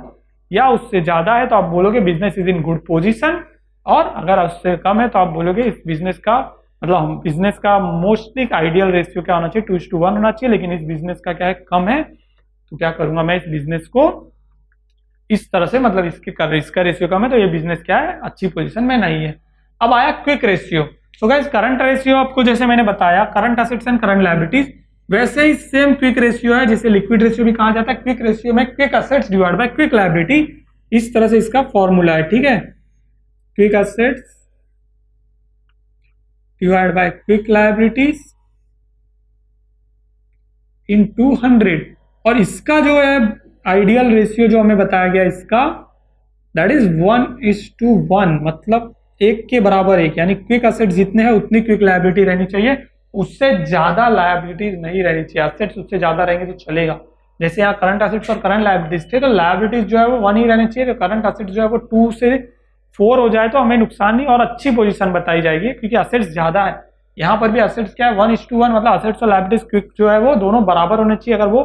A: या उससे ज्यादा है तो आप बोलोगे business is in good position, और अगर उससे कम है तो आप बोलोगे इस बिजनेस का मतलब हम बिजनेस का मोस्टली आइडियल रेशियो क्या होना चाहिए, 2:1 होना चाहिए, लेकिन इस बिजनेस का क्या है, कम है। तो क्या करूंगा मैं, इस बिजनेस को इस तरह से, मतलब इसका रेशियो कम है तो ये बिजनेस क्या है, अच्छी पोजीशन में नहीं है। अब आया quick ratio. So guys current ratio आपको जैसे मैंने बताया, current assets and current liabilities, वैसे ही सेम क्विक रेशियो है, जिसे लिक्विड रेशियो भी कहा जाता है। क्विक रेशियो में quick assets divide by quick liability, इस तरह से इसका फॉर्मूला है, ठीक है। Quick assets divide by quick liabilities इन 200, और इसका जो है आइडियल रेशियो जो हमें बताया गया इसका, दैट इज 1:1, मतलब 1 के बराबर 1, यानी क्विक एसेट जितने हैं उतनी क्विक लायबिलिटी रहनी चाहिए, उससे ज्यादा लायबिलिटीज नहीं रहनी चाहिए। एसेट्स उससे ज्यादा रहेंगे तो चलेगा। जैसे यहाँ करंट एसेट्स और करंट लायबिलिटीज थे, तो लायबिलिटीज जो है वो 1 ही रहनी चाहिए, तो करंट एसेट्स जो है वो 2 से 4 हो जाए तो हमें नुकसान नहीं और अच्छी पोजीशन बताई जाएगी, क्योंकि एसेट्स ज्यादा है। यहाँ पर भी एसेट्स क्या है, 1:1, मतलब एसेट्स और लायबिलिटीज क्विक जो है वो दोनों बराबर होने चाहिए। अगर वो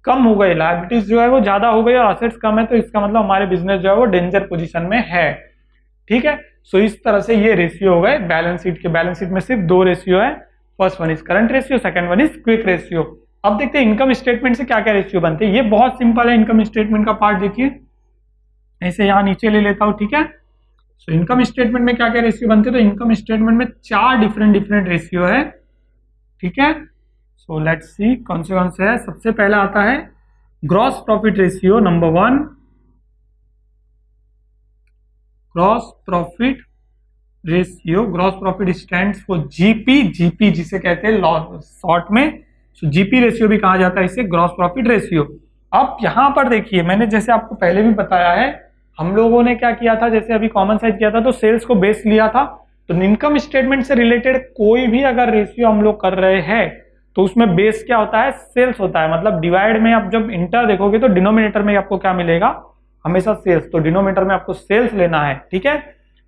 A: कम हो गई, लायबिलिटीज जो है वो ज्यादा हो गई और एसेट्स कम है, तो इसका मतलब हमारे बिजनेस जो है वो डेंजर पोजीशन में है, ठीक है। सो इस तरह से ये रेशियो हो गए बैलेंस शीट के। बैलेंस शीट में सिर्फ 2 रेशियो है, first one is current ratio, second one is quick ratio. अब देखते हैं इनकम स्टेटमेंट से क्या क्या रेशियो बनते हैं। ये बहुत सिंपल है, इनकम स्टेटमेंट का पार्ट देखिए, ऐसे यहाँ नीचे ले लेता हूँ, ठीक है। सो इनकम स्टेटमेंट में क्या क्या रेशियो बनते हैं, तो इनकम स्टेटमेंट में 4 डिफरेंट रेशियो है, ठीक है। सो लेट्स सी कौन से है। सबसे पहला आता है gross profit ratio, number 1, gross profit ratio. Gross profit stands for GP, GP जिसे कहते हैं शॉर्ट में, सो जीपी रेशियो भी कहा जाता है इसे, ग्रॉस प्रॉफिट रेशियो। अब यहां पर देखिए, मैंने जैसे आपको पहले भी बताया है, हम लोगों ने क्या किया था, जैसे अभी कॉमन साइज किया था तो सेल्स को बेस लिया था। तो इनकम स्टेटमेंट से रिलेटेड कोई भी अगर रेशियो हम लोग कर रहे हैं तो उसमें बेस क्या होता है, सेल्स होता है। मतलब डिवाइड में आप जब इंटर देखोगे तो डिनोमिनेटर में आपको क्या मिलेगा, हमेशा सेल्स। तो डिनोमिनेटर में आपको सेल्स लेना है, ठीक है।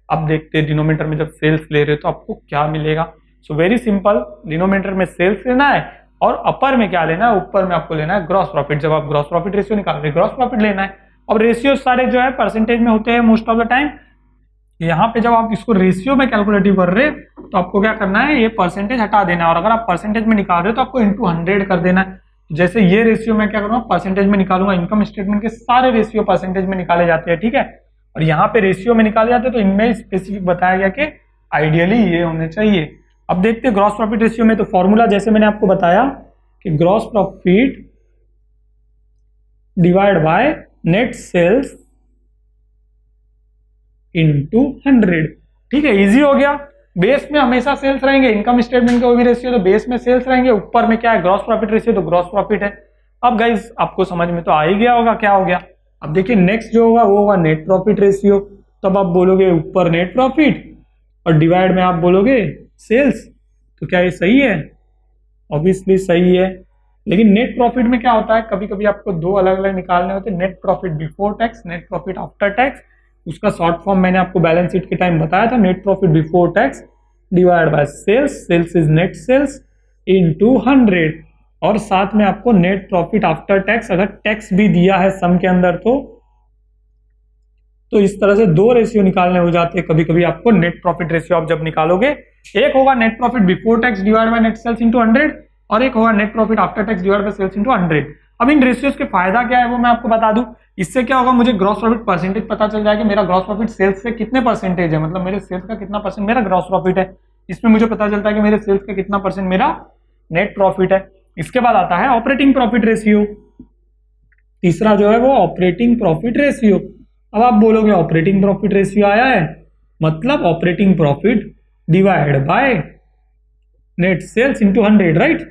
A: अब देखते हैं डिनोमिनेटर में जब सेल्स ले रहे हो तो आपको क्या मिलेगा। सो वेरी सिंपल, डिनोमिनेटर में सेल्स लेना है और अपर में क्या लेना है, ऊपर में आपको लेना है ग्रॉस प्रॉफिट। जब आप ग्रॉस प्रॉफिट रेशियो निकाल रहे ग्रॉस प्रॉफिट लेना है। अब रेशियो सारे जो है परसेंटेज में होते हैं मोस्ट ऑफ द टाइम। यहाँ पे जब आप इसको रेशियो में कैलकुलेटिव कर रहे तो आपको क्या करना है, ये परसेंटेज हटा देना है, और अगर आप परसेंटेज में निकाल रहे हो तो आपको इंटू 100 कर देना है। जैसे ये रेशियो में क्या करूंगा, परसेंटेज में निकालूंगा। इनकम स्टेटमेंट के सारे रेशियो परसेंटेज में निकाले जाते हैं, ठीक है। और यहाँ पे रेशियो में निकाले जाते हैं, तो इनमें स्पेसिफिक बताया गया कि आइडियली ये होने चाहिए। अब देखते हैं ग्रॉस प्रॉफिट रेशियो में, तो फॉर्मूला जैसे मैंने आपको बताया कि gross profit divide by net sales into 100, ठीक है, इजी हो गया। बेस में हमेशा सेल्स रहेंगे, इनकम स्टेटमेंट का भी रेशियो तो बेस में सेल्स रहेंगे, ऊपर में क्या है ग्रॉस प्रॉफिट रेशियो, तो ग्रॉस प्रॉफिट है। अब गाइस आपको समझ में तो आ ही गया होगा क्या हो गया। अब देखिए नेक्स्ट जो होगा वो होगा नेट प्रॉफिट रेशियो। तब आप बोलोगे ऊपर नेट प्रॉफिट और डिवाइड में आप बोलोगे सेल्स। तो क्या ये सही है? ऑब्वियसली सही है। लेकिन नेट प्रॉफिट में क्या होता है, कभी कभी आपको दो अलग अलग निकालने होते हैं, net profit before tax, net profit after tax. उसका शॉर्ट फॉर्म मैंने आपको बैलेंस शीट के टाइम बताया था, net profit before tax divide by sales, sales is net sales into 100, और साथ में आपको नेट प्रॉफिट आफ्टर टैक्स, अगर टैक्स भी दिया है सम के अंदर तो इस तरह से दो रेशियो निकालने हो जाते हैं। कभी कभी आपको नेट प्रॉफिट रेशियो आप जब निकालोगे, एक होगा net profit before tax divide by net sales into 100, और एक होगा net profit after tax divide by sales into 100। अब इन रेशियोज के फायदा क्या है वो मैं आपको बता दूं। इससे क्या होगा, मुझे ग्रॉस प्रॉफिट परसेंटेज पता चल जाएगा, मेरा ग्रॉस प्रॉफिट सेल्स से कितने परसेंटेज है, मतलब मेरे सेल्स का कितना परसेंट मेरा ग्रॉस प्रॉफिट है। इसमें मुझे पता चलता है कि मेरे सेल्स का कितना परसेंट मेरा नेट प्रॉफिट है। इसके बाद आता है ऑपरेटिंग प्रॉफिट रेशियो, तीसरा जो है वो ऑपरेटिंग प्रॉफिट रेशियो। अब आप बोलोगे ऑपरेटिंग प्रॉफिट रेशियो आया है, मतलब operating profit divide by net sales into 100, right.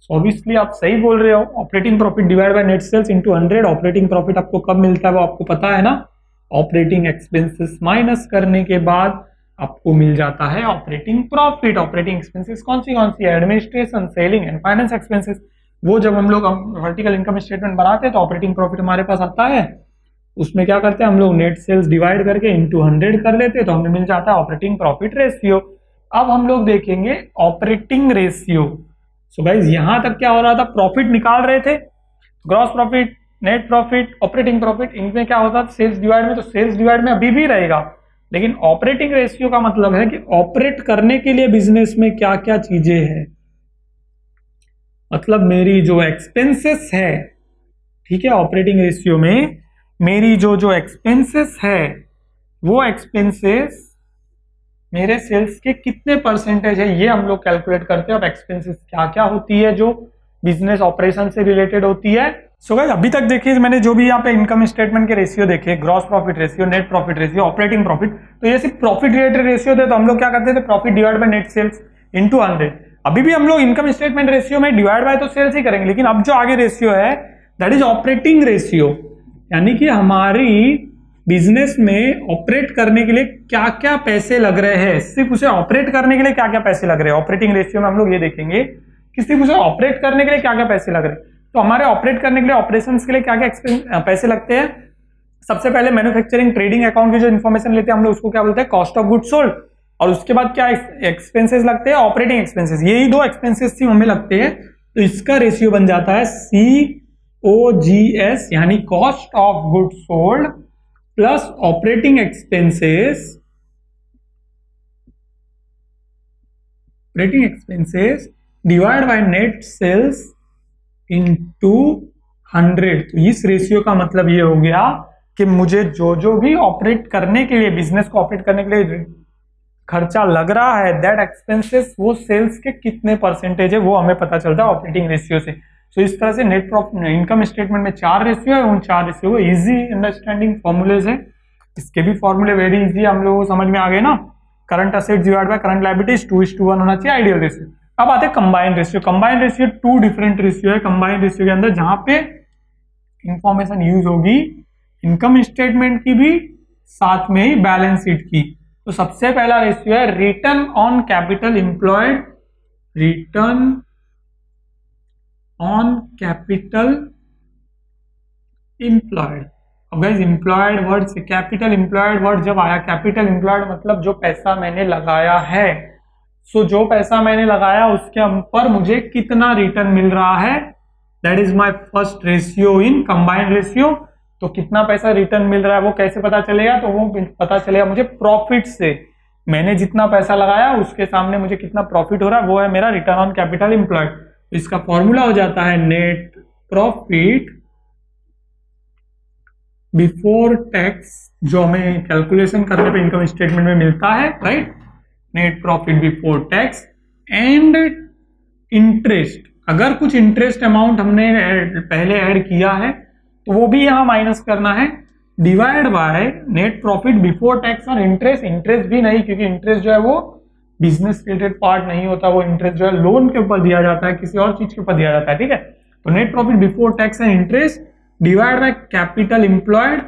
A: Obviously आप सही बोल रहे हो, operating profit divide by net sales into 100। Operating profit आपको कब मिलता है वो आपको पता है ना, ऑपरेटिंग एक्सपेंसेस माइनस करने के बाद आपको मिल जाता है ऑपरेटिंग प्रॉफिट। ऑपरेटिंग एक्सपेंसेस कौन सी है, administration, selling and finance expenses. वो जब हम लोग वर्टिकल इनकम स्टेटमेंट बनाते हैं तो ऑपरेटिंग प्रॉफिट हमारे पास आता है, उसमें क्या करते हैं हम लोग नेट सेल्स डिवाइड करके इनटू 100 कर लेते हैं, तो हमें मिल जाता है ऑपरेटिंग प्रॉफिट रेशियो। अब हम लोग देखेंगे ऑपरेटिंग रेशियो। सो गाइस यहां तक क्या हो रहा था, प्रॉफिट निकाल रहे थे, gross profit, net profit, operating profit, इनमें क्या होता है सेल्स डिवाइड में, तो सेल्स डिवाइड में अभी भी रहेगा, लेकिन ऑपरेटिंग रेशियो का मतलब है कि ऑपरेट करने के लिए बिजनेस में क्या क्या चीजें हैं, मतलब मेरी जो एक्सपेंसेस है, ठीक है, ऑपरेटिंग रेशियो में मेरी जो एक्सपेंसेस है वो एक्सपेंसेस मेरे सेल्स के कितने परसेंटेज है ये हम लोग कैलकुलेट करते हैं। अब एक्सपेंसेस क्या क्या होती है जो बिजनेस ऑपरेशन से रिलेटेड होती है। सो गाइस अभी तक देखिए मैंने जो भी यहाँ पे इनकम स्टेटमेंट के रेशियो देखे, gross profit ratio, net profit ratio, operating profit, तो ये सिर्फ प्रॉफिट रिलेटेड रेशियो थे। तो हम लोग क्या करते थे, profit divide by net sales into 100। अभी भी हम लोग इनकम स्टेटमेंट रेशियो में डिवाइड बाय तो सेल्स ही करेंगे, लेकिन अब जो आगे रेशियो है दैट इज ऑपरेटिंग रेशियो, यानी कि हमारी बिजनेस में ऑपरेट करने के लिए क्या क्या पैसे लग रहे हैं, सिर्फ उसे ऑपरेट करने के लिए क्या क्या पैसे लग रहे हैं। ऑपरेटिंग रेशियो में हम लोग ये देखेंगे कि सिर्फ उसे ऑपरेट करने के लिए क्या क्या पैसे लग रहे हैं। तो हमारे ऑपरेट करने के लिए, ऑपरेशंस के लिए क्या क्या पैसे लगते हैं। सबसे पहले मैन्युफैक्चरिंग ट्रेडिंग अकाउंट की जो इन्फॉर्मेशन लेते हैं हम लोग उसको क्या बोलते हैं, कॉस्ट ऑफ गुड्स सोल्ड। और उसके बाद क्या एक्सपेंसेस लगते हैं, ऑपरेटिंग एक्सपेंसेस। यही दो एक्सपेंसेस थी हमें लगते हैं। तो इसका रेशियो बन जाता है COGS, यानी cost of goods sold plus operating expenses, divide by net sales into 100। तो इस रेशियो का मतलब ये हो गया कि मुझे जो भी ऑपरेट करने के लिए, बिजनेस को ऑपरेट करने के लिए खर्चा लग रहा है, दैट एक्सपेंसेस वो सेल्स के कितने परसेंटेज है वो हमें पता चलता है ऑपरेटिंग रेशियो से। तो इस तरह से नेट प्रॉफिट इनकम स्टेटमेंट में 4 रेशियो है, उन 4 रेशियो को इजी अंडरस्टैंडिंग फॉर्मूलेज है। इसके भी फॉर्मूले वेरी इजी, हम लोगों को समझ में आ गए ना। Current assets divide by current liabilities 2:1 होना चाहिए आइडियल रेशियो। अब आते हैं combined ratio. Combined ratio 2 different ratio है कंबाइंड रेशियो के अंदर, जहां पे इंफॉर्मेशन यूज होगी इनकम स्टेटमेंट की भी, साथ में ही बैलेंस शीट की। तो सबसे पहला रेशियो है return on capital employed, return on capital employed. अब गाइस एम्प्लॉयड वर्ड से कैपिटल एम्प्लॉयड वर्ड जब आया, कैपिटल एम्प्लॉयड मतलब जो पैसा मैंने लगाया है। सो जो पैसा मैंने लगाया उसके ऊपर मुझे कितना रिटर्न मिल रहा है, that is my first ratio in combined ratio. तो कितना पैसा रिटर्न मिल रहा है वो कैसे पता चलेगा, तो वो पता चलेगा मुझे प्रॉफिट से। मैंने जितना पैसा लगाया उसके सामने मुझे कितना प्रॉफिट हो रहा है, वो है मेरा रिटर्न ऑन कैपिटल एम्प्लॉयड। इसका फॉर्मूला हो जाता है नेट प्रॉफिट बिफोर टैक्स, जो हमें कैलकुलेशन करने पे इनकम स्टेटमेंट में मिलता है, right. Net profit before tax and interest. अगर कुछ इंटरेस्ट अमाउंट हमने पहले ऐड किया है तो वो भी यहां माइनस करना है, divide by net profit before tax और इंटरेस्ट। इंटरेस्ट भी नहीं, क्योंकि इंटरेस्ट जो है वो बिजनेस रिलेटेड पार्ट नहीं होता, वो इंटरेस्ट जो है लोन के ऊपर दिया जाता है, किसी और चीज के ऊपर दिया जाता है, ठीक है। तो net profit before tax and interest divide by capital employed.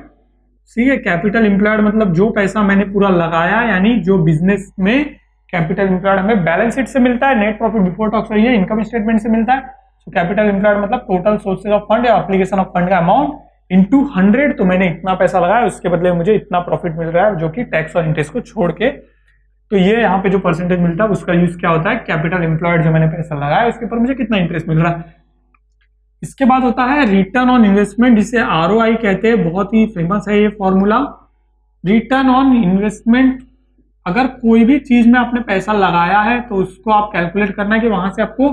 A: ठीक है, कैपिटल एम्प्लॉयड मतलब जो पैसा मैंने पूरा लगाया, यानी जो बिजनेस में कैपिटल एम्प्लॉयड हमें बैलेंस शीट से मिलता है, नेट प्रॉफिट बिफोर टैक्स ये इनकम स्टेटमेंट से मिलता है। तो कैपिटल एम्प्लॉयड मतलब टोटल सोर्सेज ऑफ फंड या एप्लीकेशन ऑफ फंड का अमाउंट इनटू 100। तो मैंने इतना पैसा लगाया, उसके बदले मुझे इतना प्रॉफिट मिल रहा है, जो कि टैक्स और इंटरेस्ट को छोड़ के। तो ये यहाँ पे जो परसेंटेज मिलता है उसका यूज क्या होता है, कैपिटल एम्प्लॉयड जो मैंने पैसा लगाया उसके ऊपर मुझे कितना इंटरेस्ट मिल रहा है। इसके बाद होता है रिटर्न ऑन इन्वेस्टमेंट, जिसे ROI कहते हैं, बहुत ही फेमस है ये फॉर्मूला। रिटर्न ऑन इन्वेस्टमेंट, अगर कोई भी चीज में आपने पैसा लगाया है तो उसको आप कैलकुलेट करना है कि वहां से आपको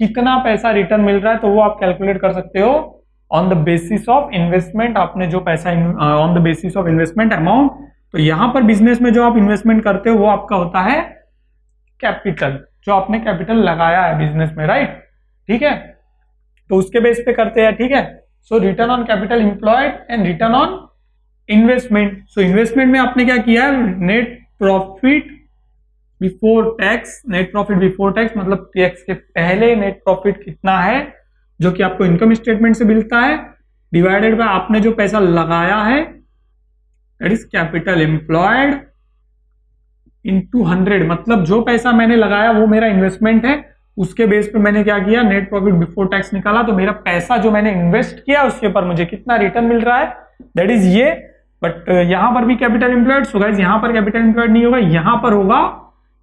A: कितना पैसा रिटर्न मिल रहा है, तो वो आप कैलकुलेट कर सकते हो on the basis of investment. आपने जो पैसा on the basis of investment amount, तो यहां पर बिजनेस में जो आप इन्वेस्टमेंट करते हो वो आपका होता है कैपिटल, जो आपने कैपिटल लगाया है बिजनेस में, राइट, ठीक है। तो उसके बेस पे करते हैं, ठीक है। So return on capital employed and return on investment. So investment में आपने क्या किया है, net profit before tax. Net profit before tax मतलब टैक्स के पहले नेट प्रॉफिट कितना है जो कि आपको इनकम स्टेटमेंट से मिलता है, डिवाइडेड बाय आपने जो पैसा लगाया है, that is capital employed into 100। मतलब जो पैसा मैंने लगाया वो मेरा इन्वेस्टमेंट है, उसके बेस पे मैंने क्या किया, नेट प्रॉफिट बिफोर टैक्स निकाला। तो मेरा पैसा जो मैंने इन्वेस्ट किया उसके ऊपर मुझे कितना रिटर्न मिल रहा है, दैट इज ये। बट यहां पर भी कैपिटल एम्प्लॉयड, सो गाइस यहां पर कैपिटल एम्प्लॉयड नहीं होगा, यहां पर होगा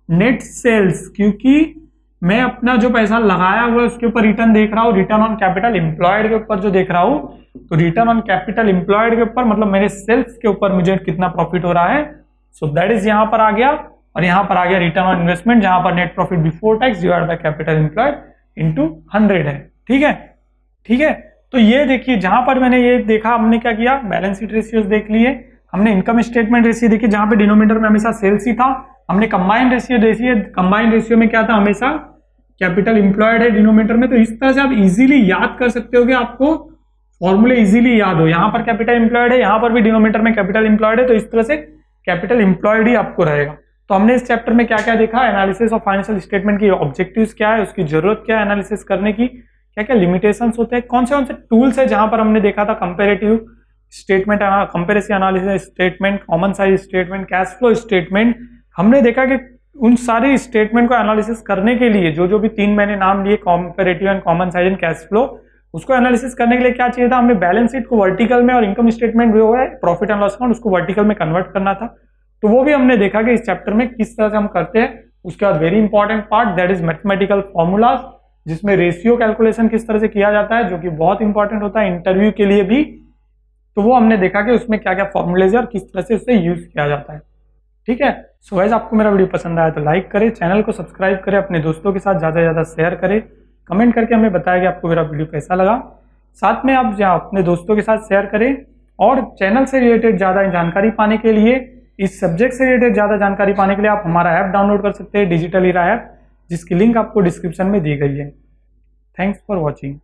A: नेट सेल्स, क्योंकि मैं अपना जो पैसा लगाया हुआ है उसके ऊपर रिटर्न देख रहा हूं, रिटर्न ऑन कैपिटल एम्प्लॉयड के ऊपर जो देख रहा हूं। तो रिटर्न ऑन कैपिटल एम्प्लॉयड के ऊपर मतलब मेरे सेल्स के ऊपर मुझे कितना प्रॉफिट हो रहा है, सो दैट इज यहाँ पर आ गया, और यहाँ पर आ गया रिटर्न ऑन इन्वेस्टमेंट, जहां पर net profit before tax divide by capital employed into 100 है। ठीक है, ठीक है। तो ये देखिए, जहां पर मैंने ये देखा, हमने क्या किया, बैलेंस शीट रेशियोज देख लिए, हमने इनकम स्टेटमेंट रेशियो देखी, जहां पे डिनोमिनेटर में हमेशा सेल्स ही था, हमने कंबाइंड रेशियो देखी है, कंबाइंड रेशियो में क्या था, हमेशा कैपिटल एम्प्लॉयड है डिनोमिनेटर में। तो इस तरह से आप इजीली याद कर सकते हो कि आपको फॉर्मूले इजीली याद हो, यहां पर कैपिटल एम्प्लॉयड है, यहां पर भी डिनोमिनेटर में कैपिटल एम्प्लॉयड है, तो इस तरह से कैपिटल एम्प्लॉयड ही आपको रहेगा। तो हमने इस चैप्टर में क्या क्या देखा, एनालिसिस ऑफ फाइनेंशियल स्टेटमेंट की ऑब्जेक्टिव्स क्या है, उसकी जरूरत क्या है एनालिसिस करने की, क्या क्या लिमिटेशंस होते हैं, कौन से टूल्स है, जहां पर हमने देखा था comparative statement, comparative analysis statement, common size statement, cash flow statement. हमने देखा कि उन सारी स्टेटमेंट को एनालिसिस करने के लिए जो भी 3 मैंने नाम लिए, comparative and common size and cash flow, उसको एनालिसिस करने के लिए क्या चाहिए था, हमें बैलेंस शीट को वर्टिकल में और इनकम स्टेटमेंट जो है प्रॉफिट एंड लॉस अकाउंट उसको वर्टिकल में कन्वर्ट करना था। तो वो भी हमने देखा कि इस चैप्टर में किस तरह से हम करते हैं। उसके बाद very important part that is mathematical formulas, जिसमें रेशियो कैलकुलेशन किस तरह से किया जाता है, जो कि बहुत इंपॉर्टेंट होता है इंटरव्यू के लिए भी। तो वो हमने देखा कि उसमें क्या क्या फॉर्मूलेज है और किस तरह से उससे यूज किया जाता है। ठीक है, सो गाइस आपको मेरा वीडियो पसंद आया तो लाइक करें, चैनल को सब्सक्राइब करें, अपने दोस्तों के साथ ज्यादा से ज्यादा शेयर करें, कमेंट करके हमें बताया कि आपको मेरा वीडियो कैसा लगा। साथ में आप अपने दोस्तों के साथ शेयर करें, और चैनल से रिलेटेड ज्यादा जानकारी पाने के लिए, इस सब्जेक्ट से रिलेटेड ज्यादा जानकारी पाने के लिए आप हमारा ऐप डाउनलोड कर सकते हैं, डिजिटल ईरा ऐप, जिसकी लिंक आपको डिस्क्रिप्शन में दी गई है। Thanks for watching.